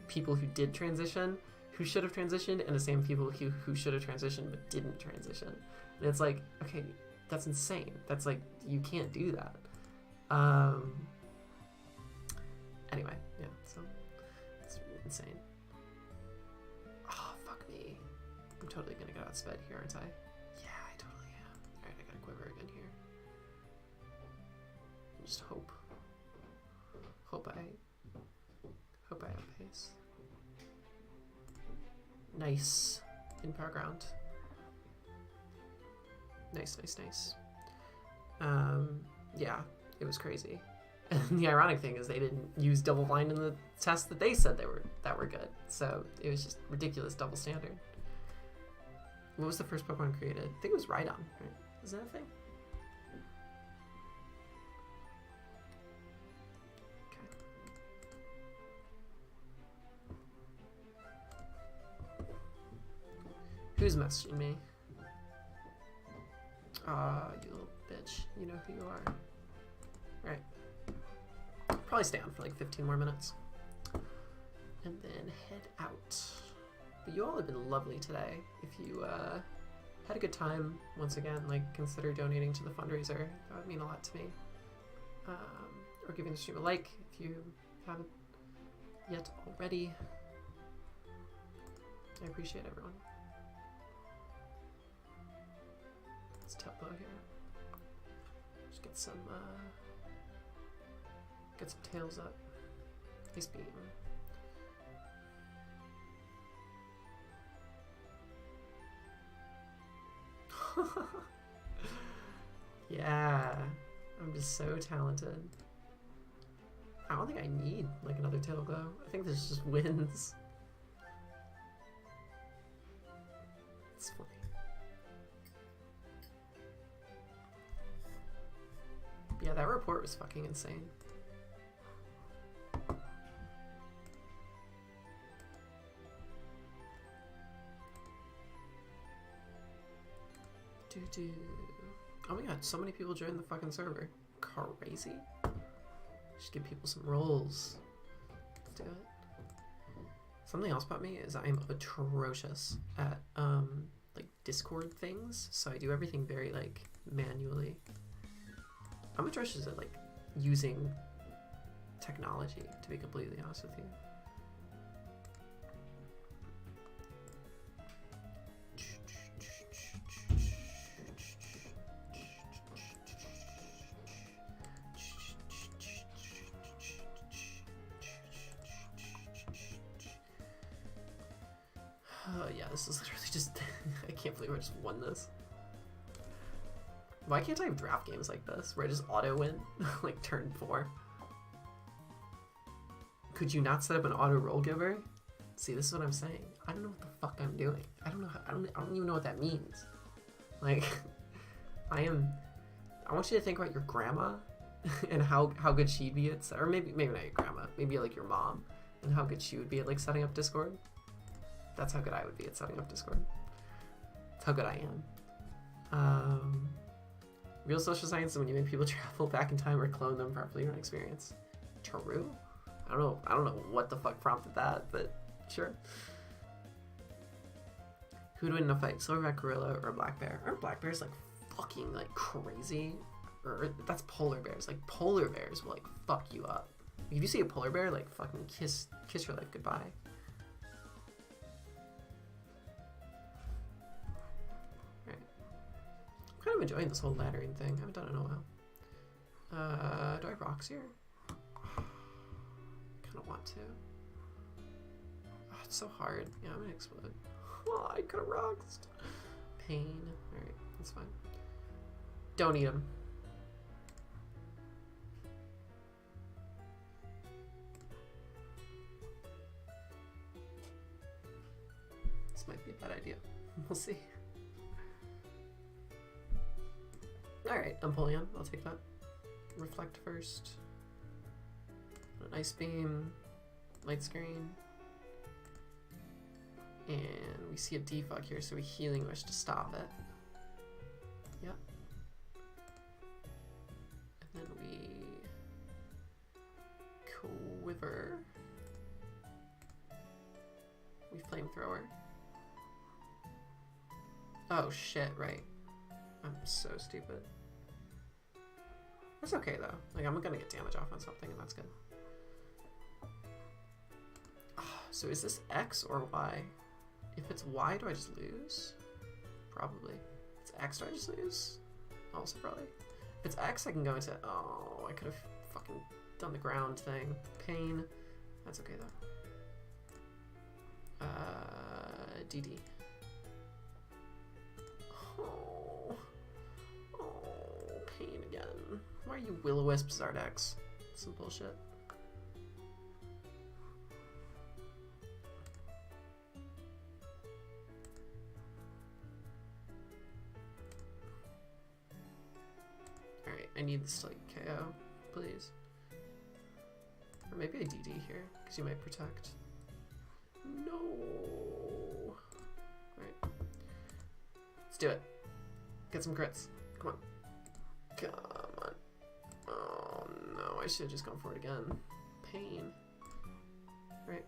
people who did transition, who should have transitioned, and the same people who should have transitioned but didn't transition. And it's like, okay, that's insane. That's like, you can't do that. Anyway, yeah, so it's insane. Oh, fuck me. I'm totally gonna get outsped here, aren't I? Yeah, I totally am. Alright, I gotta quiver again here. Just hope I outpace. Nice. In power ground. Nice. Yeah, it was crazy. And the ironic thing is they didn't use double blind in the test that they said that were good. So it was just ridiculous double standard. What was the first Pokemon created? I think it was Rhydon, right? Is that a thing? Who's messaging me? You little bitch. You know who you are. Right. Probably stay on for like 15 more minutes. And then head out. But you all have been lovely today. If you had a good time, once again, like consider donating to the fundraiser. That would mean a lot to me. Or giving the stream a like if you haven't yet already. I appreciate everyone. Let's tempo here. Just get some tails up. Ice beam. Yeah. I'm just so talented. I don't think I need like another Tail Glow. I think this just wins. It's funny. Yeah, that report was fucking insane. Oh my god, so many people joined the fucking server. Crazy. Just give people some roles. Let's do it. Something else about me is I'm atrocious at like Discord things, so I do everything very like manually. I'm atrocious at like using technology, to be completely honest with you. Yeah, this is literally just... I can't believe I just won this. Why can't I have draft games like this, where I just auto-win, like turn 4? Could you not set up an auto-roll giver? See, this is what I'm saying. I don't know what the fuck I'm doing. I don't know how, I don't even know what that means. Like, I want you to think about your grandma, and how good she'd be at... Or maybe not your grandma, maybe like your mom, and how good she would be at like setting up Discord. That's how good I would be at setting up Discord. That's how good I am. Real social science is when you make people travel back in time or clone them for your own experience. True? I don't know what the fuck prompted that, but sure. Who'd win in a fight? Silverback gorilla or a black bear? Aren't black bears like fucking like crazy? Or that's polar bears. Like polar bears will like fuck you up. If you see a polar bear, like fucking kiss your life goodbye. I'm kind of enjoying this whole laddering thing. I haven't done it in a while. Do I have rocks here? I kind of want to. Oh, it's so hard. Yeah, I'm gonna explode. Oh, I could have rocks. Pain. Alright, that's fine. Don't eat them. This might be a bad idea. We'll see. Alright, Empoleon, I'll take that. Reflect first. An Ice Beam. Light Screen. And we see a defog here, so we Healing Wish to stop it. Yep. And then we... Quiver. We Flamethrower. Oh shit, right. I'm so stupid. That's okay though. Like I'm gonna get damage off on something and that's good. So is this X or Y? If it's Y, do I just lose? Probably. If it's X, do I just lose? Also probably. If it's X, I can go into... Oh, I could have fucking done the ground thing. Pain. That's okay though. DD. Pain again. Why are you Will-O-Wisp Zardex? Some bullshit. Alright, I need this to like KO, please. Or maybe I DD here, because you might protect. No. Alright. Let's do it. Get some crits. Come on. Come on. Oh no, I should have just gone for it again. Pain. Right.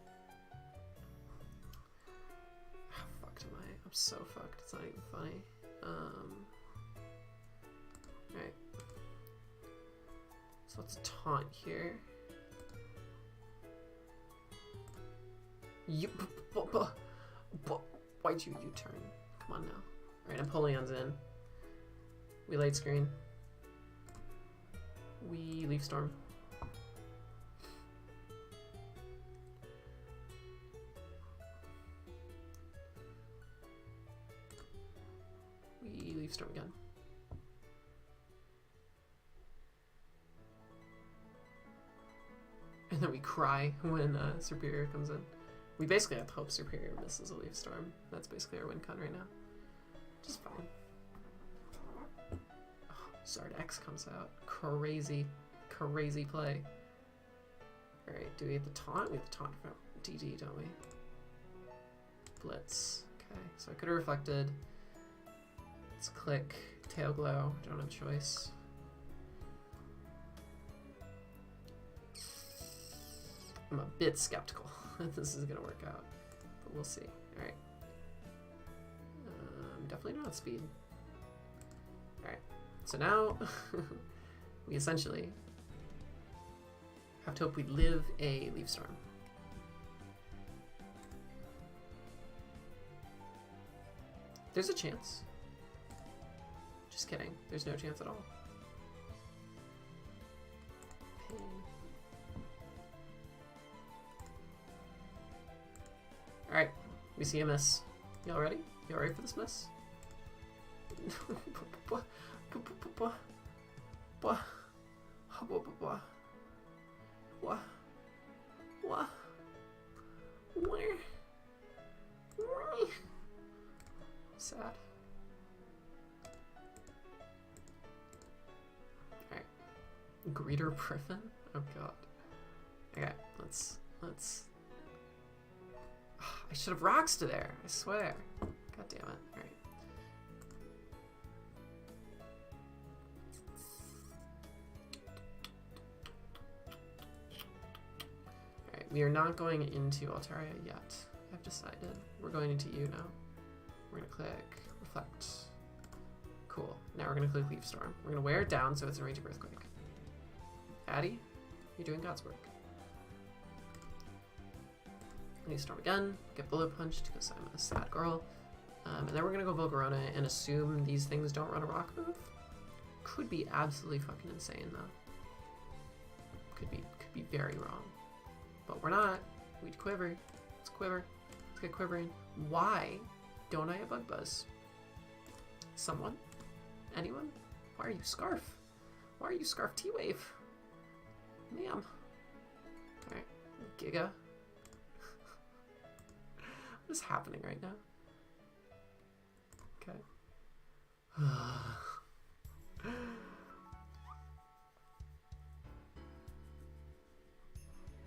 How fucked am I? I'm so fucked. It's not even funny. Right. So let's taunt here. You. Why'd you U-turn? Come on now. Alright, Empoleon's in. We Light Screen. We Leaf Storm. We Leaf Storm again. cry when Superior comes in. We basically have to hope Superior misses a Leaf Storm. That's basically our win con right now. Just fine. Oh, Zard X comes out. Crazy, crazy play. Alright, do we have the taunt? We have the taunt from DD, don't we? Blitz. Okay, so I could have reflected. Let's click Tail Glow. I don't have a choice. I'm a bit skeptical that this is gonna work out, but we'll see. All right. Definitely not speed. All right. So now we essentially have to hope we live a Leaf Storm. There's a chance. Just kidding. There's no chance at all. Pain. Alright, we see a miss. Y'all ready? Y'all ready for this miss? Where? Sad. Alright. Greeter Griffin? Oh god. Okay, let's I should have rocks to there, I swear. God damn it. Alright. Alright, we are not going into Altaria yet. I've decided. We're going into you now. We're gonna click Reflect. Cool. Now we're gonna click Leaf Storm. We're gonna wear it down so it's in range of Earthquake. Addy, you're doing God's work. Leaf Storm again, get Bullet Punched because I'm a sad girl. And then we're gonna go Volcarona and assume these things don't run a rock move. Could be absolutely fucking insane though. Could be very wrong. But we're not. We'd quiver. Let's quiver. Let's get quivering. Why don't I have Bug Buzz? Someone? Anyone? Why are you Scarf? Why are you Scarf T-Wave? Ma'am. Alright. Giga. What is happening right now? Okay.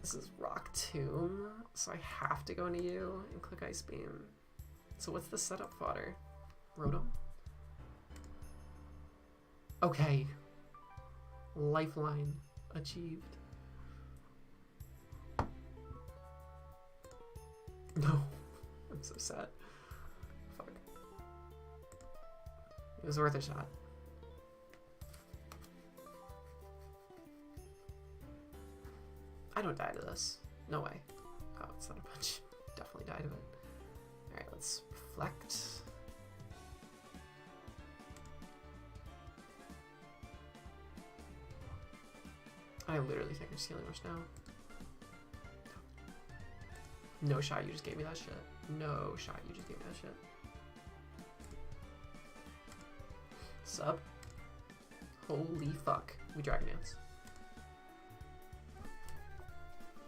This is Rock Tomb, so I have to go into you and click Ice Beam. So what's the setup fodder? Rotom? Okay. Lifeline achieved. No. I'm so sad. Fuck. It was worth a shot. I don't die to this. No way. Oh, it's not a punch. Definitely died of it. Alright, let's reflect. I literally think I'm Healing Rush now. No shot, you just gave me that shit. No shot, you just gave me that shit. Sub? Holy fuck. We Dragon Dance.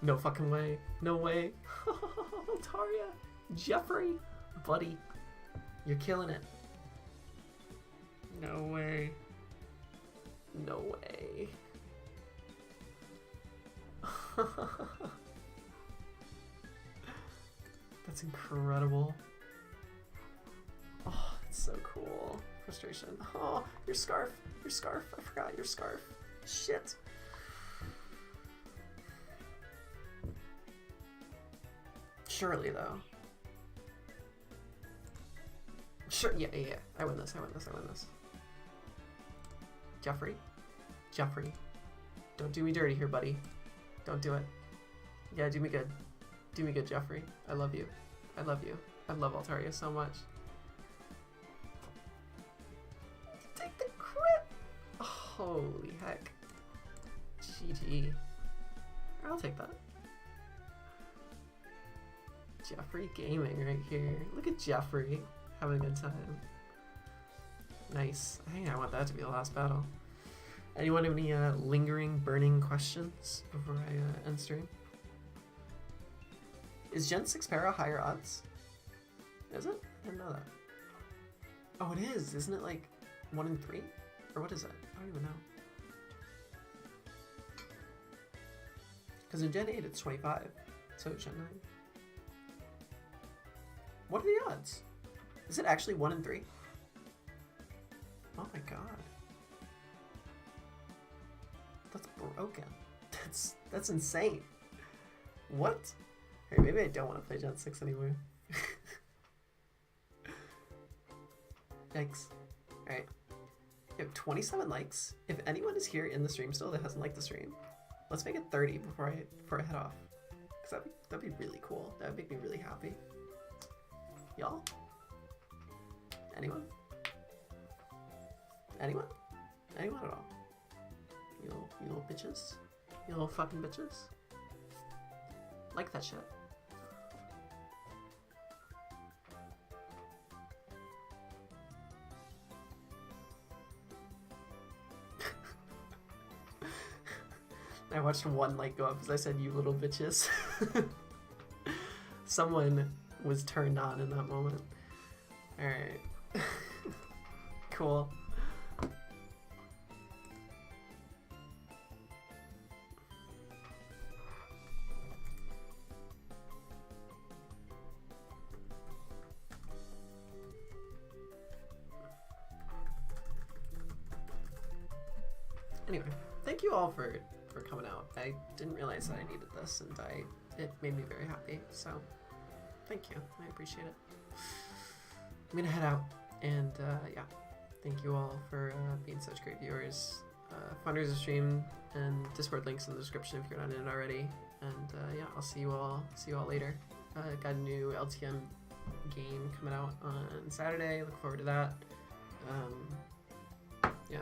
No fucking way. No way. Altaria. Jeffrey. Buddy. You're killing it. No way. No way. That's incredible. Oh, that's so cool. Frustration. Oh, your Scarf. Your Scarf. I forgot your Scarf. Shit. Surely, though. Sure, yeah. I win this. Jeffrey? Jeffrey. Don't do me dirty here, buddy. Don't do it. Yeah, do me good. Do me good, Jeffrey. I love you. I love you. I love Altaria so much. Take the crit! Holy heck. GG. I'll take that. Jeffrey Gaming right here. Look at Jeffrey having a good time. Nice. I think I want that to be the last battle. Anyone have any lingering, burning questions before I end stream? Is Gen 6 Para higher odds? Is it? I didn't know that. Oh, it is. Isn't it like 1 in 3? Or what is it? I don't even know. Because in Gen 8 it's 25. So Gen 9. What are the odds? Is it actually 1 in 3? Oh my god. That's broken. That's insane. What? Hey, maybe I don't want to play Gen 6 anymore. Yikes. Alright. We have 27 likes. If anyone is here in the stream still that hasn't liked the stream, let's make it 30 before I head off. Because that'd be really cool. That would make me really happy. Y'all? Anyone? Anyone? Anyone at all? You little bitches? You little fucking bitches? Like that shit. I watched one like go up because I said you little bitches. Someone was turned on in that moment. Alright. Cool. Anyway, thank you all for coming out. I didn't realize that I needed this, and it made me very happy, so thank you. I appreciate it. I'm gonna head out, and yeah, thank you all for being such great viewers. Fundraiser stream and Discord links in the description if you're not in it already, and yeah, I'll see you all later. Got a new LTM game coming out on Saturday. Look forward to that. Yeah.